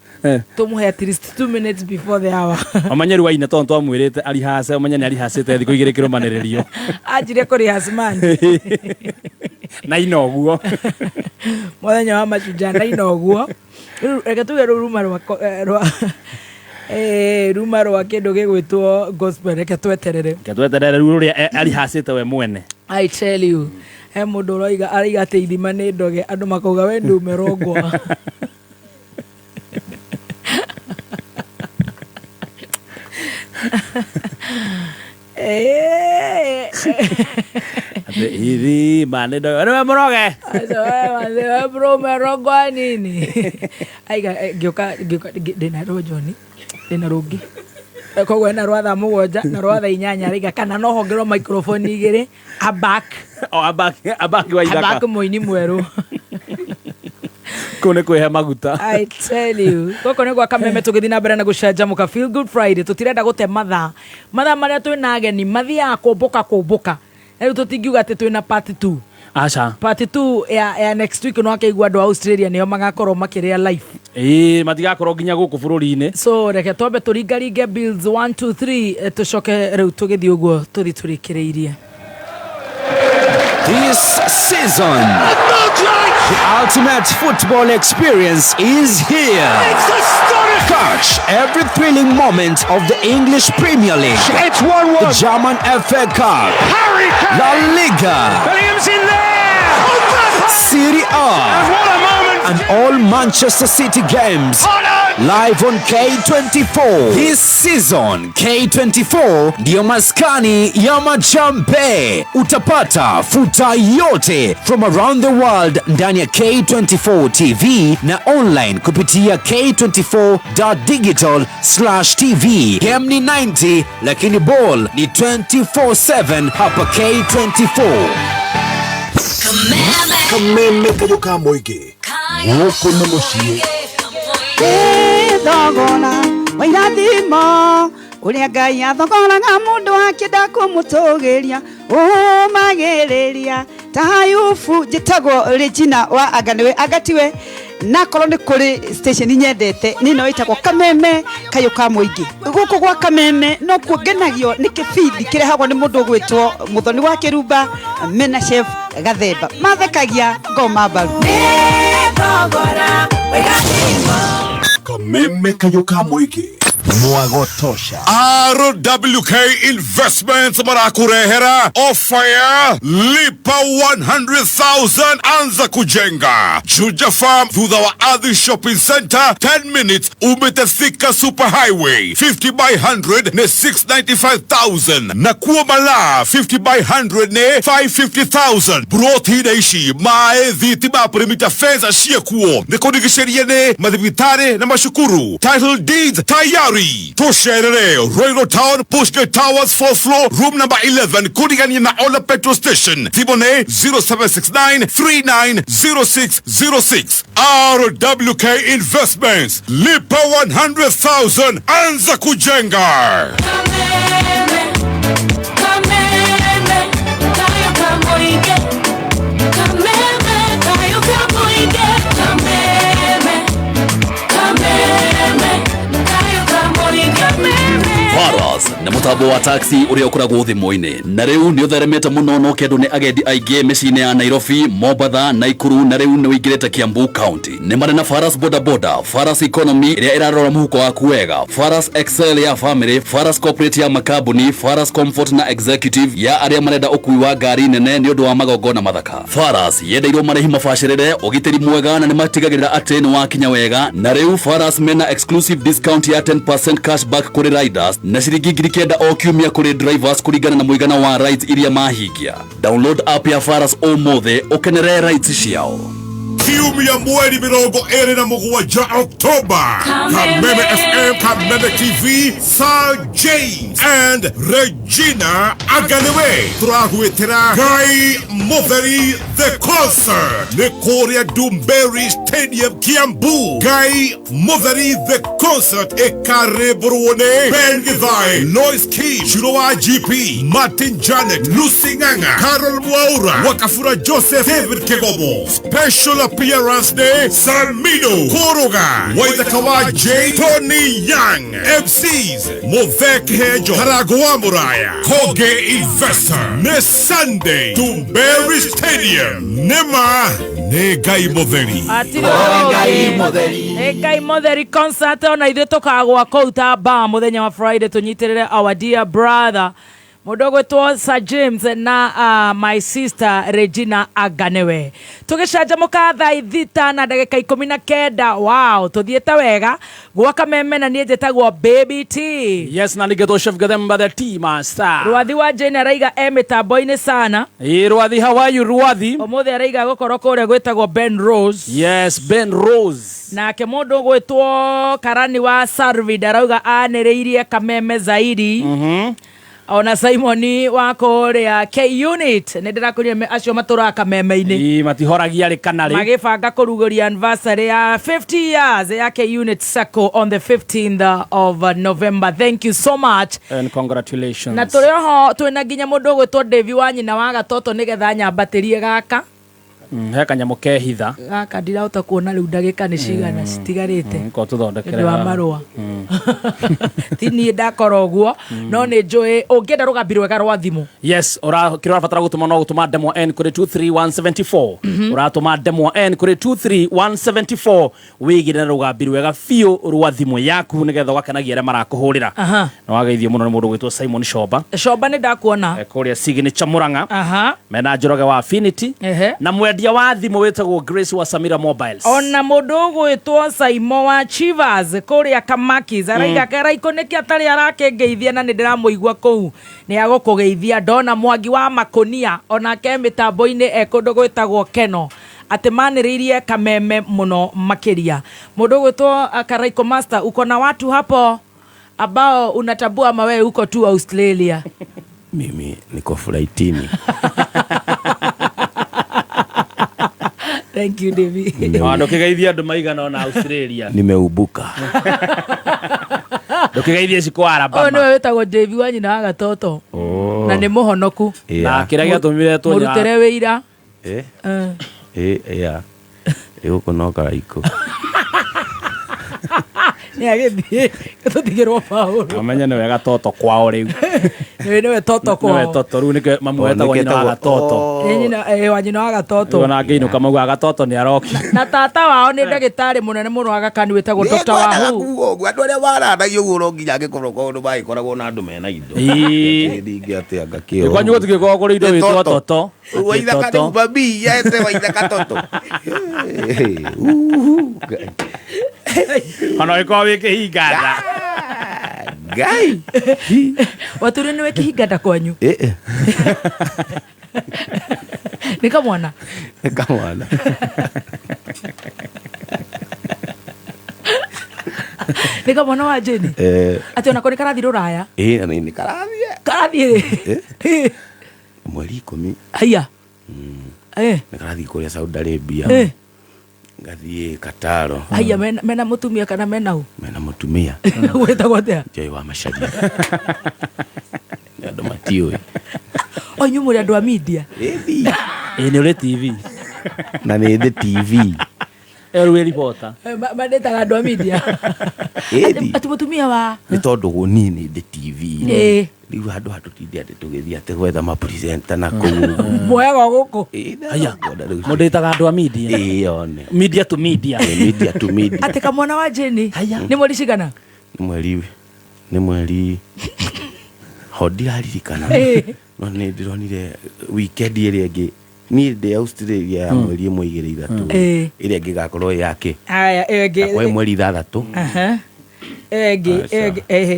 Tumuhe at least 2 minutes before the hour. Amanyeru waina tonto amwirite arihase omanyane arihasite thiko igire kiromanererio. Ajire kuri hasman. Na inoguo. Muthenya wa machujana na inoguo. Reke tuge ruma rwa kindu gigwitwo gospel reke tweterere. Ruria arihasite we mwene. I tell you. He mundu roiga ariga ate ithima ni ndoge andu makauga we ndu merogwa. Hivi mane ndo ana moroge. Asa bro merogwa nini? Aiga gyoka dena rojoni. Dena rogi. Kogwe na rwatha 7 na rwatha 8 riga kana no hongero microphone igire abak. Abak wa Waithaka. Abak moini mweru. Kone kwehe maguta. I tell you. Koko nĩ gwa kameme tũgĩthiĩ na mbere na gũcanjamũka Feel Good Friday. Tũtirenda gũte mathaa marĩa twĩna ageni mathiaga kũmbũka. Rĩu tũtingiuga atĩ twĩna part 2. Acha. Part 2 ya next week no akaigua andũ a Australia nĩo magakorwo makĩrĩa live. Matigakorwo nginya gũkũ bũrũri-inĩ. So reke twambe tũringaringe bills 1 2 3 tũcoke rĩu tũgĩthiĩ ũguo tũthiĩ tũrĩkĩrĩirie. This season, the ultimate football experience is here. Catch every thrilling moment of the English Premier League, It's 1-1. the German FA Cup, La Liga, Williams in there. Serie A, and all Manchester City games. Live on K24. This season, K24 ndio maskani ya majambe. Utapata futa yote from around the world ndani ya K24 TV na online kupitia k24.digital/tv. Game ni 90 lakini ball ni 24/7 hapa K24. Kameme kayo ka mũingĩ. Gũkũ nĩ mũciĩ. Thogora wa irathimo uria Ngai athogoraga mundu akĩenda kũmũtũgĩria ũmagĩrĩria ta Ayubu njĩtagwo Regina wa Anga nĩwe angatiwe na korwo nĩ kũrĩ station nyendete nĩ no ĩtagwo Kameme Kayuka Mũingĩ. Gũkũ gwa Kameme no kuongenagio nĩ kĩbindi kĩrehagwo nĩ mũndũ ũgwĩtwo Mũthoni wa Kĩrumba Mena Chef Gathemba. Mathekagia ngoma mbaru. Kameme Kayuka Mũingĩ. Mwago tosha. RWK Investments marakurehera offer lipa 100,000 anza kujenga. Juja Farm thutha wa Adhi Shopping Center 10 minutes umetafika Super Highway 50 by 100 ne 695,000 na kuwa mala 50 by 100 ne 550,000 brought hidaishi mae dhitima perimita feza shie kuo nekonikisheria ne madhibitare na mashukuru title deeds tayari Tosherere, Royal Town, Pushgate Towers, 4th floor, room number 11, Kudigani na Ola Petrol Station. Thibone 0769-390606. RWK Investments. Lipa 100,000. Anza kujenga. Faras na mutambo wa taxi uria ukoragwo thimo-ini na riu ni utheremete muno no kendu ni agendi aingĩ mĩciĩ-inĩ ya Nairobi, Mombasa, Naikuru na riu ni uingĩrĩte Kiambu County. Ni marĩ na Faras boda boda, Faras economy iria irarora muhuko waku wega, Faras excel ya family, Faras corporate ya makambuni, Faras comfort na executive ya aria marenda ukui wa ngari nene ni undu wa magongona mathaka. Faras yendeirwo marĩhi mabacĩrĩre, ũgitĩri mwega na ni matigagĩrĩra atĩ ni wakinya wega. Na riu Faras mena exclusive discount ya 10% cashback kuri riders na ciringi 9,000 o kiumia kuri drivers kuringana na muigana wa rides iria mahingia. Download app ya Faras ũmũthĩ ũkenere rides ciao. Kiumia mweri 27 Oktoba. Kameme FM, Kameme TV, Sir James and Regina Aganewe. Turahuetera Guy Motheri the concert. Nekoria Dumberry Stadium Kiambu. Guy Motheri the concert. Ekare Bruone. Ben Githai. Lois Key. Shiroa GP. Martin Janet. Lucy Nganga. Carol Mwaura. Wakafura Joseph. David Kegobo. Special appearance day Salmido Koroga Waithaka J Tony Young MCs Movek Hejo Karagua Muraya Koge Investor Ne Sunday Dumberry Stadium Nema Negai Moderi Negai Moderi concert ona ithuĩ tũkagwa kũuta ba mũthenya wa Friday tũnyitĩrĩre our dear brother Mudogo to Sir James na my sister Regina Aganewe. Tugicanjamuka thaa ithita na ndagika 19. Wow, tuthiete wega. Gwa Kameme na nie njĩtagwo Baby T. Yes, na nigetwo Chef Gathemba the Tea Master. Rwathi wa Jane araiga mitambo-ini sana. Rwathi, how are you Rwathi? Umuthi araiga gukorwo kuria gwĩtagwo Ben Rose. Yes, Ben Rose. Nake mundu gwĩtwo Karani wa Sarvid arauga anĩrĩirie Kameme zaidi. Ona Simoni wako ria K-Unit nindirakuria acio matura Kameme-ini matihoragia ri kanari magibanga kuruguria anniversary ya 50 years ya K-Unit Sacco on the 15th of November. Thank you so much and congratulations. Na turi ho twina nginya mundu gwitwo Devi wa nyina wa Gatoto nigetha nyambatirie gaka he kanyamo kehitha gaka ndirahota kuona riu ndagika ni cigana citigarite ko tuthondekere wa marua tini ndakora uguo no ni njui ungienda rugambi rwega rwa thimu. Yes, kira fatara gutuma no gutuma demo n kuri 23174 uratuma demo n kuri 23174 wigire rugambi rwega fio rwa thimu yaku nigetha ugakanagia aria marakuhurira no wageithio muno ni mundu gwitwo Simon Shoba ni ndakuona kuria signature Muranga mena Njoroge wa Affinity na mwendia wa thimu wetagwo Grace wa Samira Mobiles. Ona mundu gwitwo Saimo wa Chivas kuria Kamaki zaraiga Karaiku niki atari arakengeithia na ndiramuigua kuu ni agukugeithia. Ndona Mwangi wa Makonia ona ke mitambo-ini ekundu gwitagwo Keno ati maniririe Kameme muno makiria. Mundu gwitwo Karaiku Master, uko na watu hapo ambao unatabua mawe huko tu Australia? Mimi niko flightini. Thank you David. Ndokigeithia andu maigana na Australia. Nimeubuka. Ndokigeithia ciko Alabama. Ono wetagwo David wa nyina wa Gatoto. Na ni muhonoku. Na kira gĩatũmire tũnya. Mũrutere wĩira. Yeah. Iguko no Karaiku. Nĩ agĩthiĩ tũtigĩrwo Paũlũ. Amenya nĩ wega toto kwao rĩu. Nĩwe toto kwao. Nĩwe toto rĩu nĩkĩo mamu wetagwo nyina wa gatoto. Wa nyina wa gatoto. Ona ngĩinũka mauga gatoto nĩ aroki. Na tata wao nĩ ndagĩtarĩ mũnene mũno wa Gakani wĩtagwo Dr. Wahu. Andũ arĩa mararagia ũguo no nginya angĩkorwo kaũndũ magĩkoragwo na andũ mena indo. Thingi atĩ anga kĩo. Kwanyu gũtigĩkorwo kũrĩ indo wĩtwo toto. Waithaka nĩ babi yete Waithaka toto. Ona ĩkorwo wĩ kĩhinganda. Ngai. Watũrĩ nĩ wĩ kĩhinganda kwanyu? Nĩ kamwana? Nĩ kamwana. Nĩ kamwana wa Jeni? Atĩ onako nĩ karathi rũraya? Nĩ karathiĩ. Karathiĩ? Mweri 10. Haya. Nĩ karathiĩ kũrĩa Saudi Arabia. Ngathiĩ Kataro. Haya, mena mũtumia kana mena ũ? Mena mũtumia. Wĩtagwo atĩa? Joy wa Macharia. Nĩ andũ matiũĩ. O inyuĩ mũrĩ andũ a media? Nĩ ũrĩ TV. Na nĩ thĩ TV. Rwĩ reporter. Mandĩtaga andũ a media. Atĩ mũtumia wa? Nĩ tondũ gũni nĩ thĩ TV. Rĩu handũ hatũtinde atĩ tũgĩthiĩ atĩ gwetha mapresenta na kũu. Mwago gũkũ. Haya, mũndĩtaga andũ a media. One. Media to media. Media to media. Atĩ kamwana wa Jeni? Nĩ mweri cigana? Nĩ mweri ndiraririkana. No nĩ ndĩronire weekend ĩrĩa ĩngĩ niĩ ndĩ Australia ya mweri 1-3 ĩrĩa ĩngĩ gakorwo yake. Aya ĩngĩ. Kwa mweri 3.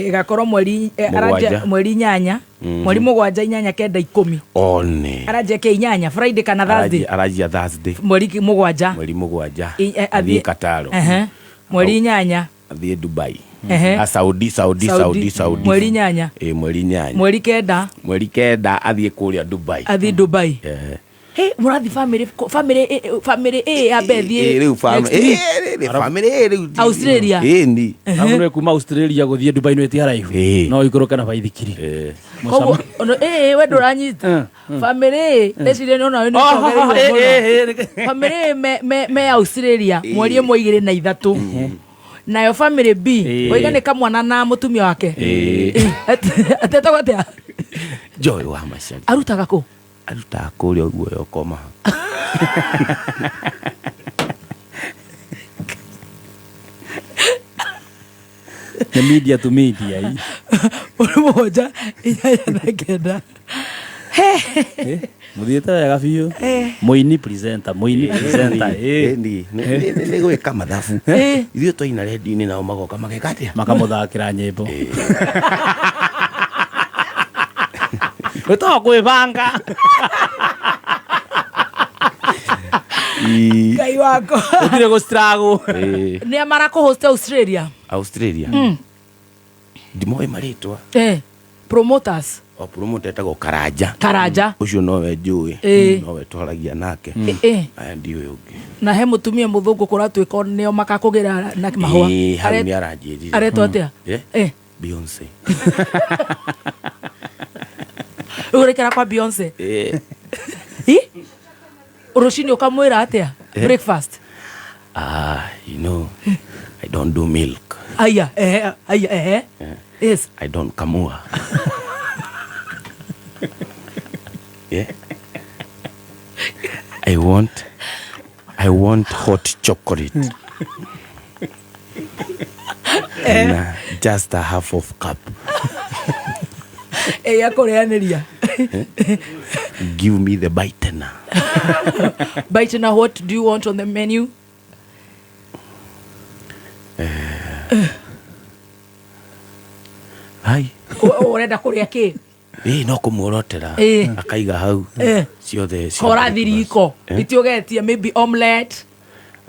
Igakorwo mweri mweri 8 mweri 7 8 9 10. One. Arajia ke 8 Friday kana Thursday. Arajia Thursday. Mweri 7. Mweri 7. Athiĩ Kataro. Mweri 8. Athiĩ Dubai. Saudi. Mweri 8. Mweri 8. Mweri 9. Mweri 9 athiĩ kũrĩa Dubai. Athiĩ Dubai. Murathi family ya bethi. Rĩu family rĩu Australia. Ni. Nĩ kuma Australia gũthiĩ Dubai nĩ tiaraihu. No ikũrũka na baithikiri. Koguo we ndũranyita. Family reciria nĩ ona we nĩ family me Australia mweri 1-3. Nayo family B oiga nĩ kamwana na mũtumia wake. Atetagwo atĩa? Joy wa Macharia. Arutaga kũ? Arutaga kũrĩa ũguo yokoma. Nĩ media to media. Moja 8-9. Mũthiĩte wega biũ. Mũini presenter. Nĩ gwĩka mathabu. Ithuĩ twaina redio-inĩ nao magoka mageka atĩa? Makamũthakĩra nyĩmbo. Wĩtagwo kwĩbanga. Ngai wako. Ũtirĩ gũ-struggle. Nĩ amara kũ-host Australia? Ndimoĩ marĩtwa. Promoters. Promoter etagwo Karanja. Ũcio nowe njũĩ. Nowe twaragia nake. Aya ndiũĩ ũngĩ. Na he mũtumia mũthũngũ kũratuĩka nĩo makakũgĩra na mahũa. Hau nĩ aranjĩrire. Aretwo atĩa? Beyonce. Ũrekera kwa Beyonce. Rũcinĩ ũkamwĩra atĩa? Breakfast. You know, I don't do milk. Aya. Yes. I don't kamua. I want hot chocolate. And just a half of cup. Yakoreaneria. Give me the bitener. Bitener, what do you want on the menu? Hai. Urenda kuria ki? No kumuorotera akaiga hau ciothe korathiriko itiogetie maybe omelette.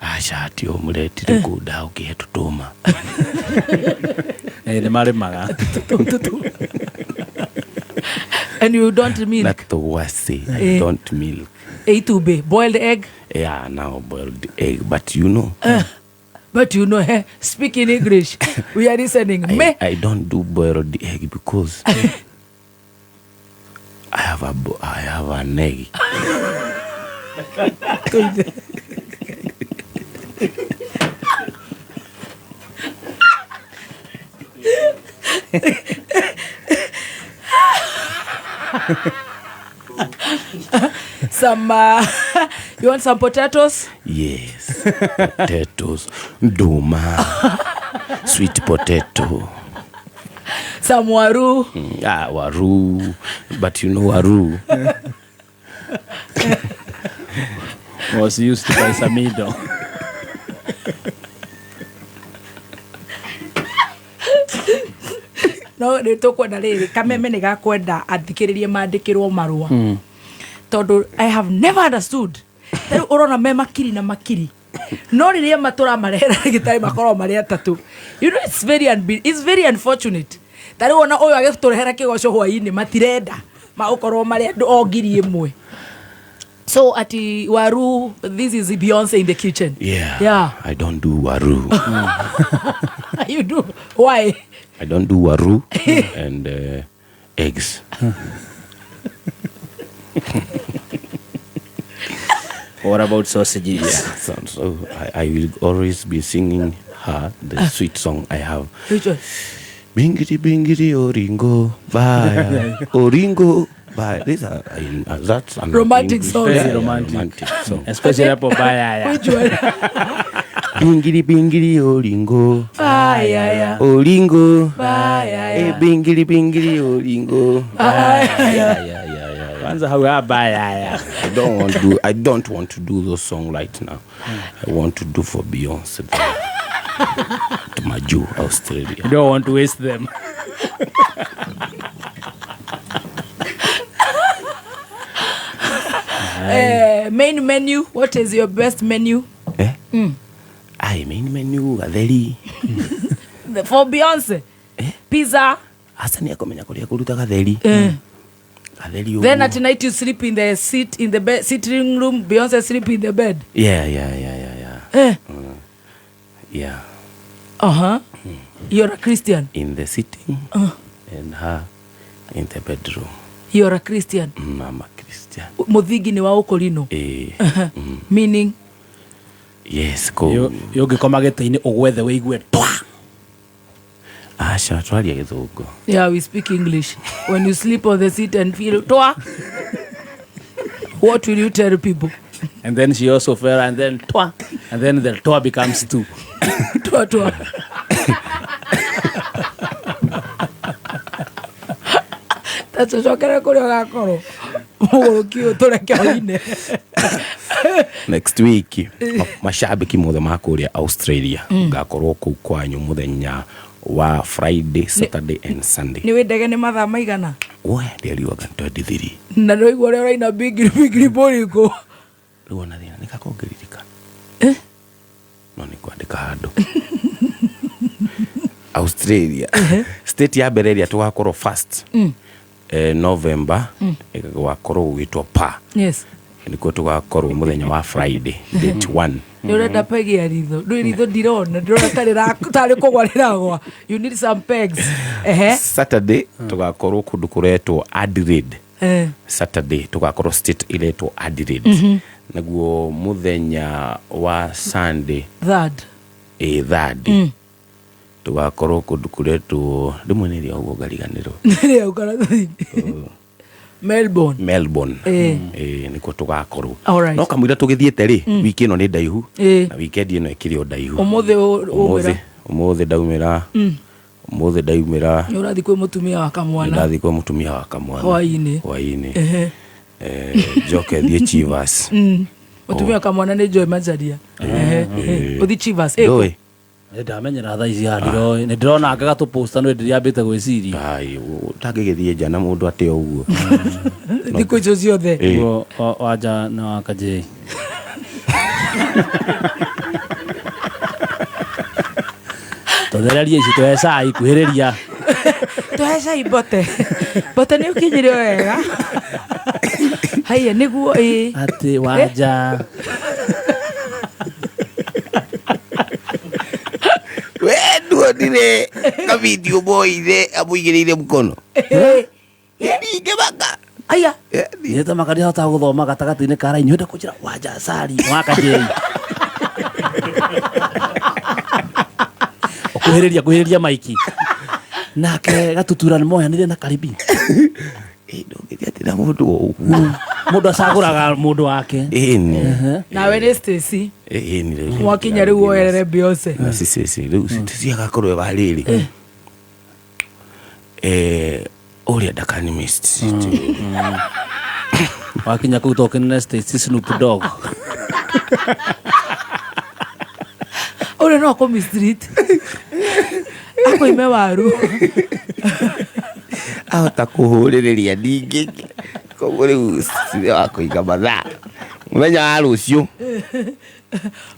Acha ti omelette rĩkũ ndao kĩhe tũtũma. Nĩ marĩmaga. And you don't milk? Like the wasi, I don't milk. A to B, boiled egg? Yeah, now boiled egg, but you know. But you know, speak in English. We are listening. I don't do boiled egg because I have an egg. Some you want some potatoes? Yes. Potatoes. Duma. Sweet potato. Some waru. Waru. But you know waru. Was used by Samido. No, nä tå kwenda rä rä kameme nä gakwenda athikä rä rie mandä kä rwo marua tondå I have never understood tarä å rona me makiri na makiri no rä rä a matå ramarehera gä tarä makorwo marä atatå it's very unfortunate tarä wona å yå agä tå rehera kä goco hwainä matirenda maå korwo marä andå o ngiri ä mwe. So ati waru, this is Beyonce in the kitchen. Yeah. I don't do waru. You do? Why? I don't do waru and eggs. What about sausages? Yeah, so I will always be singing her the sweet song I have. Which one? Bingiri bingiri oringo bye oringo bye. That's a romantic song. Yeah, romantic song. Especially hapo bye. Which one? Bingiri bingiri oringo bye oringo bye bingiri bingiri oringo bye. Kwanza how bye. I don't want to do those songs right now. I want to do for Beyonce. To Maju, Australia. You don't want to waste them. Main menu. What is your best menu? Main menu gatheri. For Beyonce. Pizza. Hasa ni akomenya kuria kuruta gatheri. Gatheri. Then at night you sleep in the sitting room. Beyonce sleep in the bed. Yeah. Yeah. You're a Christian. In the sitting and her in the bedroom. You're a Christian. I'm a Christian. Muthigi ni wa ukorino. Meaning? Yes, go. Yo gikoma gete-ini ugwethe wigue twa. Asha twaria githungu. Yeah, we speak English. When you sleep on the seat and feel twa, what will you tell people? And then she also fell and then twa. And then the twa becomes two. Twa. That's a shocker. Next week mashabiki mothe makuria Australia ngakorwo kuu kwanyu muthenya wa Friday, Saturday and Sunday. Ni wendege ni mathaa maigana? Nderiwa ga 23. Na no igwo rero ina big boriko. Riwa na thina nikakongeririka. No ni kwandika handu. Australia. State ya Berelia tugakorwo first. November igakorwo gwitwo pa. Yes. Niko tugakorwo muthenya wa Friday date 1. Urenda pegi ya ritho. Ndu ritho ndirona. Ndirona tari kugwariragwa. You need some pegs. Saturday tugakorwo kundu kuretwo Adelaide. Saturday tugakorwo state iretwo Adelaide. Naguo muthenya wa Sunday. Third. Tugakorwo kundu kuretwo rimwe ni ria ugo gariganiro. Ria ukarathi. Melbourne. Niko tugakorwo. No kamwira tugithiete ri wiki ino ni ndaihu na weekend ino ikiri ndaihu. Umuthe ndaumira. Umuthe ndaumira. Ni urathi kwe mutumia wa kamwana. Ndathi kwe mutumia wa kamwana. Hwaini. Joke thie Chivas. Mutumia wa kamwana ni Joy Majaria. Uthi Chivas. Ndamenyera thaa ici handiro ni ndirona akaga tu poster no ndiriambite gwiciria. Ai utangigithie jana mundu ate uguo. Thiko icio ciothe. Waja na akaje. Tonderaria ici twesa ikuhiriria. Twesa ibote. Bote ni ukinyire wega. Haya niguo ati waja. Wewe ndire ka video boy ile amuigirire mkono. Nige baka. Aya. Yeta makari hota guthoma gatagati-ini kara inyuenda kujira waja sari wakaje. Kuhiriria maiki. nake gatutura ni moya nire na karibi ndongeria tena mundu mundu acaguraga mundu wake nawe ni Stacy ni mwakinya riu oyerere Beyonce na sisi riu tisiaga korwe bariri uria dakani mist wakinya kutoka na Stacy Snoop Dogg ule no ko street ako ime waru ahota kuhuriria ningi koguo riu sire wako igamatha muthenya wa rucio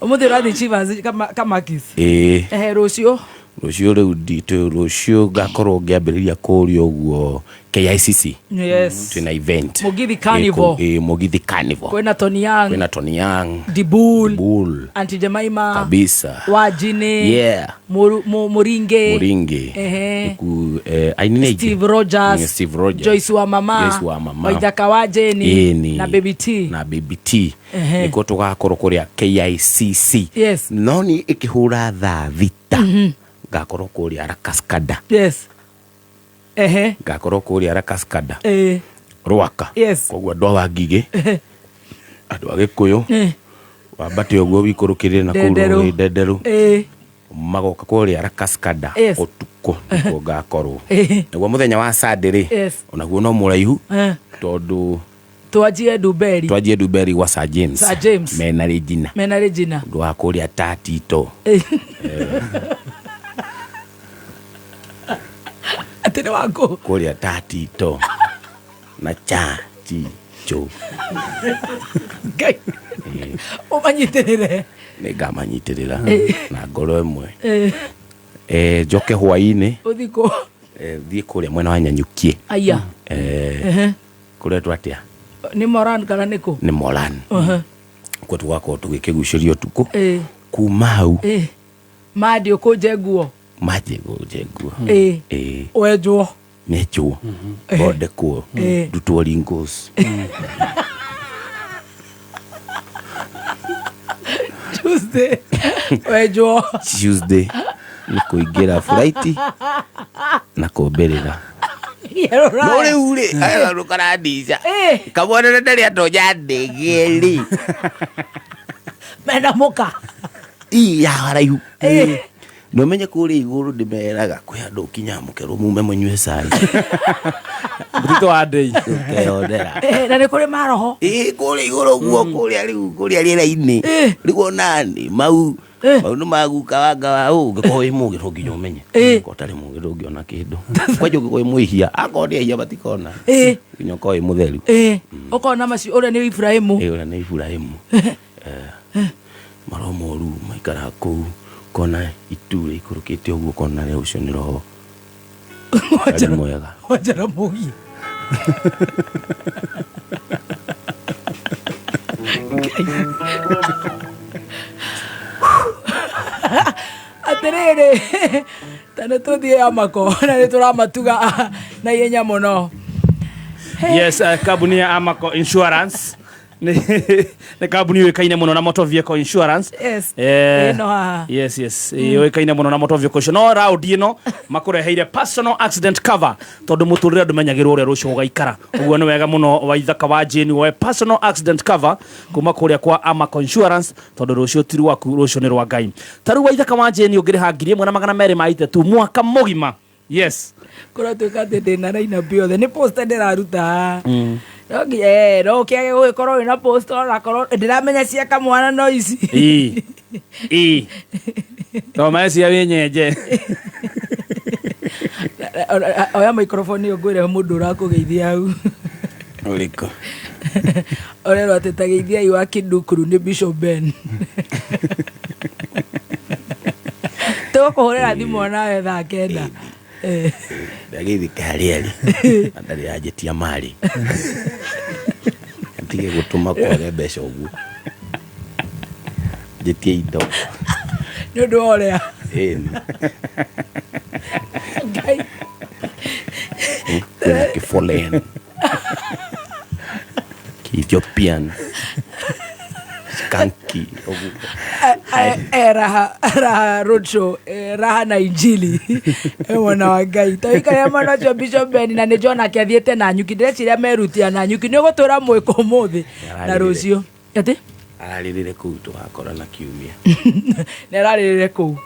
umuthi rathi Chivas kama kisi rucio riu ndito rucio ngakorwo ngiambiriria kuria uguo KICC twina event Mugithi Carnival Mugithi Carnival kwena Tony Young Dibul Auntie Jemima kabisa Wajine Muringe ainine Steve Rogers Joyce wa mama Waithaka wa Jeni na Baby T niko tugakorwo kuria KICC noni ikihura thaa thita ngakorwo kuria Rakaskada ngakorwo kuria Rakaskada Rwaka koguo andu wa Ngigĩ andu a Gĩkũyũ wambate ũguo wikurukirire na kũrũ Ndenderu magoka kuria Rakaskada utuko niguo ngakorwo niguo muthenya wa Sunday onaguo no muraihu tondu twajie Duberi wa Sir James mena Regina ndu wa kuria Tatito atene wako kuria Tatito na Chicho umanyitirire nigamanyitirira na ngoro imwe njoke hwaini uthiko thie kuria mwena wa Nyanyukie aya kuria twatia ni Moran kana niko ni Moran kwa tugakorwo tugikigucirio tuko kuma hau madi ukujenguo wenjwo nechwo thondekwo ndutwo ringos Tuesday ni kuingira flight na kumbirira no riu ri ayo rukarandisha kabone ndari atonya ndegeri mena muka ya haraihu no menye kuri iguru ndimeraga kwi andu kinyamukerwo mume munywe cai mutito wa ndei ukeyondera na ni kuri maroho kuri iguru guo kuri riera-ini rigo nani mau no maguka wanga wa ngiko imugi nginya umenye ko tari mugi ndungiona kindu kwaje ngiko imwihia akondia hia batikona nginya ko imutheru ukona maci ure ni Ibrahimu ure ni Ibrahimu maromoru maikara kuu kona iture ikurukite uguo kona ria ucio ni roho wajara mugi aterere tane tuthie Amako na ni turamatuga na yenya muno yes kabuni ya Amako Insurance ne kabuni wekaine muno na motor vehicle insurance yes wekaine muno na motor vehicle no round ino makureheire personal accident cover tondu muturire ndumenyagirwo ure rucio ugaikara uguo ni wega muno Waithaka wa Jeni we personal accident cover kuma kuria kwa Amako Insurance tondu rucio tiru waku rucio ni rwa Ngai taru Waithaka wa Jeni ungiriha 1,200 maite tu mwaka mugima yes kura tukate ndina raina biothe ni poster ndiraruta no kiage gukorwo ina poster na korwo ndiramenya cia kamwana no ici to maeci awenyeje oya microphone ngwire mundu urakugeithia au uriko orero atetageithia iwa kidukuru ni Bishop Ben to kuhurira thimu nawe thaa kenda ndagithi karieri andari ajetia mari ntige gutuma kwage mbeca uguo jetie indo ni ndu orea kifolen Ethiopian skanky raha roadshow raha na injili mwana wa Ngai toika ya mwana cio Bishop Ben na nĩ John akĩathiĩte na nyuki ndĩreciria merutia na nyuki nĩ gũtũra mwĩko ũmũthĩ na rũciũ ati ararĩrĩre kũu tũgakora na kiumia nĩ ararĩrĩre kũu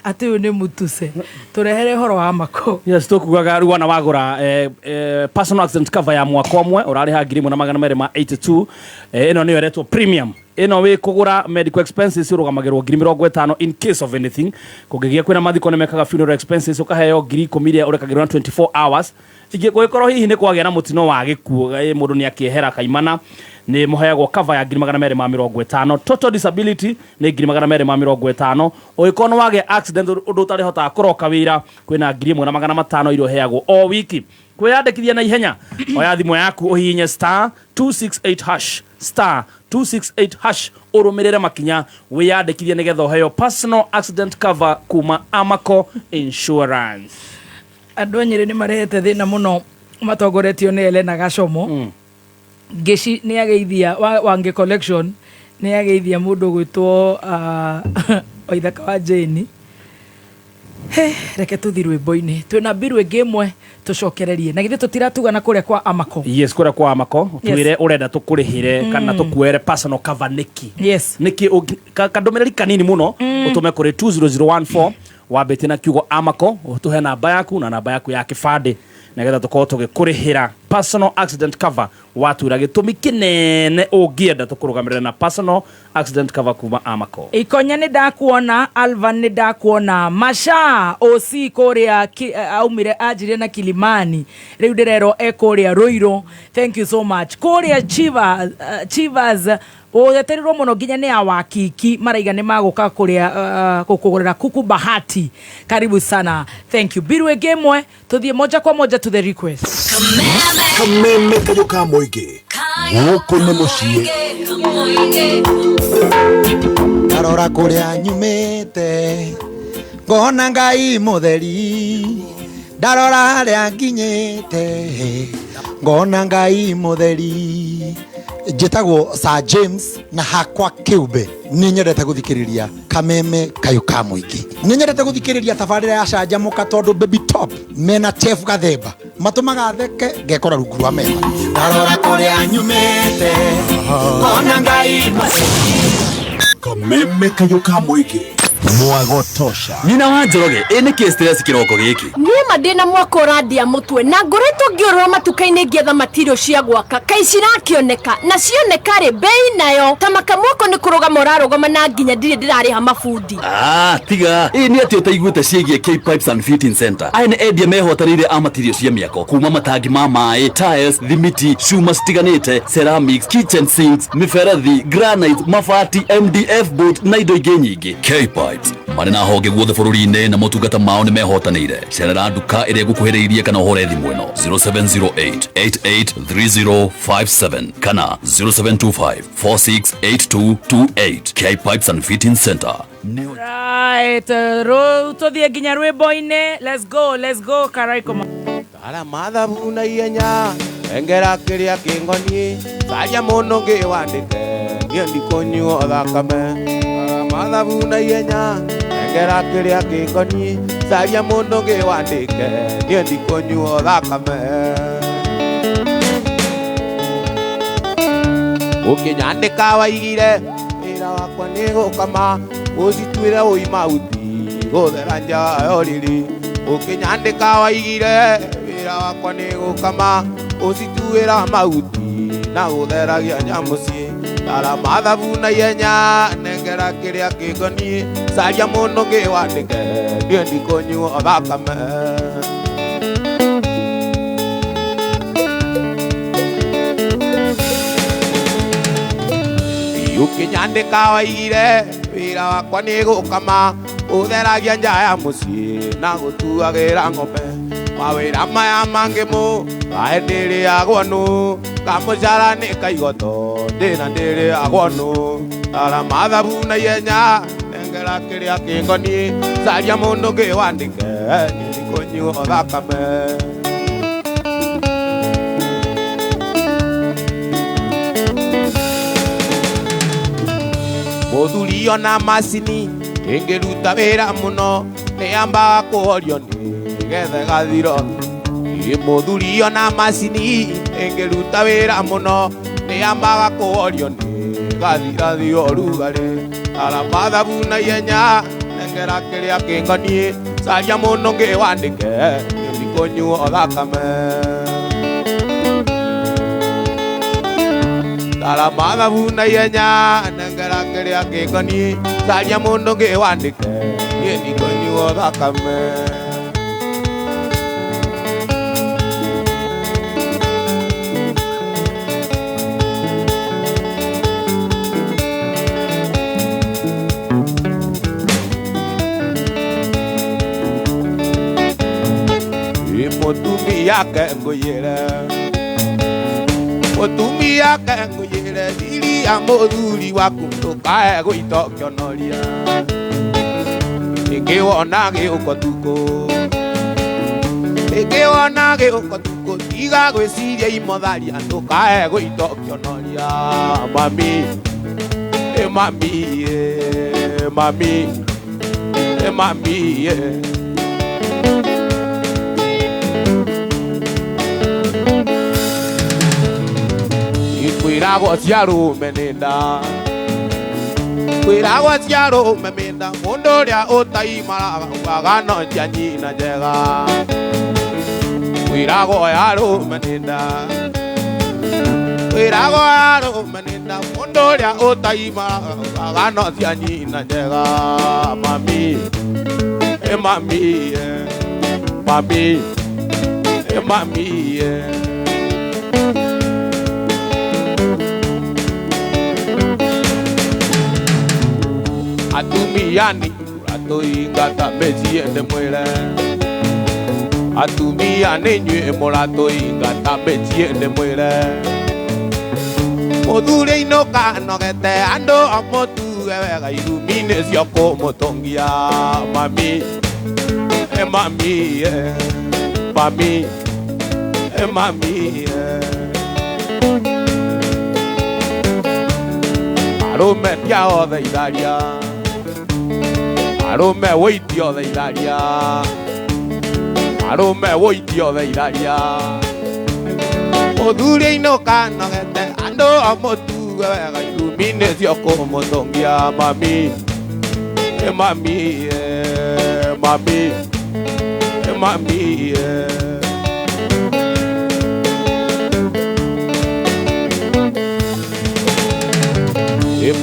ati uyu nĩ mutuse turehere horo wa mako yes tukugaga rugana wagura personal accident cover ya mwaka ũmwe ũrarĩha 1282 ĩno nĩyo ĩretwo premium ĩno wĩ kũgũra medical expenses ũrũgamagĩrwo 50,000 in case of anything kũngĩgĩa kwĩna mathiko nĩ mekaga funeral expenses ũkaheo 10,000 iria ũrekagĩrwo na 24 hours ingĩkorwo hihi nĩ kwagĩa na mũtino wa gĩkuũ mũndũ nĩ akĩehera kaimana nĩ mũheagwo cover ya 250,000 total disability nĩ 250,000 ũgĩkorwo wagĩa accident ũndũ ũtarĩhotaga kũroka wĩra kwĩna 1,500 iria ũheagwo o wiki kwĩyandĩkithia na ihenya oya thimũ yaku ũhihinye *268# *268# ũrũmĩrĩre makinya wĩyandĩkithie nĩgetha ũheo personal accident cover kuma Amaco Insurance. Andũ Nyĩrĩ nĩ marehete thĩna mũno matongoretio nĩ Elena Gacomo Ngĩci nĩ ageithia Wangi collection nĩ ageithia mũndũ gwĩtwo Waithaka wa Jane. Reke tũthi rwĩmbo-inĩ twĩna mbiru ĩngĩ ĩmwe tũcokererie na githĩ tũtiratugana kũrĩa kwa Amaco. Yes, kũrĩa kwa Amaco twĩre ũrenda tũkũrĩhĩre kana tũkuere personal cover nĩki kandũmĩrĩri kanini mũno ũtũme kũrĩ 20014 wambĩte na kiugo Amaco ũtũhe namba yaku na namba yaku ya kĩbandĩ nĩgetha tũkorwo tũgĩkũrĩhĩra personal accident cover watura gĩtũmi kĩnene ũngĩenda tũkũrũgamĩrĩra na personal accident cover kuma Amaco. Ikonya nĩ ndakuona, Alvan nĩ ndakuona, Masha OC kũrĩa aumire anjire na Kilimani rĩu ndĩrerwo kũrĩa Ruiru. Thank you so much. Kũrĩa Chivas ũgeterirwo mũno nginya nĩ awakiki maraiga nĩ magũka kũrĩa kũkũgũrĩra kuku bahati. Karibu sana. Thank you. Biru ĩngĩ ĩmwe tũthiĩ moja kwa moja to the request. Kameme kayo ka moige gũkũ nĩ mũciĩ ndarora kũrĩa nyumĩte ngona Ngai mũtheri ndarora harĩa nginyĩte ngona Ngai mũtheri njĩtagwo Sir James na hakwa kĩũmbe nĩ nyendete gũthikĩrĩria kameme kayo ka mũingĩ nĩ nyendete gũthikĩrĩria tabarĩra ya canjamũka tondũ baby top mena chef Gathemba matũmaga theke ngekora rungu rwa mema ndarora kũrĩa nyumĩte ngona Ngai kameme kayo ka mũingĩ Mwago tosha Nina wa Njoroge ene ke stress kiroko giki Niĩ madena mwako radia mutwe na ngoretwo ngĩũrũra matuka-inĩ ngĩetha material cia gwaka kai cirakĩoneka na cioneka rĩ bei nayo tamaka mwako nĩ kũrũgama ũrarũgama na nginya ndirĩ ndĩrarĩha mabundi tiga nĩ atĩ ũtaiguĩte ciĩgiĩ K Pipes and Fitting Center aya nĩ endia mehotanĩire a material cia mĩako kuma matangi ma maĩ tiles thimiti cuma citiganĩte ceramics kitchen sinks mĩberethi granite mabati MDF board na indo ingĩ nyingĩ K Pipes marĩ na honge guothe bũrũri-inĩ na motungata mao nĩ mehotanĩire cerera nduka ĩrĩa ĩgũkuhĩrĩirie kana ũhũre thimũ ĩno 0708883057 kana 0725468228 K Pipes and Fitting Center. Right, tũthiĩ nginya rwĩmbo-inĩ. Let's go Karaiku. Tara mathabu na ihenya engera kĩrĩa kĩngoniĩ caria mũndũ ũngĩ wandĩke niĩ ndikũnyuo thakame mathabu na ihenya engera kĩrĩa kĩngoniĩ caria mũndũ ũngĩ wandĩke niĩ ndikũnyuo thakame ũkĩnyandĩka waigire wĩra wakwa nĩ gũkama ũcituĩre ũimauti gũthera nja ya ũrĩrĩ ũkĩnyandĩka waigire wĩra wakwa nĩ gũkama ũcituĩra mauti na gũtheragia nyamũ ciĩ tara mathabu na ihenya nengera kĩrĩa kĩngoniĩ caria mũndũ ũngĩ wandĩke niĩ ndikũnyuo thakame ũkĩnyandĩka waigire wĩra wakwa nĩ gũkama ũtheragia nja ya mũciĩ na gũtuagĩra ng'ombe mawĩra maya mangĩ kaĩ ndĩrĩagwo nũ kamũcara nĩ kaigoto ndĩna ndĩrĩagwo nũ tara mathabu na ihenya nengera kĩrĩa kĩngoniĩ caria mũndũ ũngĩ wandĩke niĩ ndikũnyuo thakame mũthuri ona macini Ingĩruta wĩra mũno nĩambaga kũhorio nĩgetha gathiro. Mũthuri na macini ingĩruta wĩra mũno nĩambaga kũhorio nĩgathira thio rugarĩ. Tara mathabu na ihenya nengera kĩrĩa kĩngoniĩ, caria mũno ngĩwandĩke gĩthiĩ kũnyuo thakame. Tara mathabu na ihenya nengera kĩrĩa kĩngoniĩ, caria mũno ngĩwandĩke gĩthiĩ kũnyuo thakame. Mũtumia kengũyĩre, mũtumia kengũyĩre, thiria mũthuri waku ndũkae gũitokionoria. Rĩngĩ wona gĩũko tukũ, rĩngĩ wona gĩũko tukũ, tiga gwĩciria imotharia ndũkae gũitokionoria. Mami, mami, mami, mami, kwĩragwo cia rũme nĩ nda, kwĩragwo cia rũme nĩ nda, mũndũ ũrĩa ũtaimaraga ugaga no nja nyina njega. Kwĩragwo ya rũme nĩ nda, kwĩragwo ya rũme nĩ nda, mũndũ ũrĩa ũtaimaraga ugaga no cia nyina njega. Mami, mami, mami, mami, atumia ni mũratũingata mĩciĩ mwĩre, atumia nĩ inyuĩ mũratũingata mĩciĩ mwĩre. Mũthuri ainũka nogete andũ amũtuge wega, irumi nĩcio kũmũtongia. Mami, mami, mami, mami, arũme ndiaothe itharia, arũme wĩitiothe itharia, arũme wĩitiothe itharia. Mũthuri ainũka nogete andũ amũtuge wega, irumi nĩcio kũmũtongia. Mami, mami, mami, mami,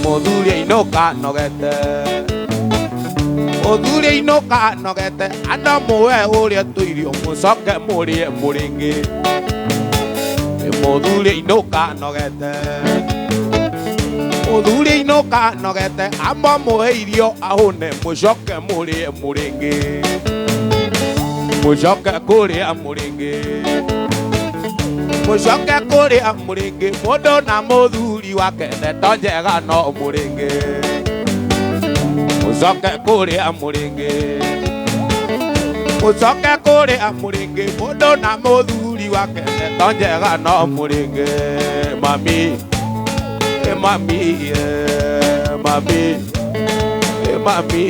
mũthuri ainũka nogete, mũthuri ainũka nogete, andũ mũwe ũrĩa tũirio mũcoke mũrĩe mũrĩngĩ. Mũthuri ainũka nogete, mũthuri ainũka nogete, amba mũhe irio ahũne mũcoke mũrĩe mũrĩngĩ, mũcoke kũrĩa mũrĩngĩ, mũcoke kũrĩa mũrĩngĩ. Mũndũ na mũthuri wake ndeto njega no mũrĩngĩ, mũcoke kũrĩa mũrĩngĩ, mũcoke kũrĩa mũrĩngĩ. Mũndũ na mũthuri wake ndeto njega no mũrĩngĩ. Mami, mami, mami, mami,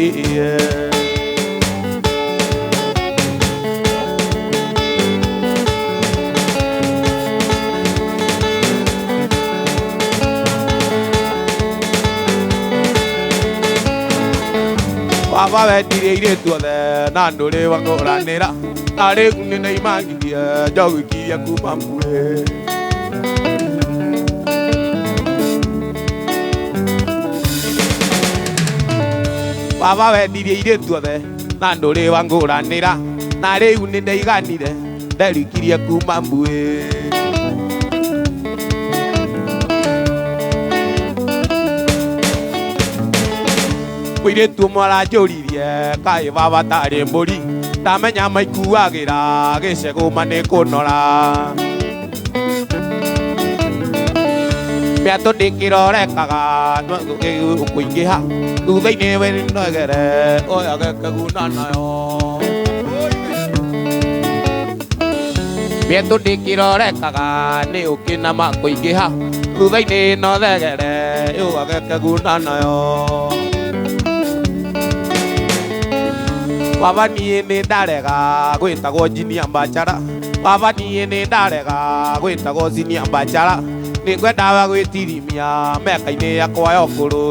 baba wendire airĩtu othe na ndũrĩ wangũranĩra, na rĩu nĩnĩimangirie njogu ikiria kuma muĩ. Baba wendire airĩtu othe na ndũrĩ wangũranĩra, na rĩu nĩndaiganire nderikirie kuma muĩ. Mũirĩtu ũmwe aranjũririe kaĩ baba tarĩ mbũri, ndamenya maikuagĩra gĩcegũma nĩ kũnora. Mĩatũ ndĩkĩrorekaga kũingĩha, thutha-inĩ we nogere oyage kĩguna nayo. Mĩatũ ndĩkĩrorekaga nĩ ũkĩnama kũingĩha, thutha-inĩ nothegere oyage kĩguna nayo. baba niĩ nĩ ndarega gwĩtagwo Junior Mbachara baba niĩ nĩ ndarega gwĩtagwo Senior Mbachara nĩ ngwendaga gwĩtirimia mĩaka-inĩ yakwa ya ũkũrũ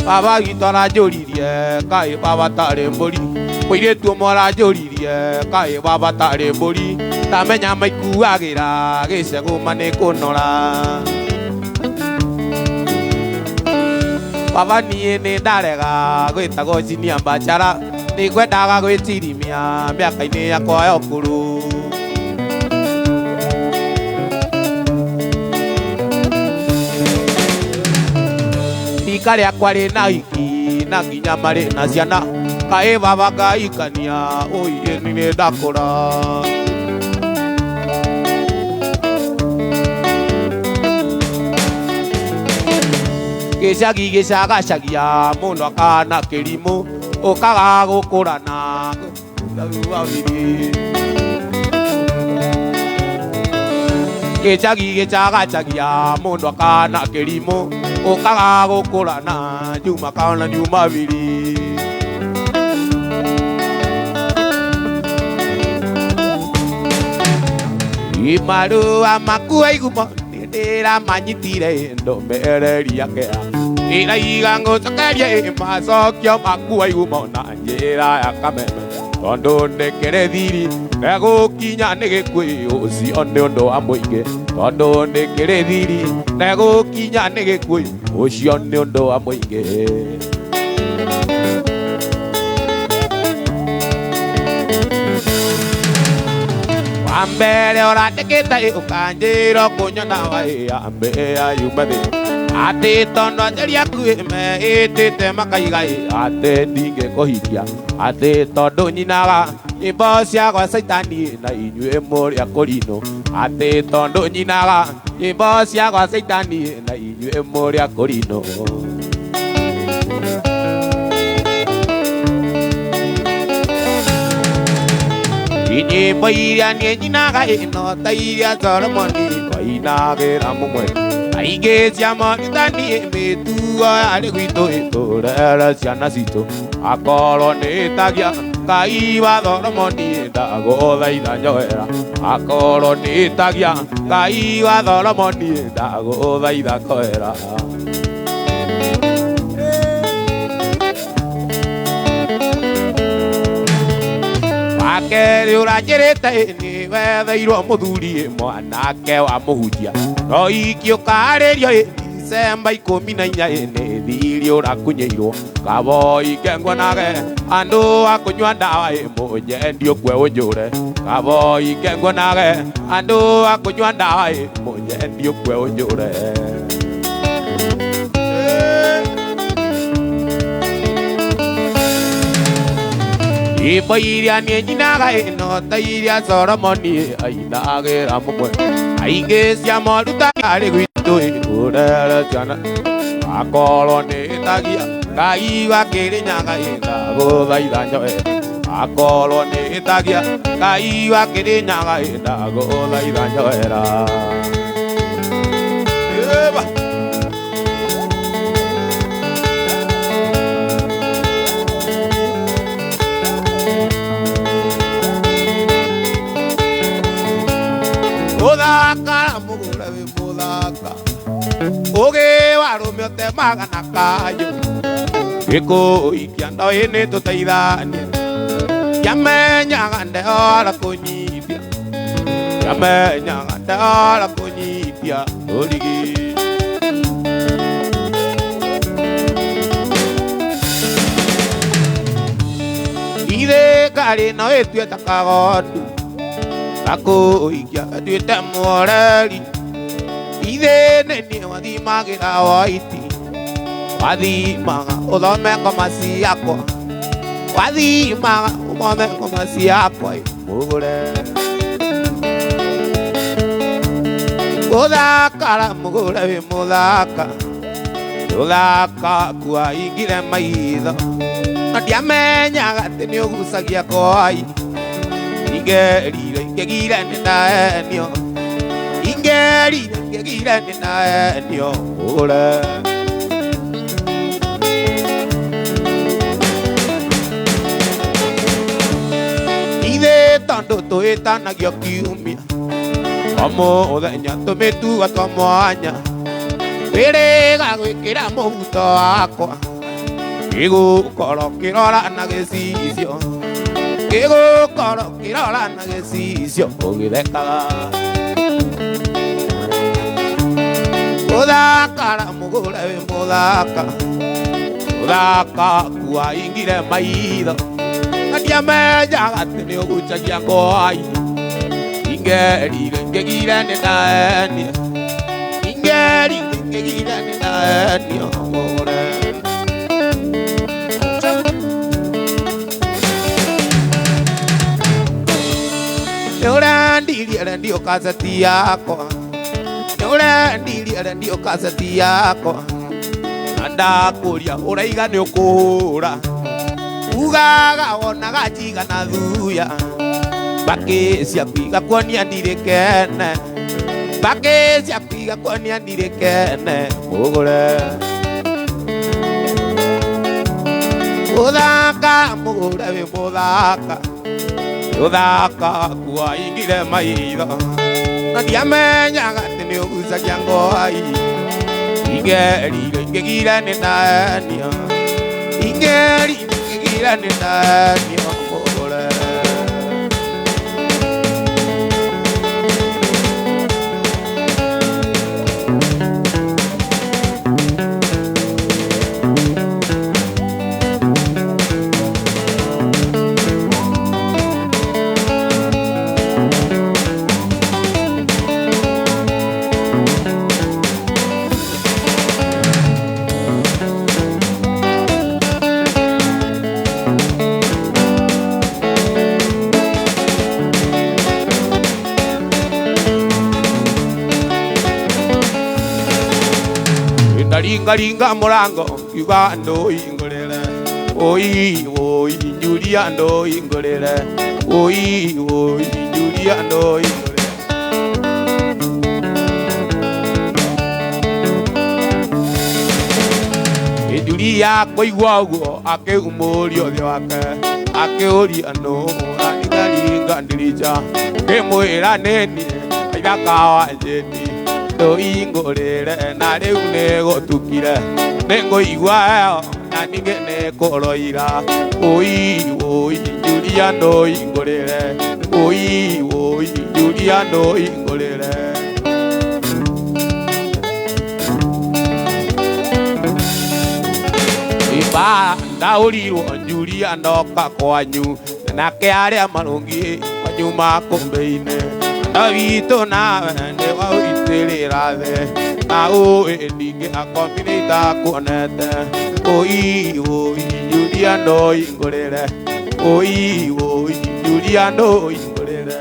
baba witũ aranjũririe kaĩ baba tarĩ mbũri mũirĩtu ũmwe aranjũririe kaĩ baba tarĩ mbũri ndamenya maikuagĩra gĩcegũma nĩ kũnora baba niĩ nĩ ndarega gwĩtagwo Junior Mbachara nĩ ngwendaga gwĩtirimia mĩaka-inĩ yakwa ya ũkũrũ rika rĩakwa rĩna hiki na nginya marĩ na ciana kaĩ baba ngaikania ũi nĩ ndakũra gĩcagi gĩcagacagia mũndũ akana kĩrimũ ũkaga gũkũrana gĩcagi gĩcagacagia mũndũ akana kĩrimũ ũkaga gũkũrana Juma kana Jumapili imarũa makuwa igumo nĩ ndĩramanyitire ndomereria kea iraiga ngũcokerie macokio makuwa igumo na njĩra ya kameme tondũ ndĩkĩrĩ thiri negũkinya nĩ gĩkuĩ ũcio nĩ ũndũ wa mũingĩ tondũ ndĩkĩrĩ thiri negũkinya nĩ gĩkuĩ ũcio nĩ ũndũ wa mũingĩ wa mbere ũrandĩkĩte ũkanjĩra kũnyona waĩ mbere ya yuma thĩ atĩ tondũ atheri aku meĩtĩte makaiga atĩ ndingĩkũhikia atĩ tondũ nyinaga nyĩmbo cia gwa Saitani na inyuĩ mũrĩ akũrinũ atĩ tondũ nyinaga nyĩmbo cia gwa Saitani na inyuĩ mũrĩ akũrinũ nyĩmbo iria niĩ nyinaga ĩno ta iria Solomoni twainagĩra mũmwe aingĩ cia morutani mĩtugo yarĩ gwitũ ĩtũrere ciana citũ akorwo nĩtagia Ngai wa Solomoni ndagũthaitha njoera akorwo nĩtagia Ngai wa Solomoni ndagũthaitha koera wakerĩ ũranjĩrĩte nĩ wetheirwo mũthuri mwanake wa mũhunjia no ikiũkarĩrio December 14 nĩ thiri ũrakunyĩirwo kaboi kengwanage andũ a kũnyua ndawa mũnyendio kwe ũnjũre kaboi kengwanage andũ a kũnyua ndawa mũnyendio kwe ũnjũre nyĩmbo iria niĩ nyinaga ĩno ta iria Solomoni ainagĩra mũmwe aingĩ cia morutani arĩ gwitũ ũrere ciana akorwo nĩtagia Ngai wa Kĩrĩnyaga ndagũthaitha njoe akorwo nĩtagia Ngai wa Kĩrĩnyaga ndagũthaitha njoera Muthaka mugura wi muthaka ugi warume otemaga na kayo gikuikia ndoi ni tuteithanie yamenyaga ndeora kunyithia yamenyaga ndeora kunyithia urigi ire kari no etueta kagodu akuikia tuite moreri ithe nene wathimagira waiti wathimaga uthome ngoma ciakwa wathimaga uthome ngoma ciakwa mugure uthakara mugure wi muthaka uthaka kwa ingire maitho na ndiamenyaga ati ni ugucagia kwai ingerire ingegire nĩ ndaenio ingeri ngegire ninae nio ule ithe tondu tuitanagio kiumia omuthenya tumitua twa mwanya wiriga gwikira muhuto wakwa gigukorwo kirora na gicicio gigukorwo kirora na gicicio ugithekaga uthakara mugure wi muthaka uthaka kuwa ingire maitho na ndiamenyaga ati ni ugucagia ngwai ingeri ngegire ni naeni ingeri ngegire ni naeni omore Urandirie ndio kaseti yako Urandirie ndio kaseti yako Ndakuria uraiga ni ukura Ugaga wonaga jiga na thuya Baki cia kwiga kuonia ndirikene Baki cia kwiga kuonia ndirikene Mugure Uthaka mugure wi muthaka Uthaka kuwa ingire maitho na ndiamenyaga ati ni ugucagia ngwai ingeri ngegire ni naeni ingeri ngegire ni naeni mugure Ringa murango kiuga ndo ingorere oi oi Julia ndo ingorere oi oi Julia ndo ingorere Julia koigwa ugo akegumurio thio wake akeuria no ringa ndirija kemwira neni Waithaka wanjeni ingorere na riu nigutukire ninguigwa na ningene koroira oi oi Julia ndo ingorere oi oi Julia ndo ingorere iba ndaurirwo Julia ndoka kwanyu nake aria marungi kwanyu makumbeine Davito nawe ne waitirira the na ndinge akombinita kuonete oi oi Julia ndo ingorere oi oi Julia ndo ingorere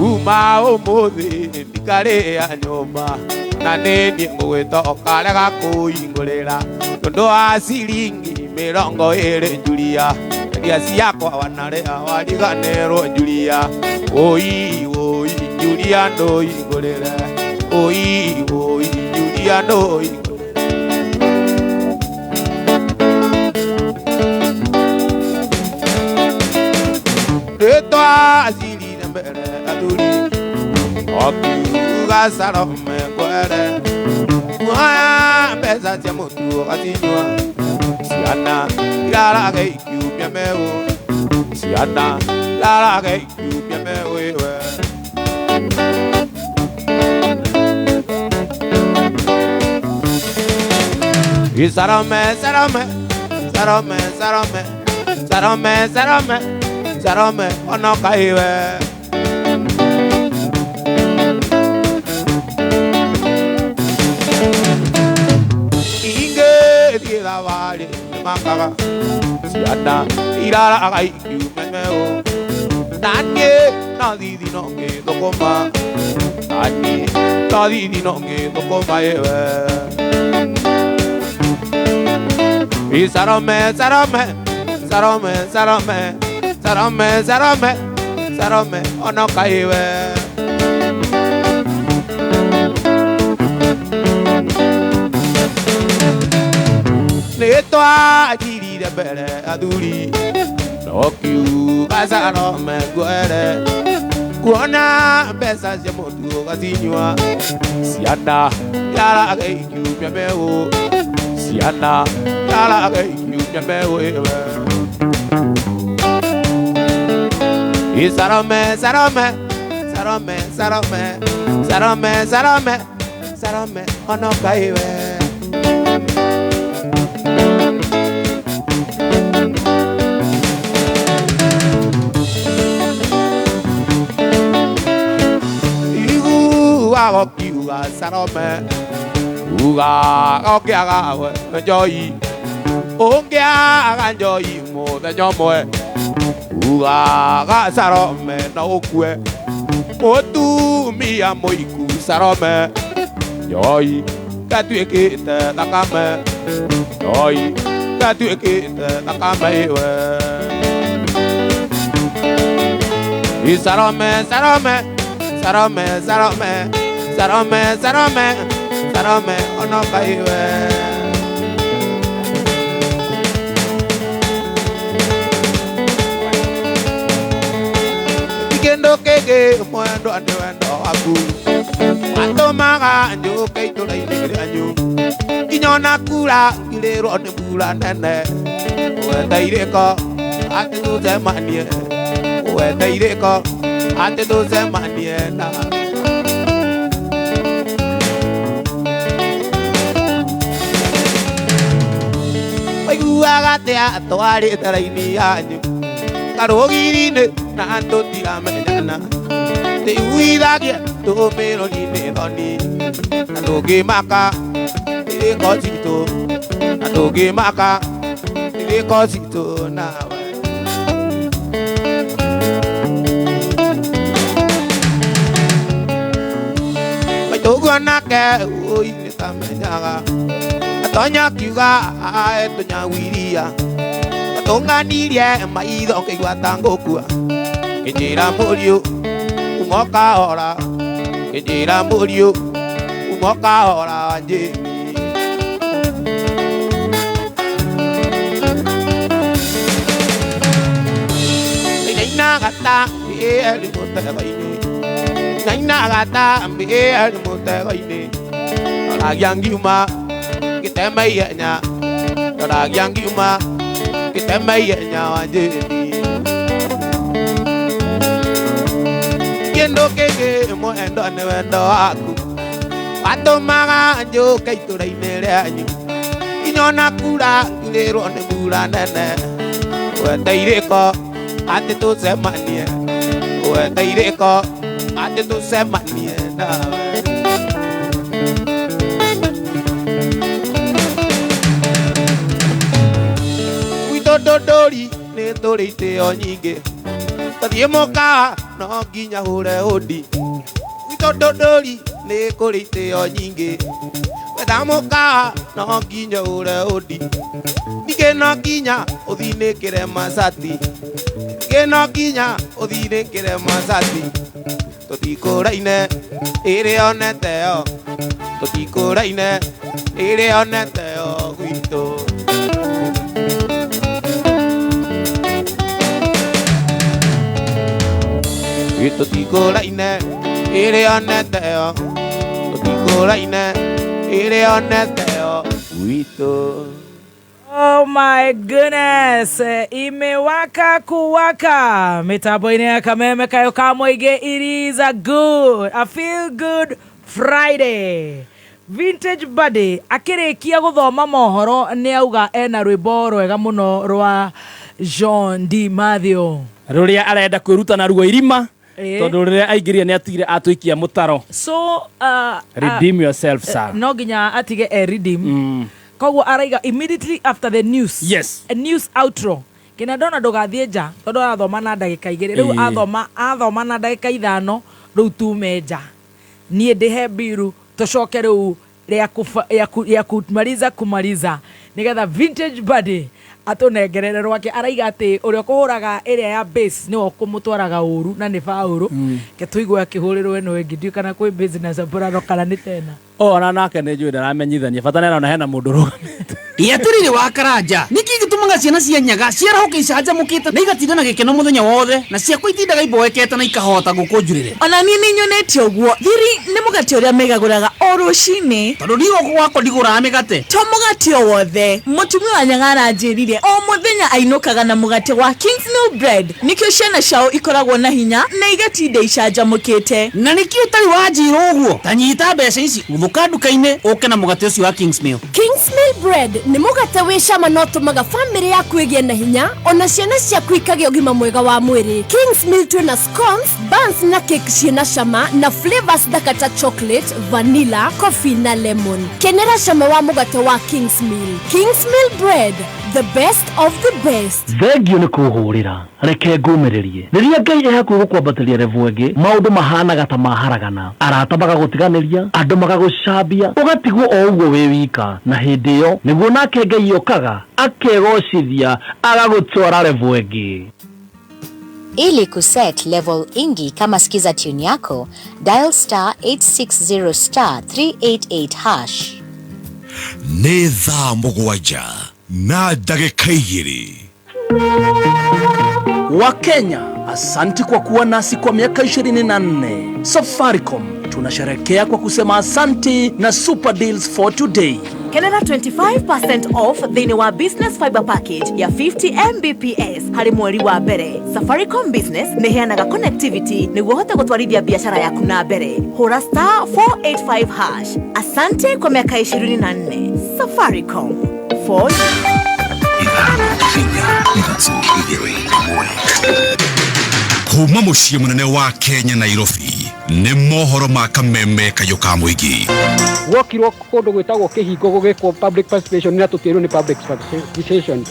uma umuthi ndikare ya nyumba na nini ngwitoka rega kuingorera tondu wa ciringi mirongo iri Julia iria ciakwa wanarea wariganirwo Julia oi oi Julia ndo ingorere oi oi Julia ndo Retwa azili mbere aduri Okiuga sarome kwere Mwaya pesa tia mutu atinywa Siana Lara geikiu mia mewo Siana Lara geikiu mia mewe Sarome sarome sarome sarome sarome sarome sarome ono kaiwe Inge diera vale makaga Siana irara agai kiumemeo Nanye nadidi nonge dokoma Nanye nadidi nonge dokoma ewe Sarome sarome sarome sarome Sarome, sarome, sarome, ono kaiwe. Netoa jiri de bere aduri. Nokiu kasarome guere. Kuona pesa ya motu kazinywa. Siana yala agaiku myameo. Siana yala agaiku myameo. Sarome, sarome, sarome, sarome, sarome, sarome, sarome, ono kaiwe. Igu ago kiuga sarome, uga okiaga we joy, okiaga joy mo de nyomoe. Uga sarome na okue Motu mia moiku sarome Yoi katuekete nakame Yoi katuekete nakame Sarome, sarome, sarome, sarome, sarome, sarome, sarome, ono kaiwe. Kendo kege mwendo ande wendo aku Ato maga anjo keito na inegre anjo Kinyona kula kilero ane bula nene Wenda ireko ate doze manie Wenda ireko ate doze manie na Waigu agate ato ari taraini anjo Karogirine na ando tira menana te uidagia to pero ni ne doni na doge maka ile kozito na doge maka ile kozito na mai to gona ke oi ne tamenyaga atonya kiga eto nya wiria Tonga nirie maido ke guatango kua Kejira murio umoka ora Kejira murio umoka ora anje Naina gata eri motega ine Naina gata eri motega ine Ora yangiuma kitemeyenya Ora yangiuma Kita mayanya jeni Kendo kege mo endo ne wendo aku Pato maga anjo keito dai nere anyu Inyona kura kilero ne bula nene Wenda ireko ate to semanie Wenda ireko ate to semanie na Dodori ne dori te onyige Tadiemoka no ginya hore odi Dodori ne kori te onyige Wedamoka no ginya hore odi Nige no ginya odine kere masati Nige no ginya odine kere masati Totiko raine ere oneteo Totiko raine ere oneteo guito Totiko raine ere oneteo Totiko raine ere oneteo guito. Oh my goodness, imewaka kuwaka mitambo-ini ya Kameme kayo kamwege. It is a feel good Friday. Vintage Buddy akirekia guthoma mohoro ni auga ena rwimbo rwega muno rwa John D. Mathew ruria arenda kwiruta na ruo irima tondu riria aingiria ni atigire atuikia mutaro. So redeem yourself sir. No ginya atige redeem. Koguo araiga immediately after the news. Yes. A news outro. Kina ndona ndugathie nja tondu athoma na ndagika igiri riu athoma na ndagika ithano riu tume nja nie ndihe biru tucoke riu ya kumaliza nigetha Vintage Buddy atunengerere rwake araiga ati uria kuhuraga area ya base ni okumutwaraga uru na ni fauru ke tuigwa kihurirwe no engidio kana kwi business apurano kana ni tena ona nake ni njui ndaramenyithania fatana na hena mundu rugamite Iaturire wa Karanja niki gitumaga ciana cianyaga ciarahoke icanja mukite na igatinda na gikeno muthenya wothe na ciakwa itindaga iboekete na ikahota gukunjurire ona ni nyonete uguo thiri ni mugate uria megaguraga o rucini tondu ndigo gwakwa ndigura migate to mugate o wothe mutumia wa Nyang'ara anjirire o muthenya ainukaga na mugate wa Kingsmill bread nikio ciana ciao ikoragwo na hinya na igatinda icanja mukite na nikio utari wanjira uguo tanyita mbeca ici uthuka nduka-ini uke na mugate ucio wa Kingsmill bread ni mugate wi cama no tumaga family yaku igie na hinya ona ciana ciaku ikagĩa ũgima mwega wa mwĩrĩ. Kingsmill twina scones, buns na cake ciena cama na flavors thaka chocolate, vanilla, coffee na lemon. Kenera cama wa mugate wa Kingsmill. Kingsmill bread, the best of the best. Thengio nĩ kũhũrĩra reke ngũmĩrĩrie rĩrĩa Ngai e hakuhĩ gũkwambatĩria revu ĩngĩ maũndũ mahanaga ta maharagana arata magagũtiganĩria andũ magagũcambia ũgatigwo o ũguo wĩ wika na hĩndĩ ĩyo nĩguo nake Ngai okaga akegocithia agagũtwara revu ĩngĩ. Ili kuset level ingi kama skiza tune yako, dial *860*388#. Nĩ thaa mũgwanja na ndagĩka 2. Wakenya, asanti kwa kuwa nasi kwa miaka 24. Safaricom tunasherehekea kwa kusema asanti na super deals for today. Kenera 25% off thini wa business fiber package ya 50 Mbps hari mweri wa mbere. Safaricom Business ni heanaga connectivity niguo hote gutwarithia biashara yaku na mbere. Hura *485#. Asante kwa miaka 24. Safaricom for you. Kuma muciĩ munene wa Kenya Nairobi nĩ mohoro ma kameme kayo ka mũingĩ. Gwokirwo kũndũ gwĩtagwo kĩhingo gũgĩkwo public participation na tũtirwo nĩ public participation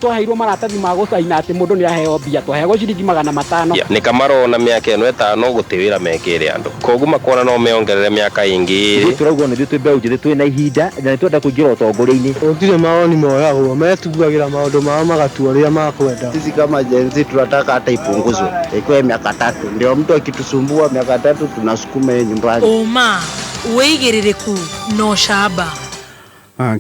twaheirwo maratathi ma gũcaina atĩ mũndũ nĩ aheo mbia twaheagwo ciringi 500. Nĩ kamarona mĩaka ĩno 5 gũtĩwĩra mekĩre andũ koguo makona no meongerere mĩaka ingĩ tũrauga nĩ twĩ mbeũ njĩthĩ twĩ na ihinda na twenda kũingĩra ũtongoria-inĩ. Gũtirĩ mawoni moyagwo metugagĩra maũndũ mao magatua ũrĩa makwenda. Sisi kama Gen Z tunataka hata ipunguzwe ikuwe miaka 3 ndio mtu akitusumbua miaka 3 tunasukuma yeye nyumbani. Oma weigĩrĩrĩku no camba.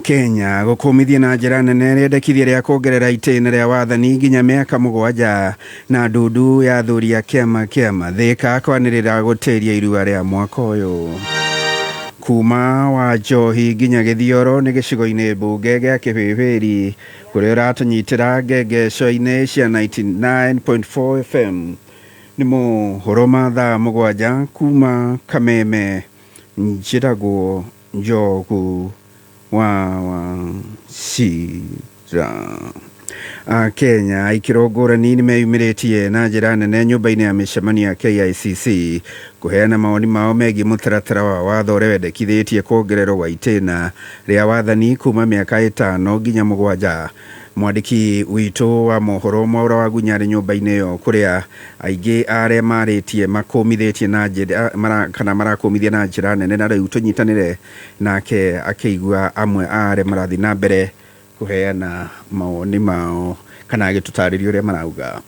Kenya gũkũmithia na njĩra nene rĩendekithia rĩa kuongerera itĩna rĩa wathani nginya mĩaka 7 na ndundu ya thuri ya kĩama Thika kwanĩrĩra gũtĩria irua rĩa mwaka ũyũ. Kuma wa Njohi nginya Gĩthioro nĩ gĩcigo-inĩ mbunge gĩa Kĩbĩbĩri kũrĩa ũratũnyitĩra ngengeco-inĩ cia 99.4 FM. Nĩ mohoro ma thaa 7 kuma Kameme. Njĩragwo Njogu wa Shira. Kenya ikĩro ngũrani nĩ meyumĩrĩtie na njĩra nene nyũmba-inĩ ya mĩcemanio ya KICC kũheana mawoni mao megiĩ mũtaratara wa watho ũrĩa wendekithĩtie kuongererwo wa itĩna rĩa wathani kuma mĩaka 5 nginya 7. Mwandĩki witũ wa mohoro Mwaura wa Gunyarĩ nyũmba-inĩ ĩyo kũrĩa aingĩ arĩa marĩtie makũmithĩtie na njĩra kana marakũmithia na njĩra nene na rĩu tũnyitanĩre nake akĩigua amwe arĩa marathiĩ na mbere kuheana mawoni mao kana agĩtũtarĩria ũrĩa marauga.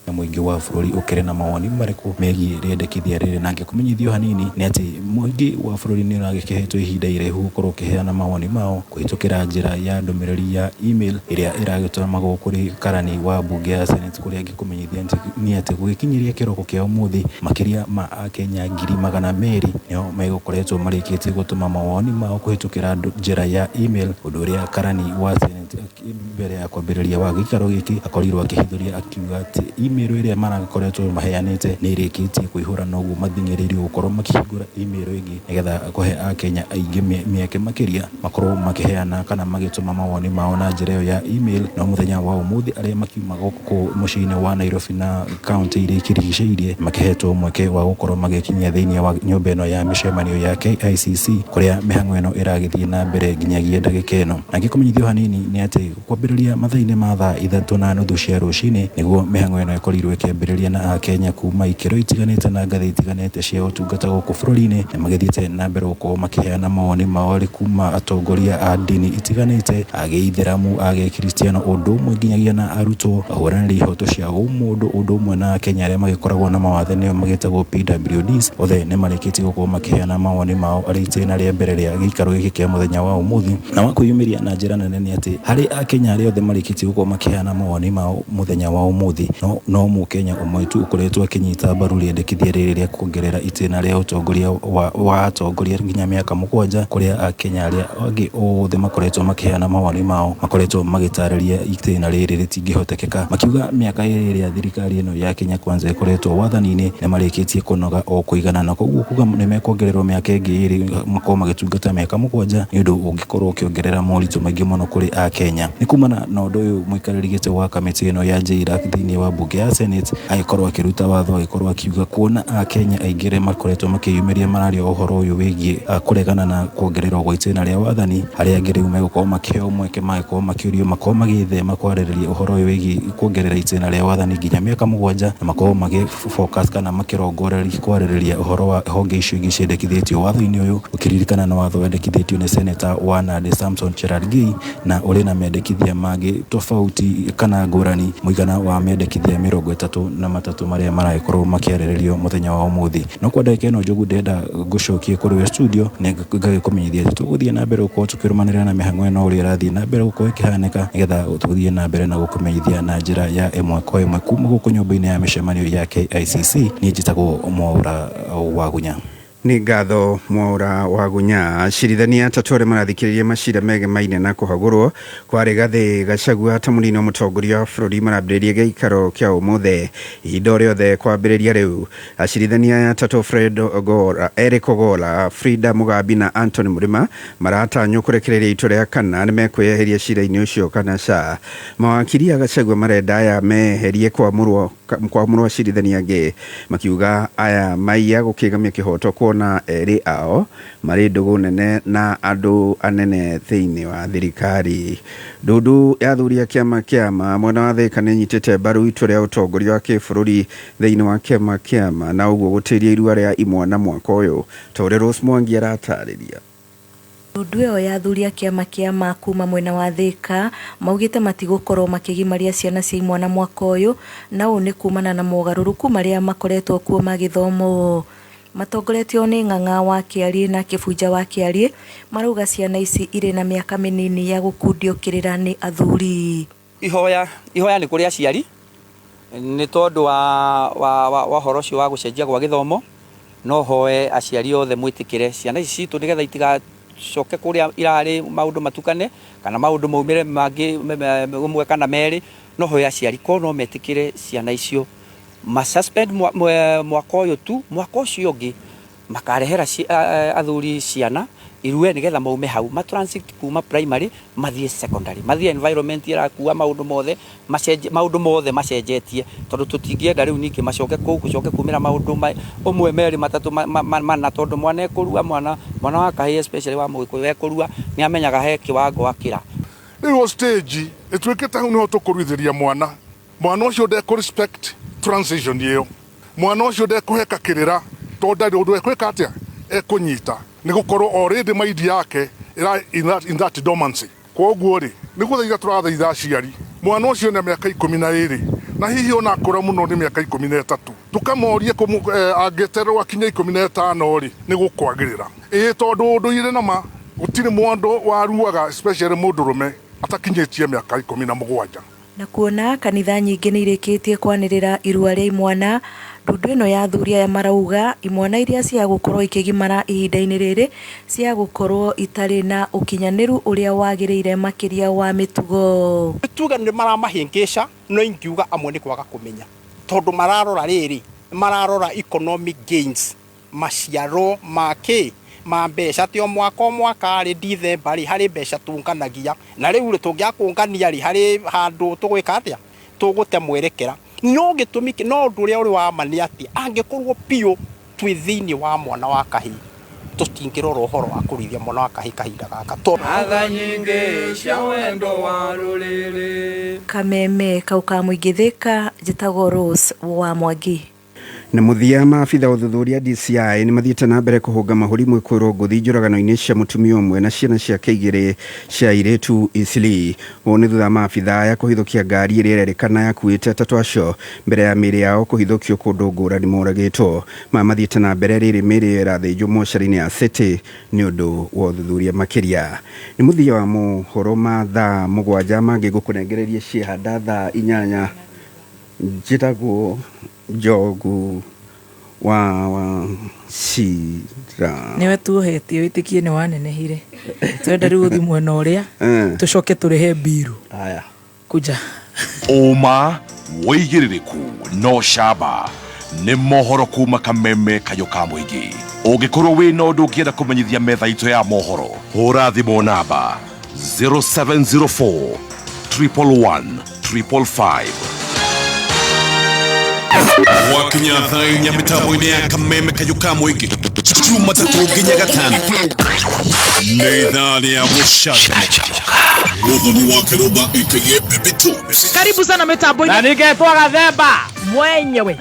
Mũingĩ wa bũrũri ũkĩrĩ na mawoni marĩkũ megiĩ rĩendekithia rĩrĩ na ngĩkũmenyithio hanini nĩ atĩ mũingĩ wa bũrũri nĩ ũragĩkĩhetwo ihinda iraihu gũkorwo ũkĩheana mawoni mao kũhĩtũkĩra njĩra ya ndũmĩrĩri ya email ĩrĩa ĩragĩtũmagwo kũrĩ karani wa mbunge ya Senate kũrĩa ngĩkũmenyithia nĩ atĩ gũgĩkinyiria kĩroko kĩa ũmũthĩ makĩria ma Akenya 200,000 nĩo megũkoretwo marĩkĩtie gũtũma mawoni mao kũhĩtũkĩra njĩra ya email ũndũ ũrĩa karani wa Senate mbere ya kwambĩrĩria wa gĩikaro gĩkĩ akorirwo akĩhithũria akiuga atĩ email ĩrĩa marakoretwo maheanĩte nĩ ĩrĩkĩtie kũihũra na ũguo mathingĩrĩirio gũkorwo makĩhingũra email ĩngĩ nĩgetha kũhe Akenya aingĩ mĩeke makĩria makorwo makĩheana kana magĩtũma mawoni mao na njĩra ĩyo ya email. No mũthenya wa ũmũthĩ arĩa makiuma gũkũ mũciĩ-inĩ wa Nairobi na kaunti iria ikĩrigicĩirie makĩhetwo mweke wa gũkorwo magĩkinyia thĩinĩ wa nyũmba ĩno ya mĩcemanio ya KICC kũrĩa mĩhang'o ĩno ĩragĩthiĩ na mbere nginyagia ndagĩka ĩno. Na ngĩkũmenyithio hanini nĩ nĩ atĩ kwambĩrĩria mathaa-inĩ ma thaa 3:30 cia rũcinĩ nĩguo mĩhang'o ĩno ĩkorirwo ĩkĩambĩrĩria na Akenya kuma ikĩro itiganĩte na ngathĩ itiganĩte cia ũtungata gũkũ bũrũri-inĩ nĩ magĩthiĩte na mbere gũkorwo makĩheana mawoni mao kuma atongoria a ndini itiganĩte, agĩithĩramu, agĩkristiano, ũndũ ũmwe nginyagia na arutwo, ahũranĩri ihoto cia ũmũndũ, ũndũ ũmwe na Akenya arĩa magĩkoragwo na mawathe nĩo magĩtagwo PWDs. Othe nĩ marĩkĩtie gũkorwo makĩheana mawoni mao arĩ itĩna rĩa mbere rĩa gĩikaro gĩkĩ kĩa mũthenya wa ũmũthĩ, na wakwĩyumĩria na njĩra nene nĩ atĩ harĩ Akenya arĩa othe marĩkĩtie gũkorwo makĩheana mawoni mao mũthenya wa ũmũthĩ, no Mũkenya ũmwe tu ũkoretwo akĩnyita mbaru rĩendekithia rĩrĩ rĩa kuongerera itĩna rĩa ũtongoria wa atongoria nginya mĩaka 7, kũrĩa Akenya arĩa angĩ othe makoretwo makĩheana mawoni mao makoretwo magĩtarĩria itĩna rĩrĩ rĩtingĩhotekeka, makiuga mĩaka ĩrĩa thirikari ĩno ya Kenya Kwanza ĩkoretwo wathani-inĩ nĩ marĩkĩtie kũnoga o kũigana, na koguo kuga nĩ mekuongererwo mĩaka ĩngĩ 2 makorwo magĩtungata mĩaka 7 nĩ ũndũ ũngĩkorwo ũkĩongerera moritũ maingĩ mũno kũrĩ Akenya. Nĩ kumana na ũndũ ũyũ mũikarĩri gĩtĩ wa kamĩtĩ ĩno ya JIRAC thĩinĩ wa bunge ya Senate agĩkorwo akĩruta watho, agĩkorwo akiuga kuona Akenya aingĩ arĩa makoretwo makĩyumĩria mararia ũhoro ũyũ wĩgiĩ kũregana na kuongererwo gwa itĩna rĩa wathani, harĩa angĩ rĩu megũkorwo makĩheo mweke, magĩkorwo makĩũrio, makorwo magĩthema kwarĩrĩria ũhoro ũyũ wĩgiĩ kuongerera itĩna rĩa wathani nginya mĩaka 7, na makorwo magĩ-focus kana makĩrongoreria kwarĩrĩria ũhoro wa honge icio ingĩ ciendekithĩtio watho-inĩ ũyũ, ũkĩririkana na watho wendekithĩtio nĩ Senator wa Nandi Samson Cherargei, na ũrĩ na mendekithia mangĩ tofauti kana ngũrani, mũigana wa mendekithia 33 marĩa maragĩkorwo makĩarĩrĩrio mũthenya wa ũmũthĩ. No kwa ndagĩka ĩno Njogu ndenda ngũcokie kũrĩ we studio nĩ ngagĩkũmenyithia atĩ tũgũthiĩ na mbere gũkorwo tũkĩrũmanĩrĩra na mĩhang'o ĩno ũrĩa ĩrathiĩ na mbere gũkorwo ĩkĩhanĩka, nĩgetha tũgũthiĩ na mbere na gũkũmenyithia na njĩra ya ĩmwe kwa ĩmwe kuma gũkũ nyũmba-inĩ ya mĩcemanio ya KICC. Niĩ njĩtagwo Mwaura wa Gunya. Nĩ ngatho Mwaura wa Gunya. Cirithania atatũ arĩa marathikĩrĩria macira megemaine na kũhagũrwo kwa Rigathĩ Gachagua ta mũnini wa mũtongoria wa bũrũri marambĩrĩria gĩikaro kĩa ũmũthĩ. Ihinda rĩothe kwambĩrĩria rĩu, acirithania atatũ Fred Ogola, Eric Ogola, Frida Mugambi na Anthony Mũrĩma maratanywo kũrekereria itua rĩa kana nĩ mekwĩyeheria cira-inĩ ũcio kana ca. Mawakiri a Gachagua marenda aya meherie kwamũrwo acirithania angĩ, makiuga aya maiya gũkĩgamia kĩhoto kuona erĩ ao marĩ ndũgũ nene na andũ anene thĩinĩ wa thirikari. Ndundu ya athuri a kĩama mwena wa Thika nĩ nyitĩte mbaru itua rĩa ũtongoria wa kĩbũrũri thĩinĩ wa kĩama na ũguo gũtĩria irua rĩa imwana mwaka ũyũ, ta ũrĩa Rose Mwangi aratarĩria. Ndundu ĩyo ya athuri a kĩama kuma mwena wa Thika maugĩte matigũkorwo makĩgimaria ciana cia imwana mwaka ũyũ, na ũũ nĩ kumana na mogarũrũku marĩa makoretwo kuo ma gĩthomo. Matongoretio nĩ Ng'ang'a wa Kĩarĩ na Kĩbunja wa Kĩarĩ marauga ciana ici irĩ na mĩaka mĩnini ya gũkundio kĩrĩra nĩ athuri. Ihoya nĩ kũrĩ aciari nĩ tondũ wa horo ũcio wa gũcenjia gwa gĩthomo, no hoe aciari othe mwĩtĩkĩre ciana ici citũ nĩgetha itigacoke kũrĩa irarĩ maũndũ matukane kana maũndũ maumĩre mangĩ ũmwe kana merĩ, no hoe aciari ko no metĩkĩre ciana icio suspend mwaka ũyũ tu, mwaka ũcio ũngĩ makarehera athuri ciana irue nĩgetha maume hau transit kuma primary mathiĩ secondary, mathiĩ environment ĩrakuwa maũndũ mothe macenjetie, tondũ tũtingĩenda rĩu ningĩ macoke kũu gũcoke kumĩra maũndũ ũmwe merĩ matatũ mana, tondũ mwana ekũrua, mwana wa kahĩĩ especially wa Mũgĩkũyũ ekũrua nĩ amenyaga he kĩwango akĩra. Rĩu stage ĩtuĩkĩte hau nĩho tũkũruithĩria mwana ũcio respect transition ĩyo, mwana ũcio ndekũheka kĩrĩra tondũ ndarĩ ũndũ ekwĩka atĩa ekũnyita, nĩ gũkorwo already maidi yake in that dormancy. Koguo rĩ nĩ gũthaitha tũrathaitha aciari, mwana ũcio nĩ mĩaka 12 na hihi ona akũra mũno nĩ mĩaka 13, tukamorie angĩterwo akinya 15 rĩ nĩ gũkwagĩrĩra tondũ ũndũire nama gũtirĩ mũndũ waruaga especially mũndũrũme atakinyĩtie mĩaka 17. Na kuona kanitha nyingĩ nĩ irĩkĩtie kwanĩrĩra irua rĩa imwana, ndundu ĩno ya athuri aya marauga imwana iria cia gũkorwo ikĩgimara ihinda-inĩ rĩrĩ cia gũkorwo itarĩ na ũkinyanĩru ũrĩa wagĩrĩire makĩria wa mĩtugo. Tuga nĩ maramahĩngĩca, no ingiuga amwe nĩ kwaga kũmenya, tondũ mararora rĩrĩ, mararora economic gains, maciaro ma mbeca tĩ o mwaka rĩ December rĩ harĩ mbeca tũnganagia, na rĩu rĩ tũngĩakũngania rĩ harĩ handũ tũgwĩka atĩa tũgũte mwerekera. No gĩtũmi no ũndũ ũrĩa ũrĩ wa ma nĩ atĩ angĩkorwo piũ twĩ thĩinĩ wa mwana wa kahĩĩ tutingirora uhoro wa kurithia mwana wa kahii kahinda gaka to atha nyingi cia wendo wa ruriri kameme kau ka muingithika jitagwo Rose wa Mwangi. Na muthia maabitha uthuthuria DCI ni mathiete na mbere kuhunga mahuri mwikuru nguthi njuragano-ini cia mutumia umwe na ciana ciake igiri cia iretu Isli. Wone thutha maabitha ya kuhithukia ngari iria irerikana yakuite atatu acio mbere ya miri yao kuhithukio kundu ngurani moragitwo. Mathiete na mbere riri miri irathinjwo mocarĩ-inĩ ya City ni undu wa uthuthuria makiria. Ni muthia wa mohoro ma thaa 7 mangi gukunengereria ciehanda thaa 8 njitagwo Njogu wa Cira. Niwe tuhetie witikie ni wanenehire. Twenda riu guthi mwena uria tucoke turihe biru. Aya. Kuja. Oma woigiririku no shaba ni mohoro kuma Kameme kayo ka muingi. Ungikorwo wi no ndu ngienda kumenyithia metha itu ya mohoro hura thimu namba 0704 111 555. Wakinya thainya mitambo-ini ya Kameme kayo ka muingi Jumatatu nginya gatano nĩ ithaa rĩa gũcanjamũka mũthoni wa Kĩrũmba aka Bibitu. Karibu sana mitambo-ini na ningetwa Gathemba mwenyewe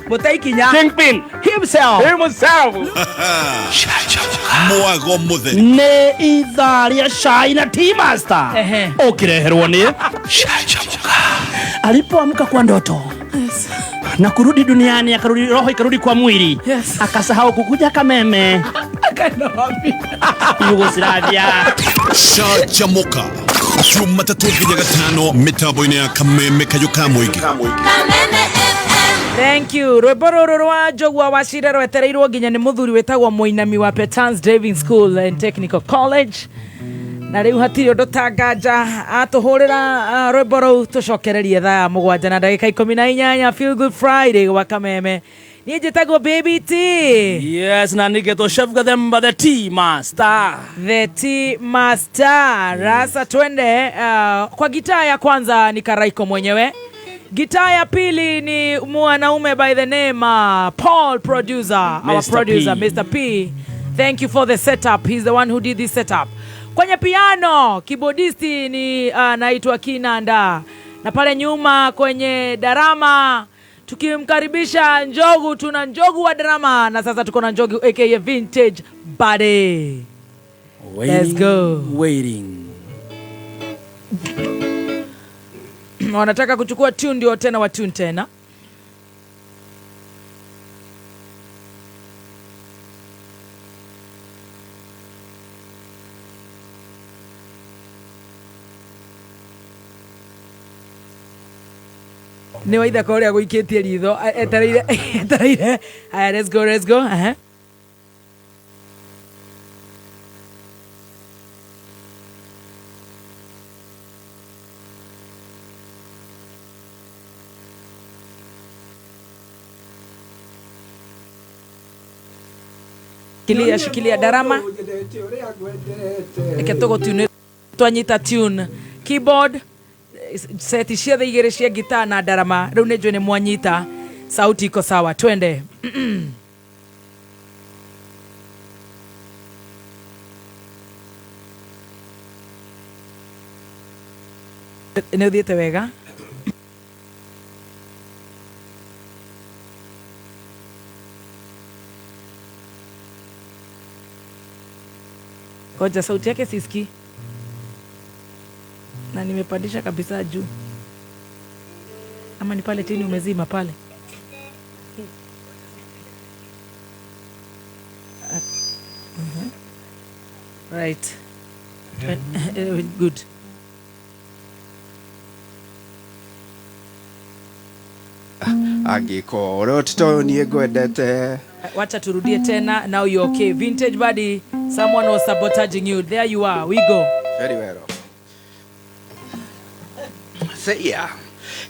Mutaikinya Kingpin himself Mwago mutheri nĩ ithaa rĩa cai na Tea Master ũkĩreherwo nĩ alipoamka kwa ndoto na kurudi duniani akarudi roho ikarudi kwa mwili akasahau kukuja Kameme Yugoslavia. Chanjamuka Jumatatu nginya gatano mitambo-ini ya Kameme kayo ka muingi. Thank you. Rwimbo rũrũ rwa Njogua wa Cira rwetereirwo nginya nĩ mũthuri wĩtagwo Mũinami wa Petans Driving School and Technical College. Na rĩu hatirĩ ũndũ ta nganja atũhũrĩra rwĩmbo rũu tũcokererie thaa 7 na ndagĩka 18 Feel Good Friday wa Kameme. Niĩ njĩtagwo Baby T. Yes, na ningetwo Chef Gathemba the Tea Master. The Tea Master. Rasa twende kwa gitaa ya kwanza ni Karaiku mwenyewe. Gitaa ya pili ni mwanaume by the name Paul producer, our producer Mr. P. Thank you for the setup. He's the one who did this setup. Kwenye piano, keyboardisti ni naitwa Kinanda. Na pale nyuma kwenye darama tukimkaribisha Njogu, tuna Njogu wa drama na sasa tuko na Njogu aka Vintage Body. Let's go. Waiting. Wanataka kuchukua tune ndio tena wa tune tena. Ni Waithaka uria guikitie ritho etereire. Let's go. Shikilia darama. Eketogo tune twanyita tune keyboard seti ciothe igĩrĩ cia gitaa na darama. Rĩu nĩ njũĩ nĩ mwanyita, sauti iko sawa, twende. Nĩ ũthiĩte wega? Koja sauti yake siski. Na nimepandisha kabisa juu. Ama ni pale chini umezima pale. Right. Good. Agikoro tuto nie gwendete. Wacha turudie tena. Now you're okay. Vintage Buddy, someone was sabotaging you. There you are. We go. Very well. Seya.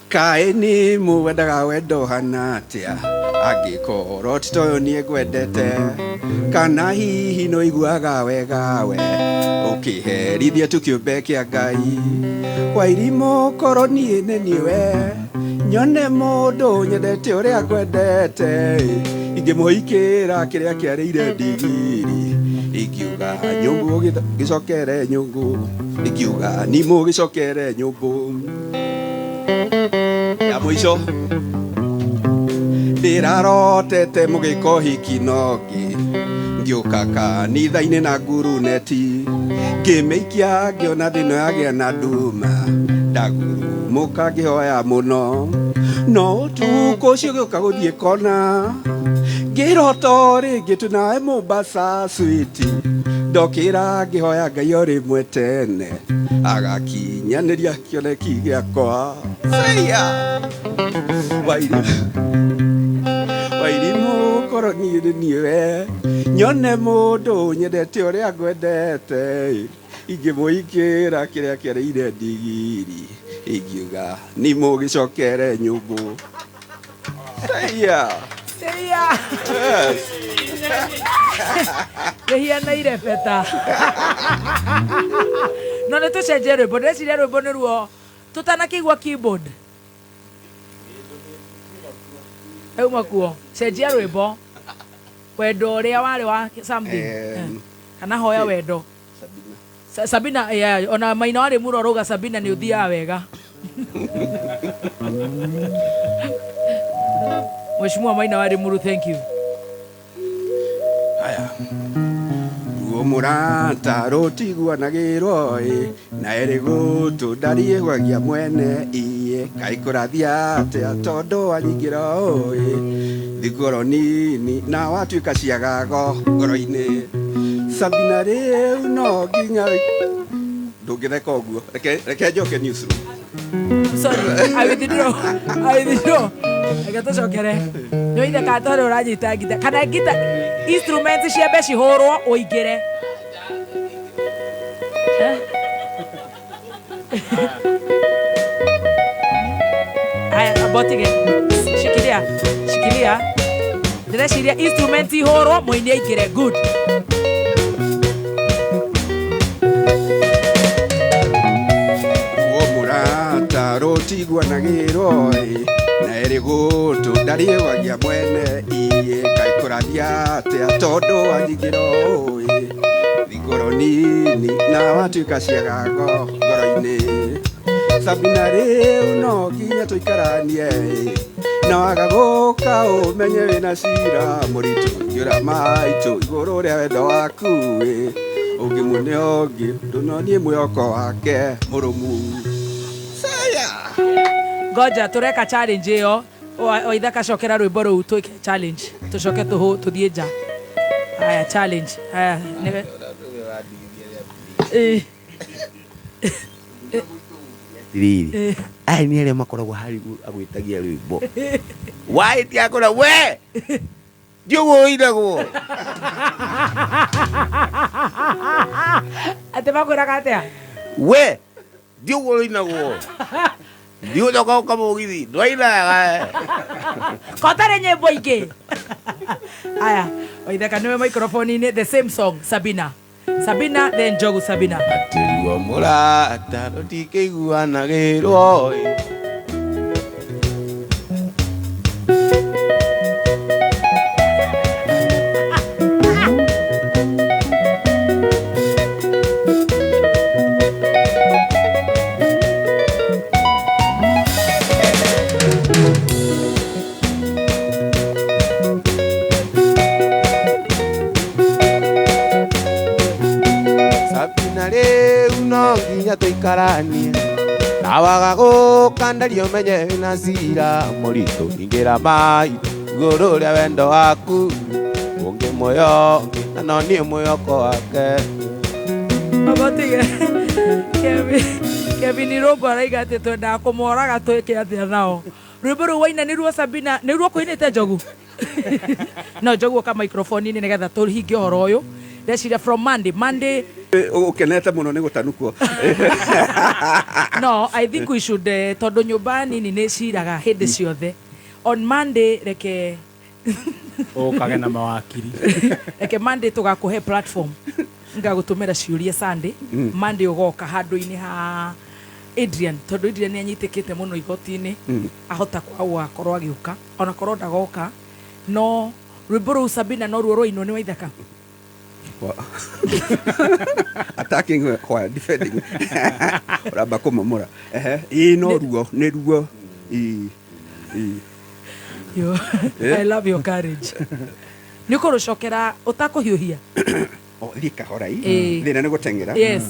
Kaeni muwendaga wendo hana atia. Agikoro tuto nie gwendete. Kana hihi no iguaga wega we. Ukiherithia tukiumbe kia Ngai. Wairimo koroni ene niwe. nyone mundu nyendete uria ngwendete ingimuikira kiria kiarire ndigiri ingiuga nyungu gicokere nyungu ingiuga nimu gicokere nyungu ya mwisho ndirarotete mugiko hikinogi ngiuka kanitha-inĩ na nguruneti ngĩmĩikia ngĩona thĩno yagĩa na nduma ndagurumũka ngĩhoya mũno no ũtukũ ũcio gĩũka gũthiĩ kona ngĩrota rĩngĩ tũnawe Mombasa switi ndokĩra ngĩhoya Ngai o rĩmwe tene agakinyanĩria kĩoneki gĩakwa Wairimu korwo niĩ nĩ niĩ we nyone mũndũ nyendete ũrĩa ngwendete ingĩmũingĩra kĩrĩa kĩarĩire ndigiri ingiuga nimũgĩcokere nyũngũ Rĩhianaire beta no nĩ tũcenjie rwĩmbo ndĩreciria rwĩmbo nĩruo tũtanakĩigua keyboard auma kuo cenjia rwĩmbo wendo ũrĩa warĩ wa something kana hoya wendo Sabina ona Maina warĩ mũro rauga Sabina nĩ ũthiaga wega Mheshimiwa Maina warĩ mũru thank you aya ruo mũrata rũtiguanagĩrwo na erĩ gũtũ ndarie gwagia mwene iye kaĩ kũrathia atĩa tondũ wanyingĩra thigoro nini na watuĩka ciagago ngoro-inĩ Sabina rĩu no nginya ndũngĩtheka ũguo reke njoke newsroom sorry I withdraw reke tũcokere nĩ oitheka tondũ ũranyita ngita kana ngita instruments ciambe cihũrwo ũingĩre aya botige shikilia ndĩreciria instrument ihũrwo mũini aingĩre good mũrata rũtiguanagĩrwo na erĩ gũtũ ndarie gwagia mwene iye kaĩ kũrathia atĩa tondũ wanyingĩra thigoro nini na watuĩka ciagago ngoro-inĩ Sabina rĩu no nginya tũikaranie na waga gũka ũmenye wĩna cira mũritũ ngĩũra maitũ igũrũ rĩa wendo waku ũngĩmuone ũngĩ ndũnonie mwĩhoko wake mũrũmu ngoja tũreka challenge ĩyo Waithaka cokera rwĩmbo rũu twĩke challenge tũcoke tũthiĩ nja haya challenge haya riri aya nĩ arĩa makoragwo Hollywood agwĩtagia rwĩmbo waĩti akora we njũgũ inagwo atĩ makwĩraga atĩa we njũgũ inagwo ndiũcoka ũkamũgithi ndwainaga kotarĩ nyĩmbo ingĩ aya Waithaka nĩwe microphone-inĩ the same song Sabina then Njogu Sabina atĩruo mũrata rũtikĩiguanagĩrwo nginya tũikaranie na waga gũka ndarie ũmenye wĩna cira mũritũ ingĩra maitũ igũrũ rĩa wendo waku ũngĩmuoya na no niĩ mwĩhoko wake Abotige Kevin Irogo araiga atĩ twendaga kũmoraga twĩke atĩa nao rwĩmbo rũu waina nĩruo Sabina nĩruo kũinĩte Njogu no Njogu oka microphone-inĩ nĩgetha tũhingie ũhoro ũyũ ndeciria from Monday ukenete muno nĩ gũtanukwo no I think we should tondũ nyũmba nini nĩ ciraga hĩndĩ ciothe on Monday reke ũkage na mawakiri reke Monday tũgakũhe platform ngagũtũmĩra ciũria Sunday Monday ũgoka handũ-inĩ Adrian tondu Adrian ni anyitikite muno igoti-ini ahota kwa akorwo agiuka ona korwo ndagoka no rwimbo ru Sabina no ruo roino ni Waithaka attacking kwa defending raba kumamura no ruo ni ruo yo I love your courage ni kurucokera utakuhiuhia thika horai thina ni gutengera yes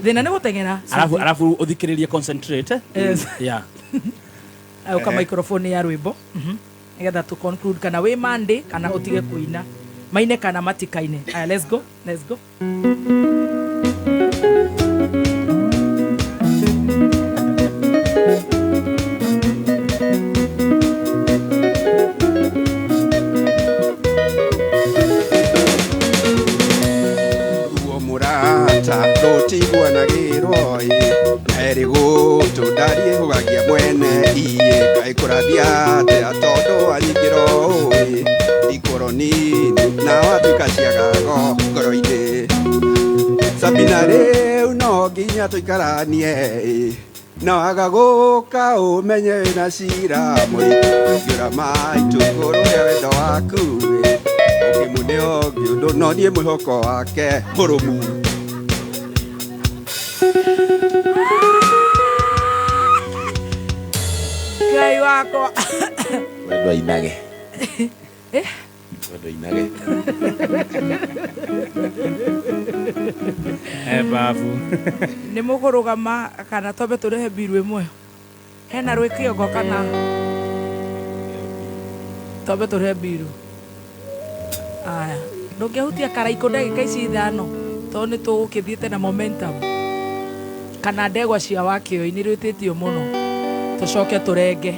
thina ni gutengera alafu uthikiririe concentrate yes yeah au kama microphone ya rwimbo nigetha tu conclude kana we Monday kana utige kuina maine kana matikaine let's go Rotigwa na giroi erigo tudarie hugagia mwene iye kai kurathia te atondo aringiro ikoroni na watuka ciagago ngoro-ini Sabina riu no nginya tuikaranie na agaguka umenye na cira muritu ngira maitu ngoro ya wendo waku ukimunio ngiundu no nie mwihoko wake murumu Kai wako wendo inage wendo inage babu ni mugurugama kana tobe turehe biru imwe hena rwikiongo kana tobe turehe biru aya ndungihutia Karaiku ndagika ici 5 to ni tugukithiete na momentum kana ndegwa cia wakio ini rwititio muno tucoke turenge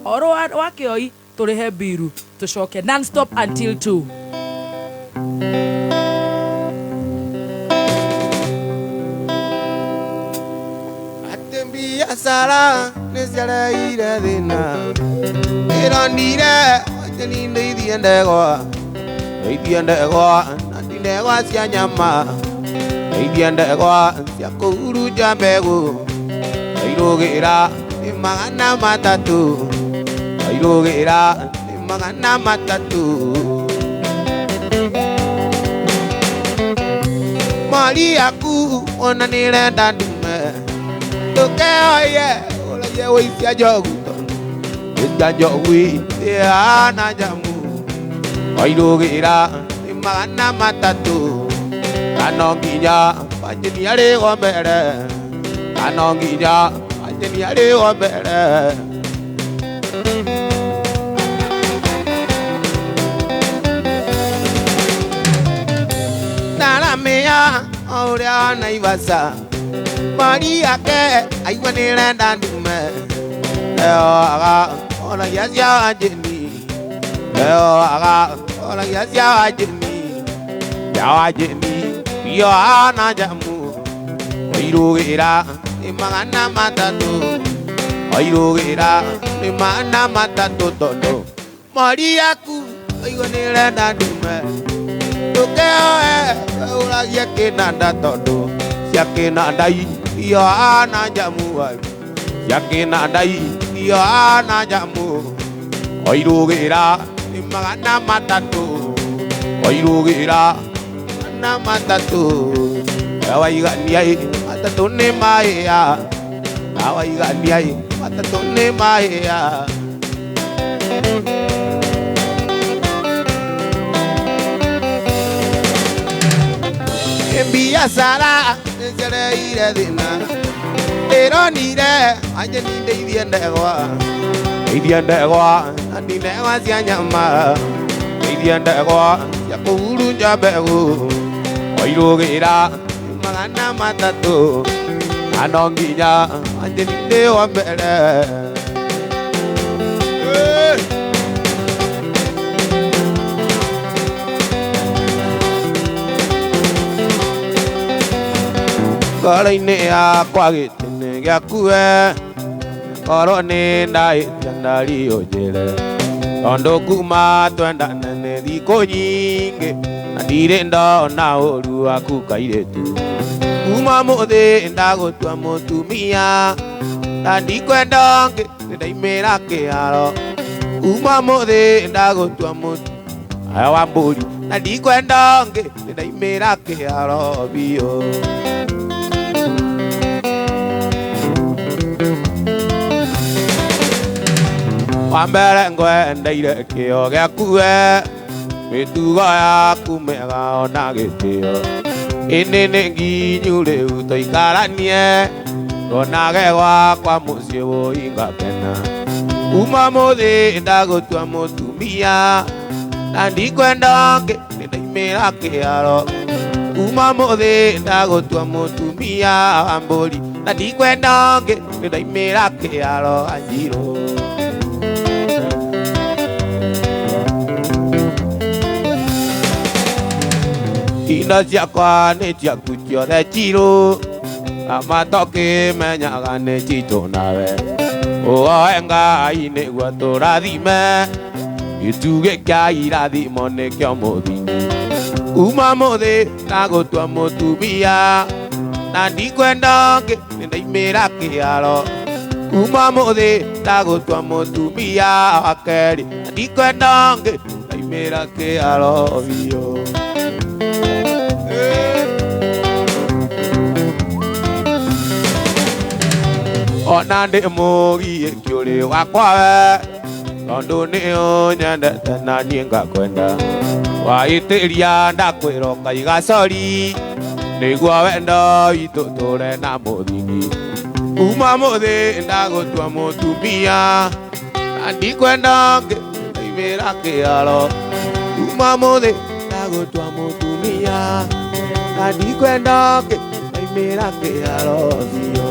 oro wakio turihe biru tucoke non stop until 2 Sara nesara ira dina ironire ateni ndithie ndegwa ndegwa cia nyama ndithie ndegwa cia kuhuruja mbegu airugira ni magana matatu airugira ni magana matatu mali yaku ona nirenda ndume tukeoye ulaye wisia jogu ita jogwi ana jamu airugira ni magana matatu anonginya panjini ari gombere anonginya panjini ari gombere Naramea auria naivasa mari yake aigua nirenda ndume aga ona yacia ajeni aga ona yacia ajeni yo ana jamu airugira ni magana matatu airugira ni magana matatu toto mari yaku aigua nirenda ndume tukeoe uragia kinanda tondu cia kinandai iyo ana jamu cia kinandai iyo ana jamu airugira ni magana matatu airugira na matatu awaigania matatu ni maya awaigania matatu ni maya biashara nesere ire thina ironire ajeni ndeithie ndegwa na ndegwa cia nyama ndeithie ndegwa cia kuhurunja mbegu airugira magana matatu anonginya ajeni ndewa mbere ngoro-inĩ yakwa gĩtĩ-inĩ gĩaku we ngoro nĩ ndahĩtia ndariũ njĩre tondũ kuma twendane nĩ thikũ nyingĩ na ndirĩ ndona ũru waku kairĩtu kuma uma muthi ndagutua mutumia na ndikwenda ngi ndaimira kiaro uma muthi ndagutua mutu aya wa mburi na ndikwenda ngi ndaimira kiaro bio wambere ngwendeire kĩo gĩaku we mĩtugo yaku mĩega ona gĩtĩo ĩnĩ nĩ nginyu rĩu tũikaranie tonage gwakwa mũciĩ wũingakena uma mũthĩ ndagũtua mũtumia na ndikwenda ngĩ ndaimĩra kĩaro uma mũthĩ ndagũtua mũtumia wa mbũri na ndikwenda ngĩ ndaimĩra kĩaro Anjirũ indo ciakwa nĩ ciaku ciothe Njirũ amatoke menyaga nĩ citũ nawe ũhoe Ngai nĩguo tũrathime gĩtugĩ kĩa irathimo nĩkĩo mũthini uma mũthĩ ndagũtua mũtumia na ndikwenda ngĩ ndaimĩra kĩaro uma mũthĩ ndagũtua mũtumia wa kerĩ na ndikwenda ngĩ ndaimĩra kĩaro biũ ona ndĩ mũgiĩ kĩũrĩ wakwa we tondũ nĩ ũnyendete na niĩ ngakwenda waitĩria ndakwĩra ũkaiga cori nĩguo wendo witũ tũre na mũthini uma mũthĩ ndagũtua mũtumia na ndikwenda ngĩ ndaimĩra kĩaro uma mũthĩ ndagũtua mũtumia na ndikwenda ngĩ ndaimĩra kĩaro biũ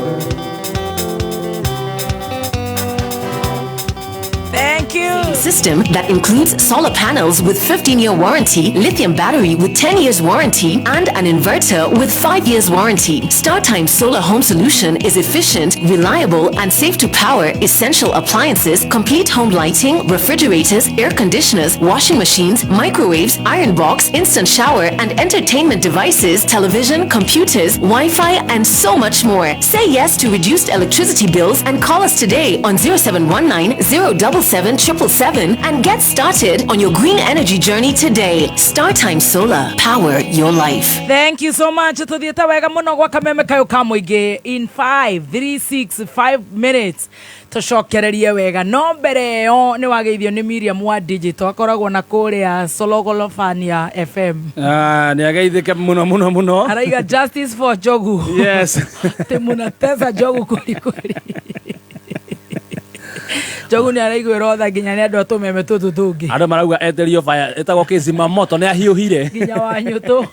Thank you. System that includes solar panels with 15-year warranty, lithium battery with 10 years warranty, and an inverter with 5 years warranty. StarTime Solar Home Solution is efficient, reliable, and safe to power essential appliances, complete home lighting, refrigerators, air conditioners, washing machines, microwaves, iron box, instant shower, and entertainment devices, television, computers, Wi-Fi, and so much more. Say yes to reduced electricity bills and call us today on 0719 077 777 and get started on your green energy journey today. StarTime Solar, power your life. Thank you so much. Tuthiete wega muno gwa kameme kayo ka muingi in 5 3 6 5 minutes. Tucokererie wega no mbere yo ni wageithio ni Miriam wa Digital akoragwo na kuria Sologolofania FM. Ni ageithike muno araiga justice for Jogu. Yes. Temuna tesa Jogu kuri Jogu ni araigwira otha nginya ni andu atumeme tutu tungi andu marauga eterio fire etagwo kizima moto ni ahiuhire nginya wanyu tu.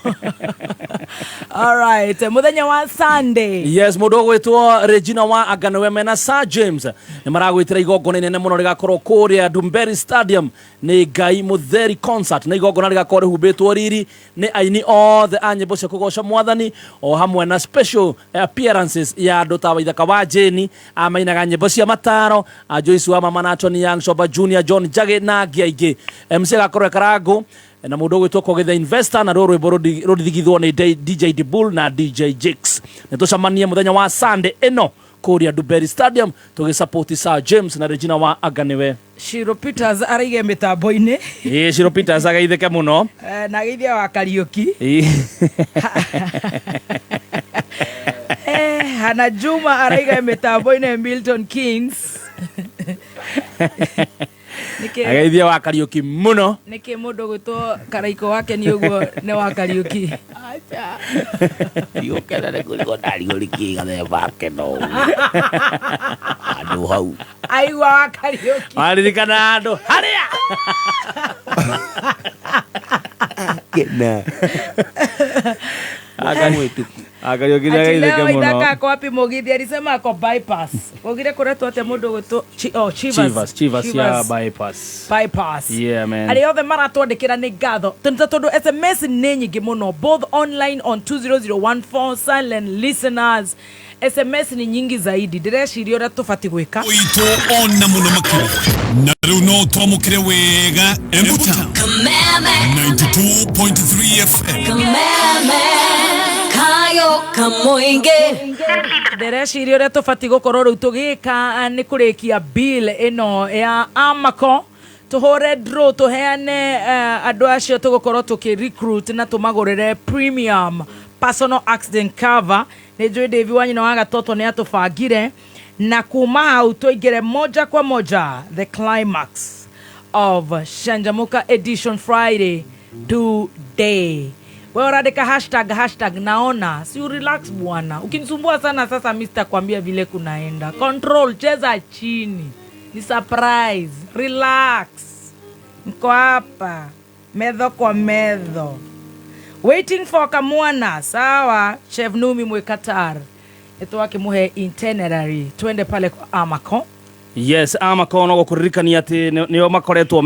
All right, muthenya wa Sunday. Yes, mundu ogwitwo Regina wa Agano mena Sir James ni maragwitira igongona inene muno rigakorwo kuria Dumberi Stadium ni Ngai Mutheri concert na igongona rigakorwo humbitwo riri ni aini othe a nyimbo cia kugoca mwathani o hamwe na special appearances ya andu ta Waithaka wa Jeni amainaga nyimbo cia mataro a Joyce wa Mama Natoni Young Shoba Junior John Jage na angi MC gakorwo Karaiku na mundu gwitwo Kogitha Investor na rwimbo ruthigithwo ni DJ Dibul na DJ Jix. Nitucamanie muthenya wa Sunday eno kuria Dumberi Stadium tugisupport Sir James na Regina wa Aganiwe. Shiro Peters araige mitambo-ini. Shiro Peters agaitheke muno. Na geithia wa Karaiku. Hana Juma araiga mitambo-ini Milton Kings. Agaithia wa Karaiku muno. Niki mundu gwitwo Karaiku wake ni uguo ne wa Karaiku. Acha. Yo kera ne kuliko ndari goriki gathe bake no. Andu hau. Ai wa Karaiku. Aririkana andu haria. Kena. Karaiku ni agaitheke muno. Waithaka kwa wapi mugithi alisema ako bypass. Ogire kuretwo ate mundu gwitwo Chivas ya bypass. Yeah man. Ali othe maratwandikira ni ngatho. Tondu SMS ni nyingi muno both online on 20014 silent listeners. SMS ni nyingi zaidi. Direciria ura tufati gwika. Oito ona muno makuru. Na riu no twamukire wega Embuta. Kameme 92.3 FM. Kameme kayo kamoinge ndereciria uria tubati gukorwo riu tugika ni kurikia bill ino ya amako tuhure draw tuheane andu acio tugukorwo tukirecruit na tumagurire premium personal accident cover ni njui David Wanyina wa Gatoto ni atubangire na kuma hau tuingire moja kwa moja the climax of Shanjamuka edition Friday today. Wewe radika hashtag naona si relax bwana. Ukinisumbua sana sasa Mr. kwambia vile kunaenda. Control cheza chini. Ni surprise. Relax. Niko hapa. Medho kwa medho. Waiting for Kamwana. Sawa. Chef Numi Mwekatar. Eto wake muhe itinerary. Tuende pale kwa Amako. Yes, Amako no gukuririkania ati nio makoretwo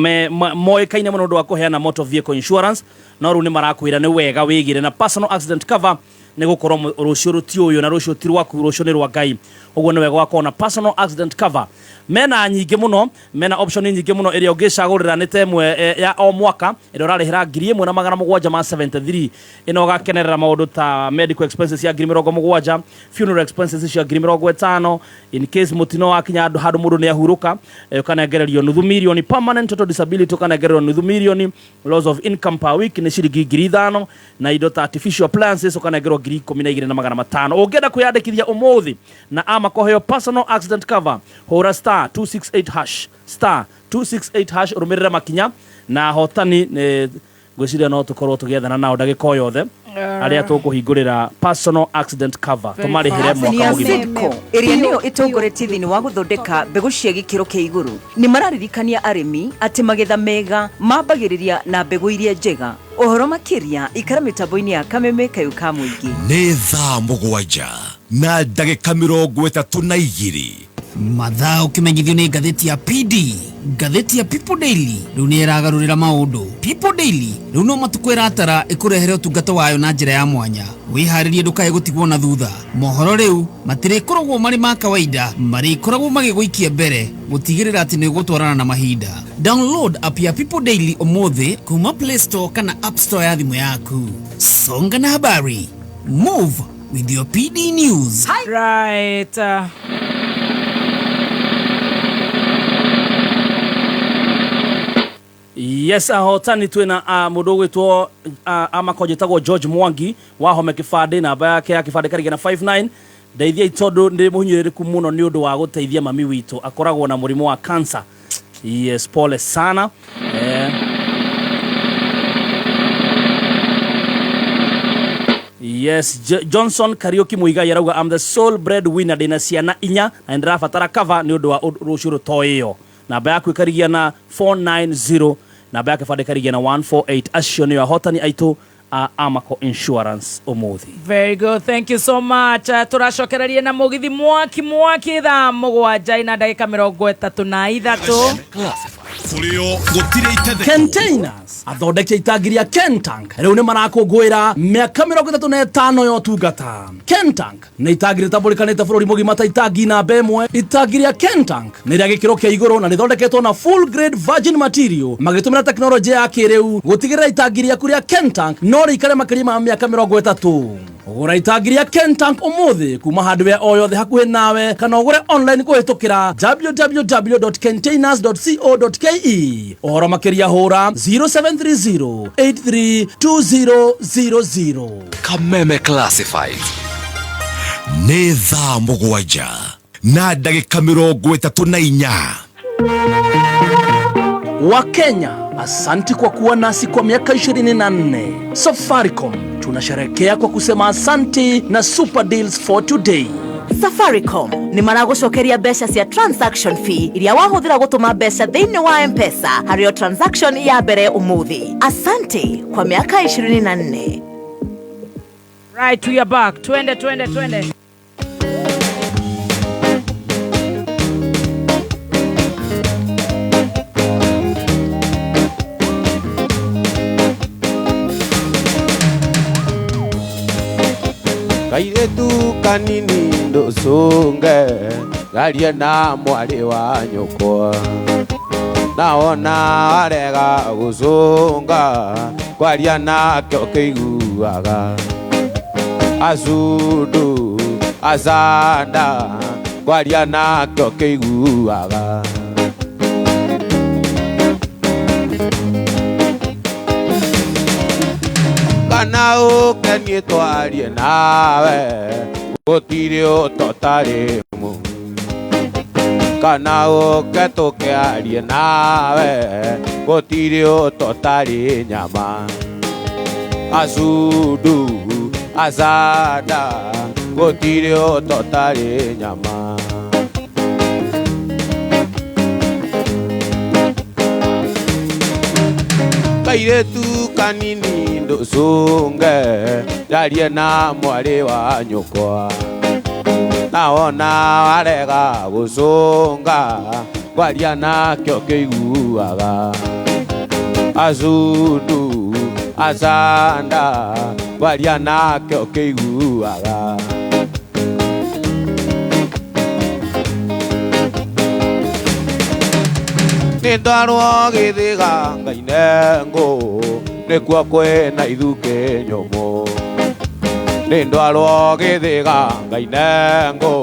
moikaine muno ndo akuheana motor vehicle insurance no ru ni marakwira ni wega wigire na personal accident cover ni gukorwo rucio ruti uyu na rucio ti rwaku rucio ni rwa Ngai uguo ni wega wakona personal accident cover mena nyingi muno mena option nyingi muno iria ungicagurira ni temwe ya o mwaka iria urarihira 1773 ino gakenerera maundu ta medical expenses ya 70,000 funeral expenses ya 50,000 in case mutino akinya handu mundu ni ahuruka ukanegererio nuthu milioni permanent total disability ukanegererio nuthu milioni loss of income per week ni ciringi 5,000 na indo ta artificial appliances ukanegererio 12,500 ungenda kuyandikithia umuthi na Amako heo personal accident cover hora star 268 hash star 268 hash urumirira makinya na hotani gwiciria no tukorwo tugiethana nao ndagika yothe aria tukuhingurira personal accident cover tumarihire mwaka mugima iria niyo itongoretie thini wa guthondeka mbegu cia gikiro kia iguru ni mararirikania arimi ati magetha mega mambagiriria na mbegu iria njega ohoro makiria ikara mitambo-ini ya kameme kayu ka muingi nĩ thaa mũgwanja na ndagĩka 32 mathaa ukimenyithio ni ngatheti ya PD ngatheti ya People Daily riu ni iragarurira maundu People Daily riu no matuko iratara ikurehere utungata wayo na njira ya mwanya wiharirie ndukae gutigwo na thutha mohoro riu matire koragwo mari ma kawaida mari koragwo magiguikia mbere gutigirira ati ni gutwarana na mahinda download app ya People Daily umuthi kuma Play Store kana App Store ya thimu yaku songa na habari move with your PD news right Yes, hotani twina mundu gwitwo Amako jitagwo George Mwangi wahome kibande namba yake ya kibande karigana 59 ndeithia itondu ndi muhinyiriku muno ni undu wa guteithia mami witu akoragwo na murimu wa cancer. Yes, pole sana. Yes, Johnson Karaiki Muiga yarauga I'm the sole breadwinner dina ciana inya na ndirabatara cover ni undu wa rucuru toyo. Namba yaku ikarigia na 490 namba yake fade karigia na 148 acio ni hotani aitu Amako insurance umuthi. Very good, thank you so much. Turacokereria na mugithi mwaki thaa mugwanja ina ndagika 33 Fulio gutire itete containers athondeke itagiria Kentank riu ni marakungwira miaka 35 yo tungata Kentank ni itagire taburikanite bururi mugima ta itagi na bemwe itagiria Kentank ni ria gikiro kia iguru na nithondeketwo na full grade virgin material magitumira teknology ya kiriu gutigirira itagiria kuria Kentank no rikare makiri ma miaka 30 ugura itagiria Kentank umuthi kuma handu ya oyothe hakuhe nawe kana ugure online kuhitukira www.containers.co.ke ohoro makiria hora 0730832000 Kameme Classified nĩ thaa mũgwanja na ndagĩka 34 Wakenya, asanti kwa kuwa nasi kwa miaka 24. Safaricom tunasherehekea kwa kusema asanti na super deals for today. Safaricom ni maragucokeria mbeca cia transaction fee iria wahuthira gutuma mbeca thiini wa M-Pesa hario transaction ya mbere umuthi. Asante kwa miaka 24. Right, we are back. Twende. Kairetu kanini nducunge garia na mwari wa nyukwa naona arega gucunga kwaria nake ukiguaga Azudu azanda kwaria nakio kĩiguaga. Kana ũkenie twarie nawe gũtirĩ ũtotarĩ mu. Kana ũke tũkĩarie nawe gũtirĩ ũtotarĩ nyama. Azudu azanda gũtirĩ ũtotarĩ nyama. Kairĩtu kanini ndũcũnge ndarie na mwarĩ wa nyũkwa. Na wona warega gũcũnga kwaria nakĩo kĩiguaga. Azudu azanda kwaria nakĩo kĩiguaga. Nĩndwarwo gĩthĩga ngainengũ nĩkuo kwĩna ithukĩ nyũmũ. Nĩndwarwo gĩthĩga ngainengũ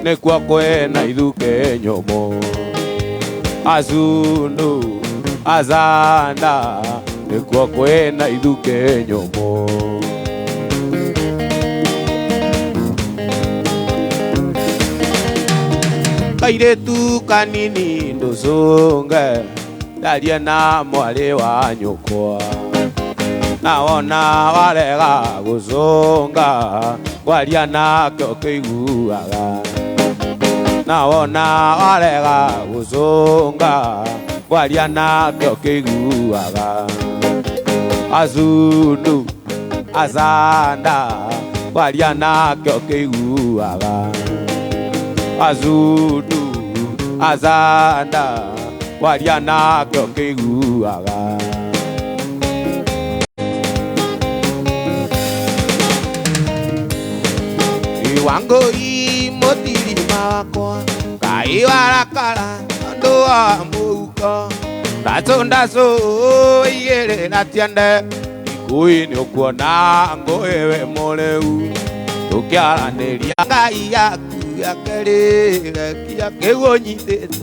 nĩkuo kwĩna ithukĩ nyũmũ. Azundu azanda nĩkuo kwĩna ithukĩ nyũmũ. Kairĩtu kanini ndũcũnge ndarie na mwarĩ wa nyũkwa. Na wona warega gũcũnga kwaria nakĩo kĩiguaga. Na wona warega gũcũnga kwaria nakĩo kĩiguaga. Azundu azanda kwaria nakĩo kĩiguaga. Azudu azanda kwaria nakĩo kĩiguaga. Iwangoi mũtirima wakwa Ngai warakara andũ a mũhuko. Ndacũ igĩrĩra tiende ikui nĩ ũkuona ngũĩ we mũrĩu. Tũkĩaranĩria Ngai yaku yakerere kia kĩgunyitĩte.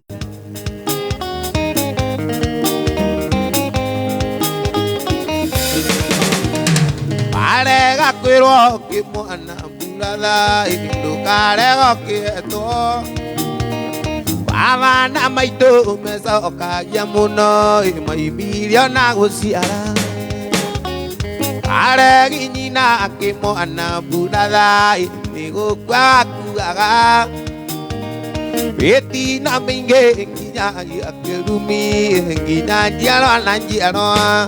Marega kwĩrwo kĩmwana mburatha ndũkarega kĩetwo. Abana maitũ mecokagia mũno maimbire na gũciara. Aregi nyina kĩmwana mburatha nĩgũkua akuaga. Wĩtina mĩingĩ nginyagia kĩrumi nginya njiarwa na njiarwa.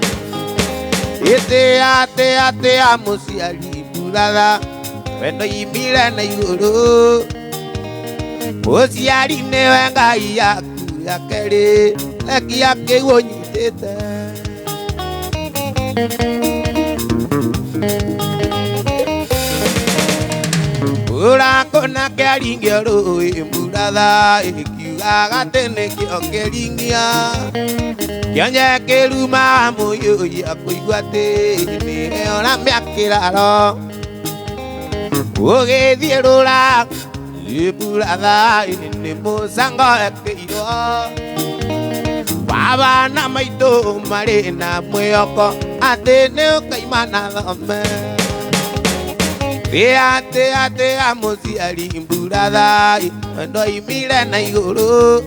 Ĩtĩa mũciari mburatha wendo imire na igũrũ. Mũciari nĩwe Ngai yaku ya kerĩ rekia kĩgunyitĩte. Ũrakona kĩaringio rũĩ mburatha ĩkiugaga atĩ nĩkĩo kĩringia. Kĩonye kĩruma mũiyũria kũigua atĩ nĩeona mĩakĩraro. Ũgĩthiĩ rũra mburatha nĩ mũcango ekĩirwo. Abana maitũ marĩ na mwĩhoko atĩ nĩũkaimana thome. Tĩa mũciari mburatha wendo imire na igũrũ.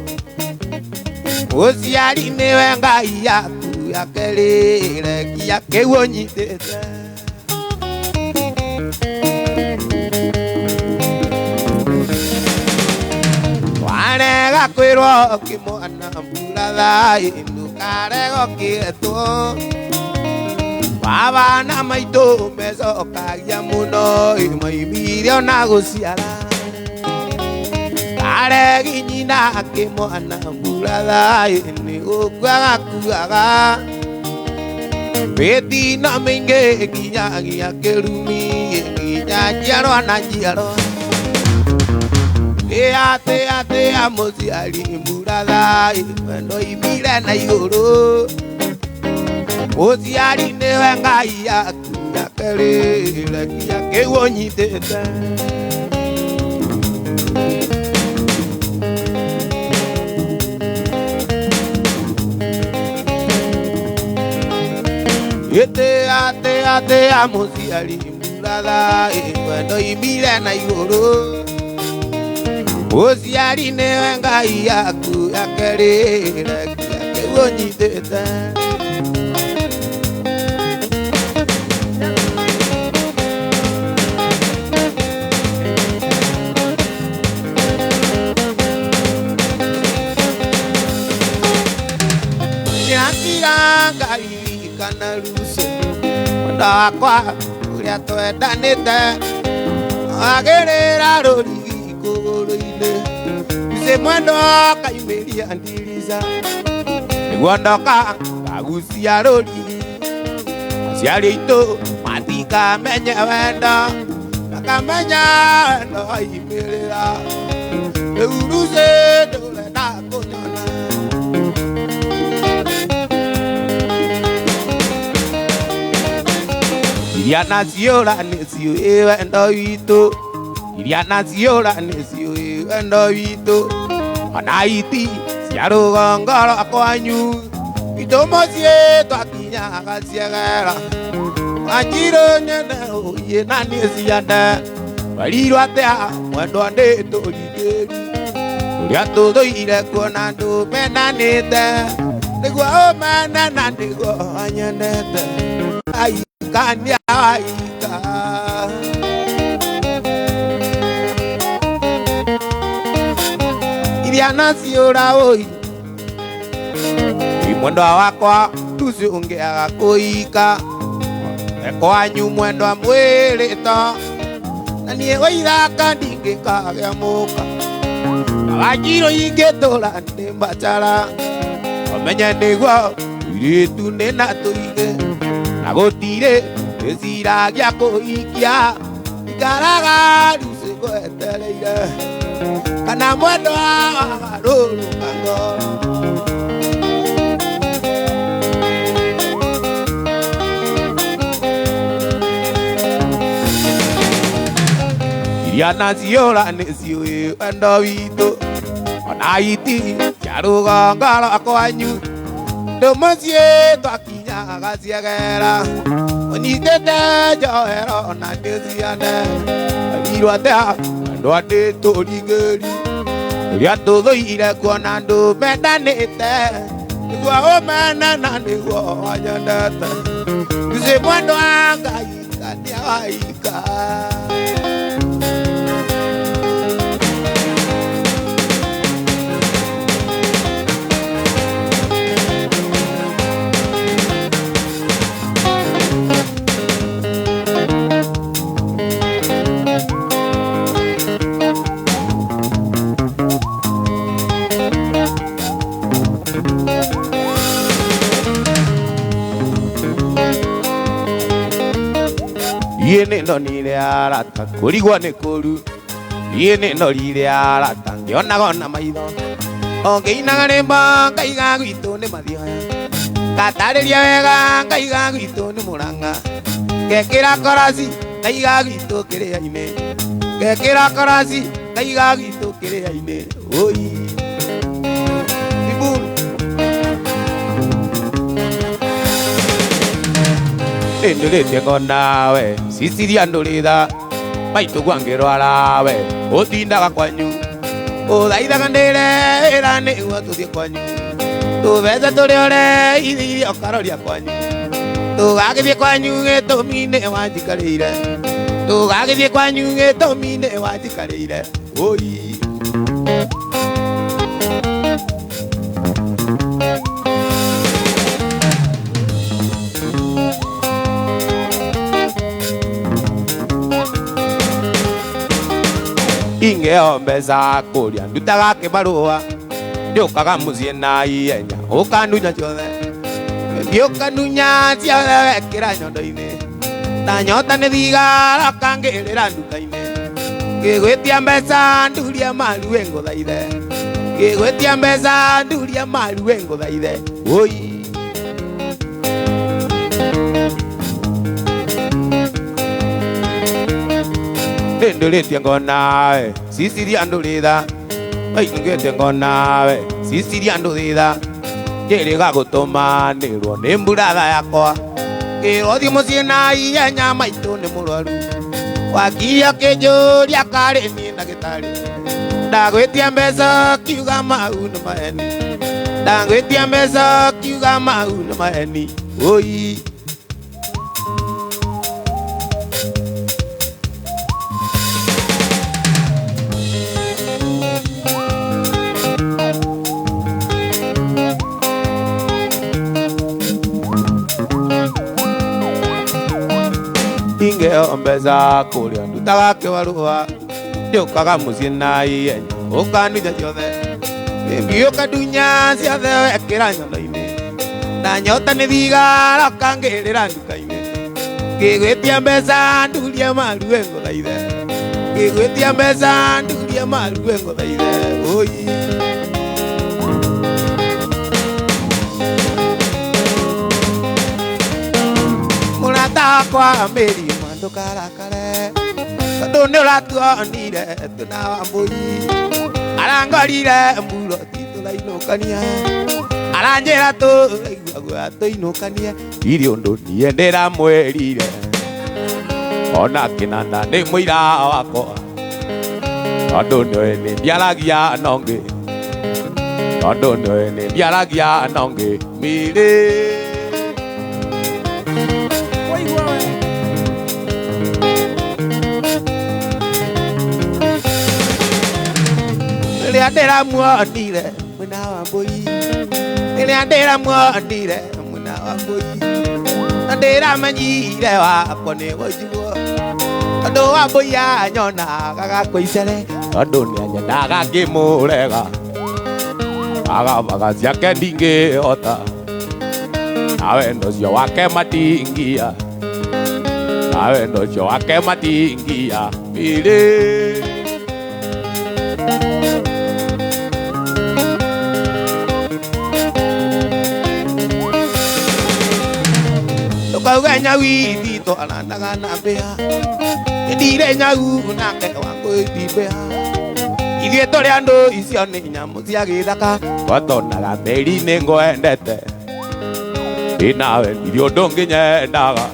Mũciari nĩwe Ngai yaku ya kerĩ rekia kĩgunyitĩte. Warega kwĩrwo kĩmwana mburatha ndũkarega kĩetwo. Abana maitũ mecokagia mũno maimbire na gũciara. Aregi nyina kĩmwana mburatha nĩgũkua akuaga. Wĩtina mĩingĩ nginyagia kĩrumi nginya njiarwa na njiarwa. Tĩa mũciari mburatha wendo imire na igũrũ. Mũciari nĩwe Ngai yaku yakerire kia kiwonyitete ate amuciari muratha wendo imire na iguru uciari niwe ngai yaku yakerire kia kiwonyitete kana ruce mwenda wakwa uria twendanite agirira rurigi kuguru-ini ruce mwendo kaimiria ndirica niguo ndoka ngagucia rurigi aciari aitu matikamenye wendo makamenya wendo waimirira riu ruce ndurenda kunyona iria naciora niciui wendo witu iria naciora niciui wendo witu ona iti cia rugongo rwakwanyu itu mucii twakinyaga ciegera wanjiru nyene uiĩ na nĩ ciande warirwo atia mwendwa ndĩ tũringĩri ũrĩa tũthũire kuona andũ menanĩte nĩguo ũmene na nĩguo wanyendete kania waika iria naciũra ũi mwendwa wakwa tuci ũngĩaga kũika ekwanyu mwendwa mwĩrĩto na niĩ Waithaka ndingĩkagĩa mũka Wanjiru ingĩtũra ndĩ mbacara ũmenye nĩguo irĩtu nĩ na tũige na gũtirĩ gĩciragia kũhikia ikaraga ruci ngwetereire kana mwendwa wagarũrũka ngoro iria naciũra nĩciũĩ wendo witũ ona iti cia rũgongo rwakwanyu ndũmũciĩ twakinyaga ciegera ũnyitĩte njohero na ndĩciane warirwo atia andũ andĩ tũringĩri ũrĩa tũthũire kuona andũ mendanĩte nĩguo ũmene na nĩguo wanyendete ruci mwendwa Ngai kania waika iĩ nĩ ndonire arata kũrigwo nĩ kũru iĩ nĩ ndorire arata ngĩonaga na maitho o ngĩinaga rĩmbo ngaiga gwitũ nĩ mathioya ngatarĩria wega ngaiga gwitũ nĩ mũranga ngekĩra korasi ngaiga gwitũ kĩrĩa-inĩ ngekĩra korasi ngaiga gwitũ kĩrĩa-inĩ oi ndũrĩtie ngonawe ciciria ndũrĩtha maitũ gwangĩrwara we ũtindaga kwanyu ũthaithaga ndĩre wĩra nĩguo tũthiĩ kwanyu tũbece tũrĩ ore ithiria ũkaroria kwanyu tũgagĩthiĩ kwanyu gĩtũmi nĩ wanjikarĩire tũgagĩthiĩ kwanyu gĩtũmi nĩ wanjikarĩire oi ingeo mbeca kũria ndutaga kĩbarũa ndĩũkaga mũciĩ na ihenya ũkanunya ciothe ũkanunya ciothe wekĩra nyondo-inĩ na nyota nĩ thigara ũkangĩrĩra nduka-inĩ ngĩgwĩtia mbeca ndurie maru wĩ ngũthaithe ngĩgwĩtia mbeca ndurie maru wĩ ngũthaithe oi ndulite ngonawe sisiria ndulitha maingite ngonawe sisiria ndulitha njĩrĩga gũtũmanĩrwo nĩ mburatha yakwa kĩrothi mũciĩ na ihenya maitũ nĩ mũrwaru wakiria kĩnjũria karĩ niĩ ndagĩtarĩ ndagwĩtia mbeca kiuga mau nĩ maheni ndagwĩtia mbeca kiuga mau nĩ maheni oi ingeo mbeca kũrĩa ndutaga kĩbarũa ndĩũkaga mũciĩ na ihenya ũkandunya ciothe ngĩũka ndunya ciothe wekĩra nyondo-inĩ na nyota nĩ thigara ũkangĩrĩra nduka-inĩ ngĩgwĩtia mbeca ndurie marue ngũthaithe ngĩgwĩtia mbeca ndurie marue ngũthaithe oi mũrata wakwa mĩri ndũkarakare tondũ nĩ ũratuonire tũna wambũi arangorire mburoti tũrainũkania aranjĩra tũraigua guoya tũinũkanie irĩ ũndũ niĩ ndĩramwĩrire ona kĩnanda nĩ mũira wakwa tondũ nĩoĩ nĩ ndiaragia nongĩ tondũ nĩoĩ nĩ ndiaragia nongĩ mĩrĩ rĩrĩa ndĩramuonire mwena wa mbũi rĩrĩa ndĩramuonire mwena wa mbũi na ndĩramenyire wakwa nĩ gũnjiguo tondũ wa mbũi anyonaga gakwa icere tondũ nĩanyendaga ngĩmũrega agabaga ciake ndingĩhota na wendo ũcio wake matingia na wendo ũcio wake matingia mĩrĩ tukauga nyau ithitu arandaga na mbĩa ndire nyau nake wangũithi mbĩa ithuĩ tũrĩ andũ icio nĩ nyamũ cia gĩthaka twatonaga mĩri-inĩ ngwendete ndĩnawe irio ndũngĩnyendaga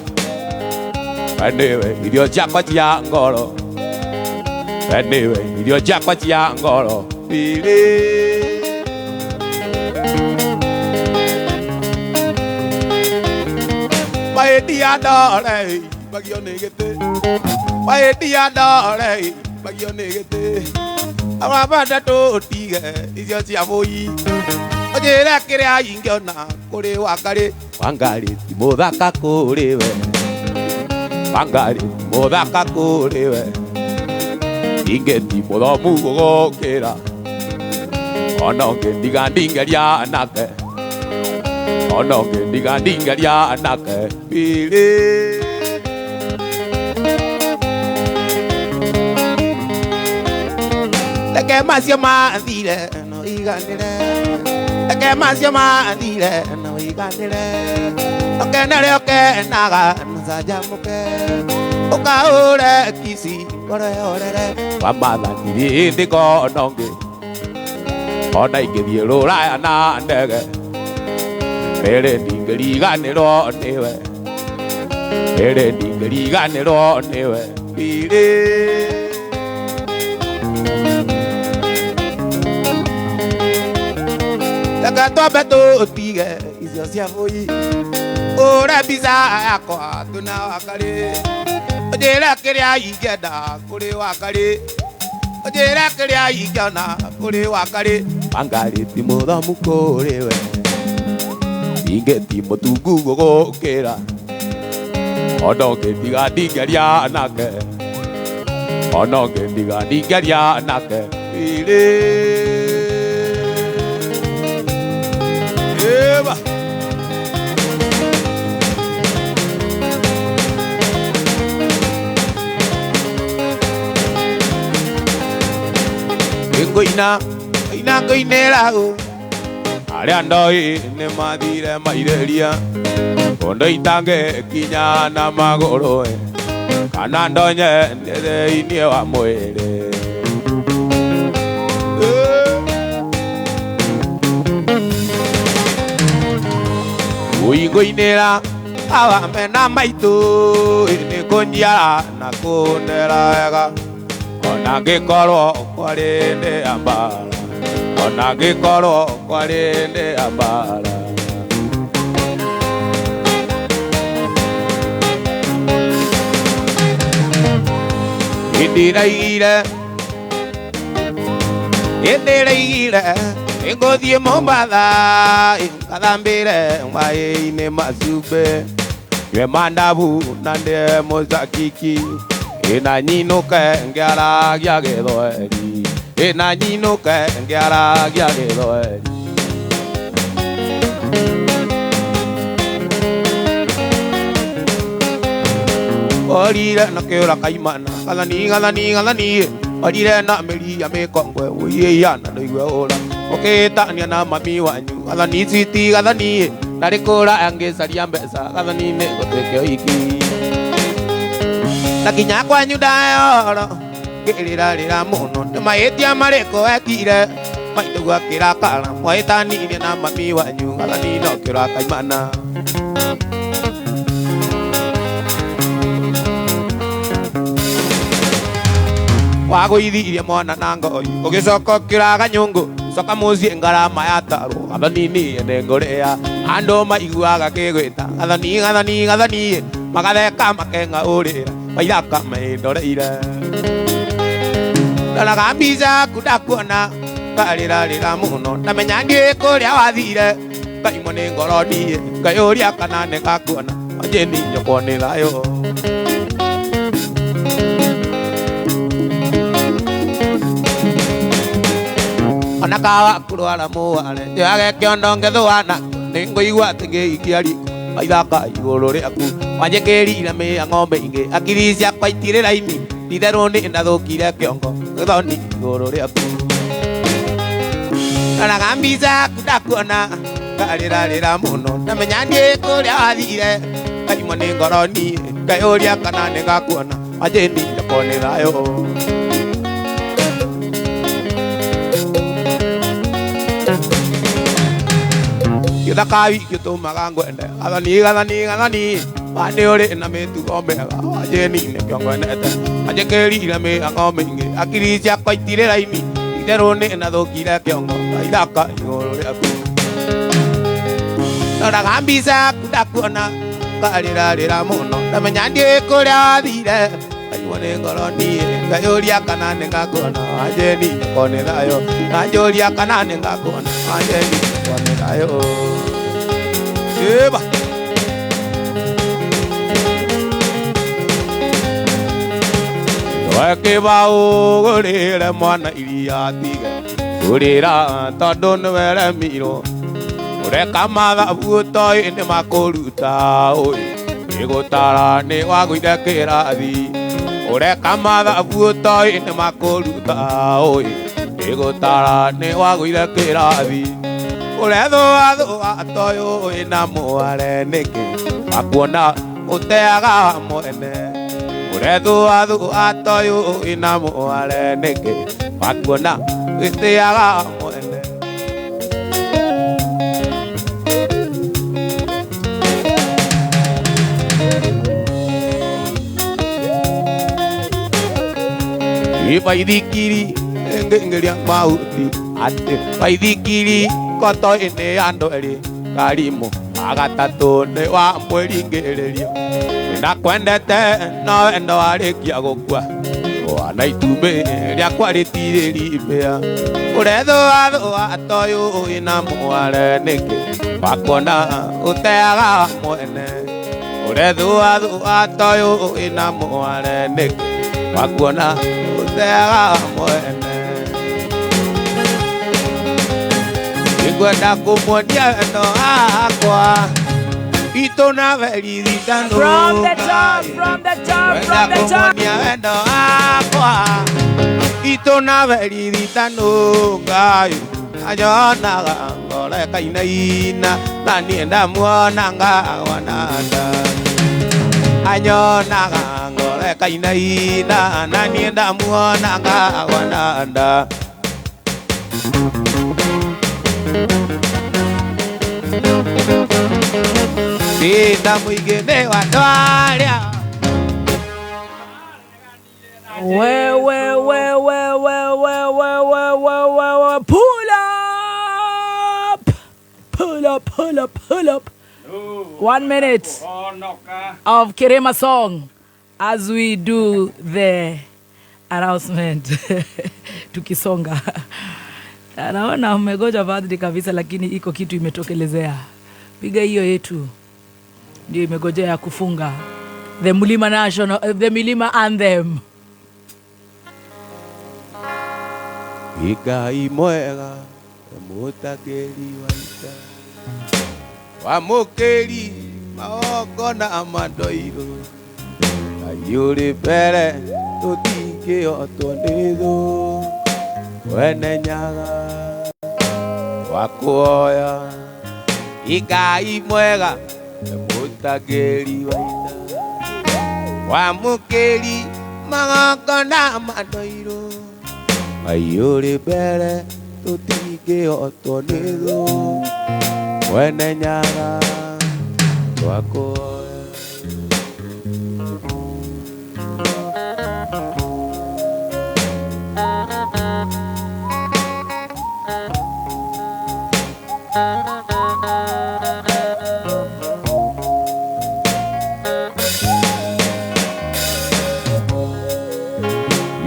we nĩwe irio ciakwa cia ngoro we nĩwe irio ciakwa cia ngoro mbirĩ Waithia ndore bagio nĩ gĩtĩ Waithia ndore bagio nĩ gĩtĩ Awabanda tũtige icio cia bũi Ojĩre kĩrĩa ingĩona kũrĩ Wangarĩ Wangarĩ ti mũthaka kũrĩ we Wangarĩ ti mũthaka kũrĩ we Ingĩti mũthomu gũgũkĩra Ona ũngĩndiga ndingeria nake Ona ũngĩndiga ndingeria nake mbirĩ Reke macio mathire no iganĩre Reke macio mathire no iganĩre Ũkenere ũkenaga no canjamũke Ũkahũre kisi ngoro yorere Wamathaniri hĩndĩ ngona ũngĩ Ona ingĩthiĩ rũraya na ndege Mere ndingĩriganĩrwo nĩwe Mere ndingĩriganĩrwo nĩwe mbirĩ Reke twambe tũtige icio cia bũi Ũre mbica yakwa tũna Wangarĩ Ũnjĩre kĩrĩa ingĩenda kũrĩ Wangarĩ Ũnjĩre kĩrĩa ingĩona kũrĩ Wangarĩ Wangarĩ ti mũthomu kũrĩ we Ingĩti mũtungu gũgũkĩra Ona ũngĩndiga ndingeria nake Ona ũngĩndiga ndingeria nake mbirĩ Eba ngũinĩra ũ arĩa ndoi nĩ mathire mairĩria Ũndũ itangĩkinya na magũrũ kana ndonye thĩinĩ wa mwĩrĩ. Ũigũinĩra awa mena maitũ nĩ kũnjiara na kũndera wega, ona ngĩkorwo kwarĩ ndĩ ya mbara, ona ngĩkorwo kwarĩ ndĩ ya mbara. Ndĩraigire ngũthiĩ Mombatha ngathambĩre maĩ-inĩ macumbĩ, nyue mandabu na ndĩe mũcakiki, ĩna nyinũke ngĩaragia Gĩthweri, ĩna nyinũke ngĩaragia Gĩthweri. Orire na kĩũra kaimana gathani orire na mĩri ya mĩkongwe ũiyĩiana ndũigue ũra ũkĩhĩtania na mami wanyu gathani citi gathani na rĩkũra angĩcaria mbeca gathani-inĩ gũtuĩke ũhiki. Na nginya kwanyu ndayoro ngĩrĩra mũno nĩ mahĩtia marĩkũ ekire maitũgu akĩrakara mwahĩtanirie na mami wanyu gathani no kĩũra kaimana. Wagũithirie mwana na ngoi ũgĩcoka ũkĩraga nyũngũ coka mũciĩ ngarama ya tarwo gathani-inĩ nĩ ngũrĩa andũ maiguaga kĩgwĩta gathani magatheka makenga ũrĩra Waithaka mendoreire. Ndoraga mbica yaku ndakuona ngarĩra mũno ndamenya ndiũĩ kũrĩa wathire ngaimwo nĩ ngoro niĩ ngayũria kana nĩ ngakuona anjĩni nyũkwo nĩ thayũ. Ona kawa kurwara mũware njoyage kĩondo ngĩthũana nĩ ngũigua atĩ ngĩikia riko Waithaka igũrũ rĩaku wanjĩkĩrire mĩa ng'ombe ingĩ akiri ciakwa itirĩ raini itherũ nĩ ndathũkire kĩongo gĩthoni igũrũ rĩaku. Ndoraga mbica yaku ndakuona ngarĩra mũno ndamenya ndiũĩ kũrĩa wathire ngaimwo nĩ ngoro niĩ ngayũria kana nĩ ngakuona anjĩni nyũkwo nĩ thayũ. Gĩthaka wiki ũtũmaga ngwende gathani wandĩ ũrĩ na mĩtugo mĩega wanjĩni nĩ kĩongo nete wanjĩkĩrire mĩhang'o mĩingĩ akiri ciakwa itirĩ raini itherũ nĩ nathũkire kĩongo Waithaka igũrũ rĩaku. Ndoraga mbica yaku ndakuona ngarĩra mũno ndamenya ndiũĩ kũrĩa wathire ngaimwo nĩ ngoro niĩ ngayũria kana nĩ ngakuona wanjĩni nyũkwo nĩ thayũ nganjũria kana nĩ ngakuona wanjĩni nyũkwo nĩ thayũ. Eba Wekĩba ũgũrĩre mwana iria tige gũrĩra tondũ nĩ weremirwo ũreka mathabu ũtoĩ nĩ makũruta ũĩ nĩgũtara nĩ wagũire kĩrathi ũreka mathabu ũtoĩ nĩ makũruta ũĩ nĩgũtara nĩ wagũire kĩrathi ũrethũathũa toyũ wĩna mware nĩkĩ wakuona ũteaga mwene ũrethũathũa toyũ wĩna mware nĩkĩ wakuona ũteaga mwene. Waithikiri ngĩria mahuti atĩ waithikiri koto-inĩ andũ erĩ Karimũ agatatũ nĩ wa mwĩringĩrĩrio ndakwendete no wendo warĩkia gũkua wana itumbĩ rĩakwa rĩtirĩrimbĩa ũrethũathũa toyũ wĩna mware nĩkĩ wakuona ũteaga mwene ũrethũathũa toyũ wĩna mware nĩkĩ wakuona ũteaga mwene. Ngwenda kũmuonia wendo wakwa itũ na veririkano ngwenda kũmuonia wendo wakwa itũ na veririkano Ngai anyonaga ngorekainaina na niĩ ndamuona ngawananda anyonaga ngoro weka inaina na nienda muona nga wananda Ida muigene wa dwaria Pull up. 1 minute of Kirema song as we do the announcement. Tukisonga. Naona umegoja badhi kabisa lakini iko kitu imetokelezea. Piga hiyo yetu. Ndio imegojea kufunga. The Mulima National, the Mulima Anthem. Ikai mwega, mutakeri waita Wamukeri, maoko na amadoiro Ayuri pere, tutike otonido Wene nyaga, wakuoya Ikai mwega, mutakeri waita Wamukeri, maoko na amadoiro Ayuri pere, tutike otonido Wene nyaga wako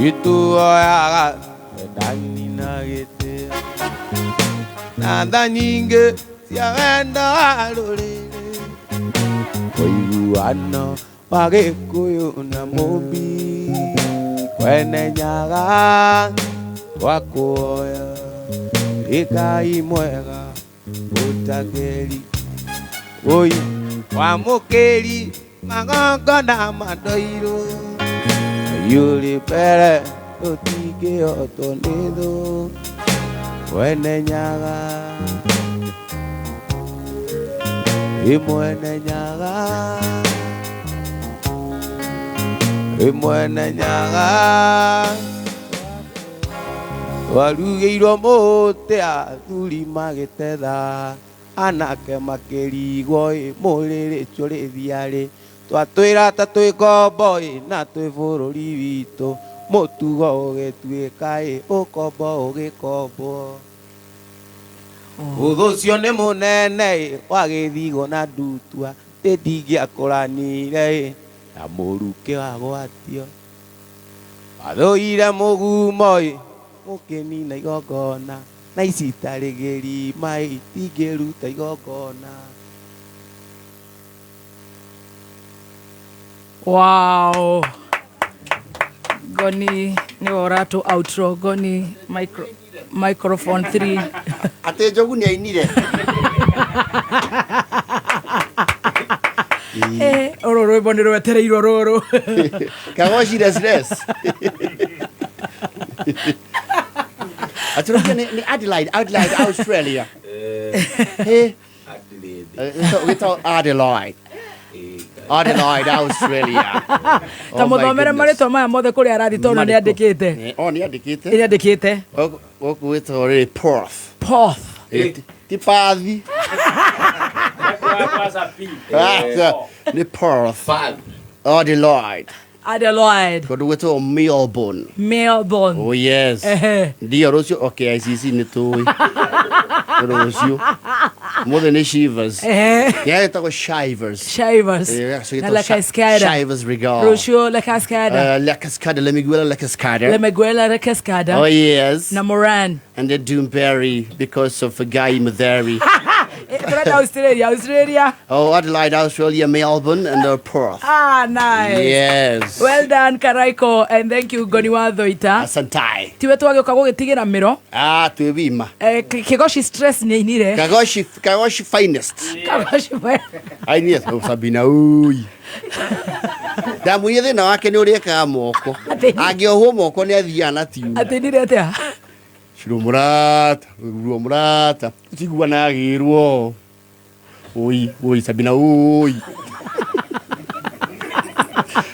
Itu oyaga Dani na gete Nanda nyinge Siagenda alolele Koiguano Wagekuyu na mobi Wene nyaga Wakuoya Ikai mwega Utakeri Oi Wamukeri Magongo na madoiro Yuri pere Utike otonido Wene nyaga Imwene nyaga Warugeirwo mote athuri magetetha Anake makerigo muriri churithiari Twatwira ta twi kombo na twi bururi witu Mutugo ugituika ukombo ugikombo Uthucio nĩ mũnene wagĩthigo na ndutua ndingĩakũranire na mũruke wagwatio wathũire mũgumo mũkĩnina igongona na ici itarĩ gĩrima itingĩruta igongona. Wow. Goni ni orato outro Goni microphone 3 ate jogu ni ainire ororo ibonero wetereiro roro kagoshi res aturuke ni Adelaide Australia Adelaide Australia tamuthomere marĩtwa maya mothe kũrĩa arathi tondũ nĩ andĩkĩte gwĩtwo rĩ Perth ti Pathi nĩ Perth Adelaide kũndũ gwĩtwo Melbourne oh yes ndio rũcio okay ICC nĩ tũĩ rũcio mothe nĩ Shivers yetagwo Shivers na La Cascada Shivers regal rũcio La Cascada La Miguela La Cascada oh yes na Moran and the Doomberry because of a guy Matheri Australia oh Adelaide Australia Melbourne and Perth nice yes well done Karaiku and thank you Goni wa Thoita asantai tiwe twagĩũka gũgĩtigĩra mĩro twĩ wima Kigoshi stress nĩ inire Kagoshi finest ainire Sabina ui Damu yethe na wake nĩ ũrĩekaga moko angĩohwo moko nĩ athiaga na tiuma atĩnire atĩa Shiro murata tigwana agirwo oi Sabina oi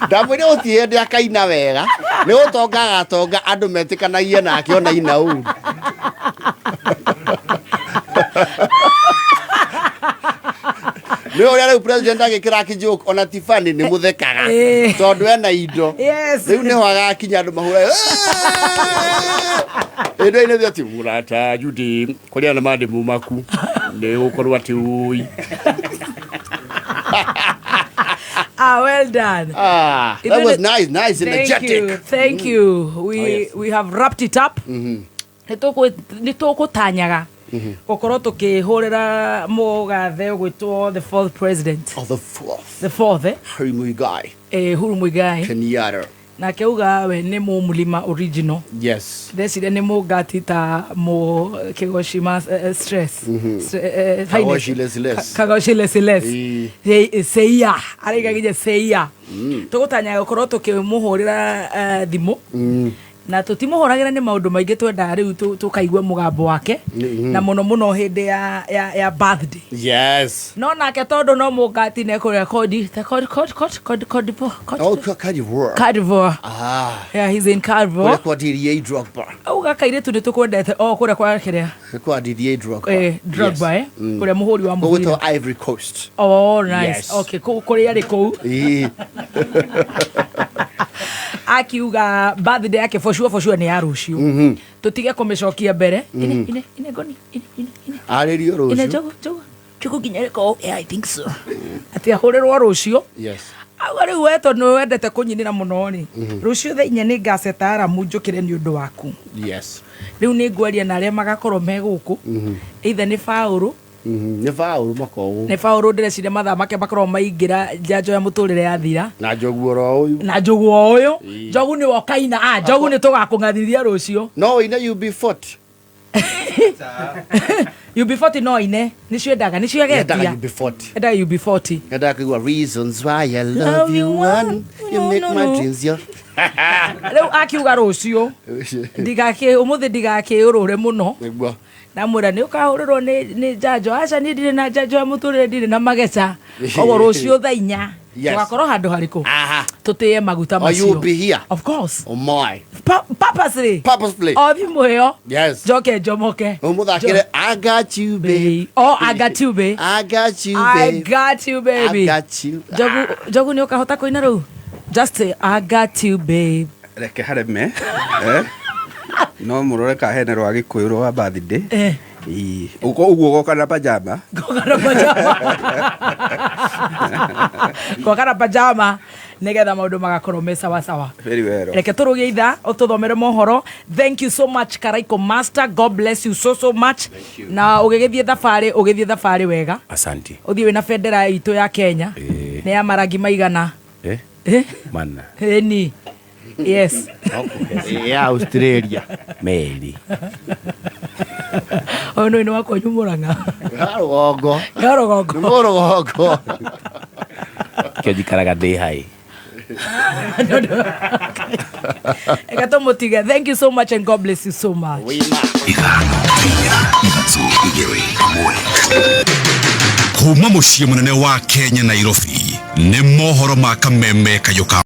ndamwire utiende akaina wega ni utonga andu metikanagie nake ona ina uru Leo ya president agikira kijoke ona Tiffany ni muthekaga tondu ena indo riu ni waga kinya andu mahura endo ine ati murata judi kuria na mande mumaku ni ukorwa ati ui well done. That was nice, energetic. Thank you. We have wrapped it up. Nitugutanyaga gukorwo tukihurira mugathe gwitwo the fourth president. Oh, the fourth. Uhuru Muigai Kenyatta. Na keuga we ni mulima original. Yes. Desire ni mugati ta mo Kigoshima stress. Kagoshi less. Seia. Arega gije seia. Tugutanya gukorwo tukimuhurira thimu. Na tutimuhoragira ni maundu maingi twenda riu tukaigwa mugambo wake na muno hindi ya birthday. Yes. No nake tondu no mugati ne ku record Cardivoire. Yeah, he's in Cardivoire. Kwa Didier Drogba. Uga kaire tu nitukwendete kure kwa kiria. Kwa Didier Drogba. Drogba kure muhuri wa muhuri. Kwa Ivory Coast. Oh, nice. Okay, kure yari ku. Akiuga birthday yake for sure ni ya rucio. Tutige kumecokia mbere. Ine goni. Aririo rucio. Ine jogo ginyereko. I think so. Ati ahurerwo rucio. Yes. Agora weto no wendete kunyinira muno ni. Rucio the inya ni gasetara munjukire ni undu waku. Yes. Riu ni ngwaria na aria magakorwo me guku. Either ni Fauru. Ni Fauru makowo. Ni Fauru ndire mathaa make bakorwo maingira njanjo ya muturire ya thira. Na jogu ro uyu. Na jogu uyu. Jogu ni wokaina. Jogu ni tugakungathithia rucio. No ina UB40. UB40 no ine. Nicio endaga. Nicio agetia. UB40. Enda UB40. Enda kugwa reasons why I love you one. You make my dreams your. Leo akiuga rucio. Ndigake umuthi ndigake urure muno. Nigwa. Na mwira ni ukahurirwo ni njanjo aca ni ndire na njanjo ya muturire ndire na mageca ogo rucio thaa 4 tugakorwo handu hariku tutiye maguta macio. You be here? Of course. Oh my. Purposely. Oh, thimu iyo. Yes. Joke jomoke. Umuthakire I got you babe. Oh, I got you babe. I got you babe. I got you baby. I got you. Jogu ni ukahota kuina ru. Just say I got you babe. Reke hareme. No murore ka hene rwa gikuyu wa birthday. Uko uguo goka na pajama. Goka na pajama. Negetha maundu magakorwo me sawa. Very well. Reke turugie itha ututhomere mohoro. Thank you so much Karaiku Master. God bless you so much. Na ugigithie thafari wega. Asante. Uthie wina bendera itu ya Kenya. Ne ya marangi maigana. Mana. Ni. Yes. Ya Australia. Meli. Ono ino wako nyumuranga. Garogo. Kyo jikaraga day high. Ekato motiga. Thank you so much and God bless you so much. Kuma muciĩ munene wa Kenya Nairobi nĩ mohoro ma kameme kayuka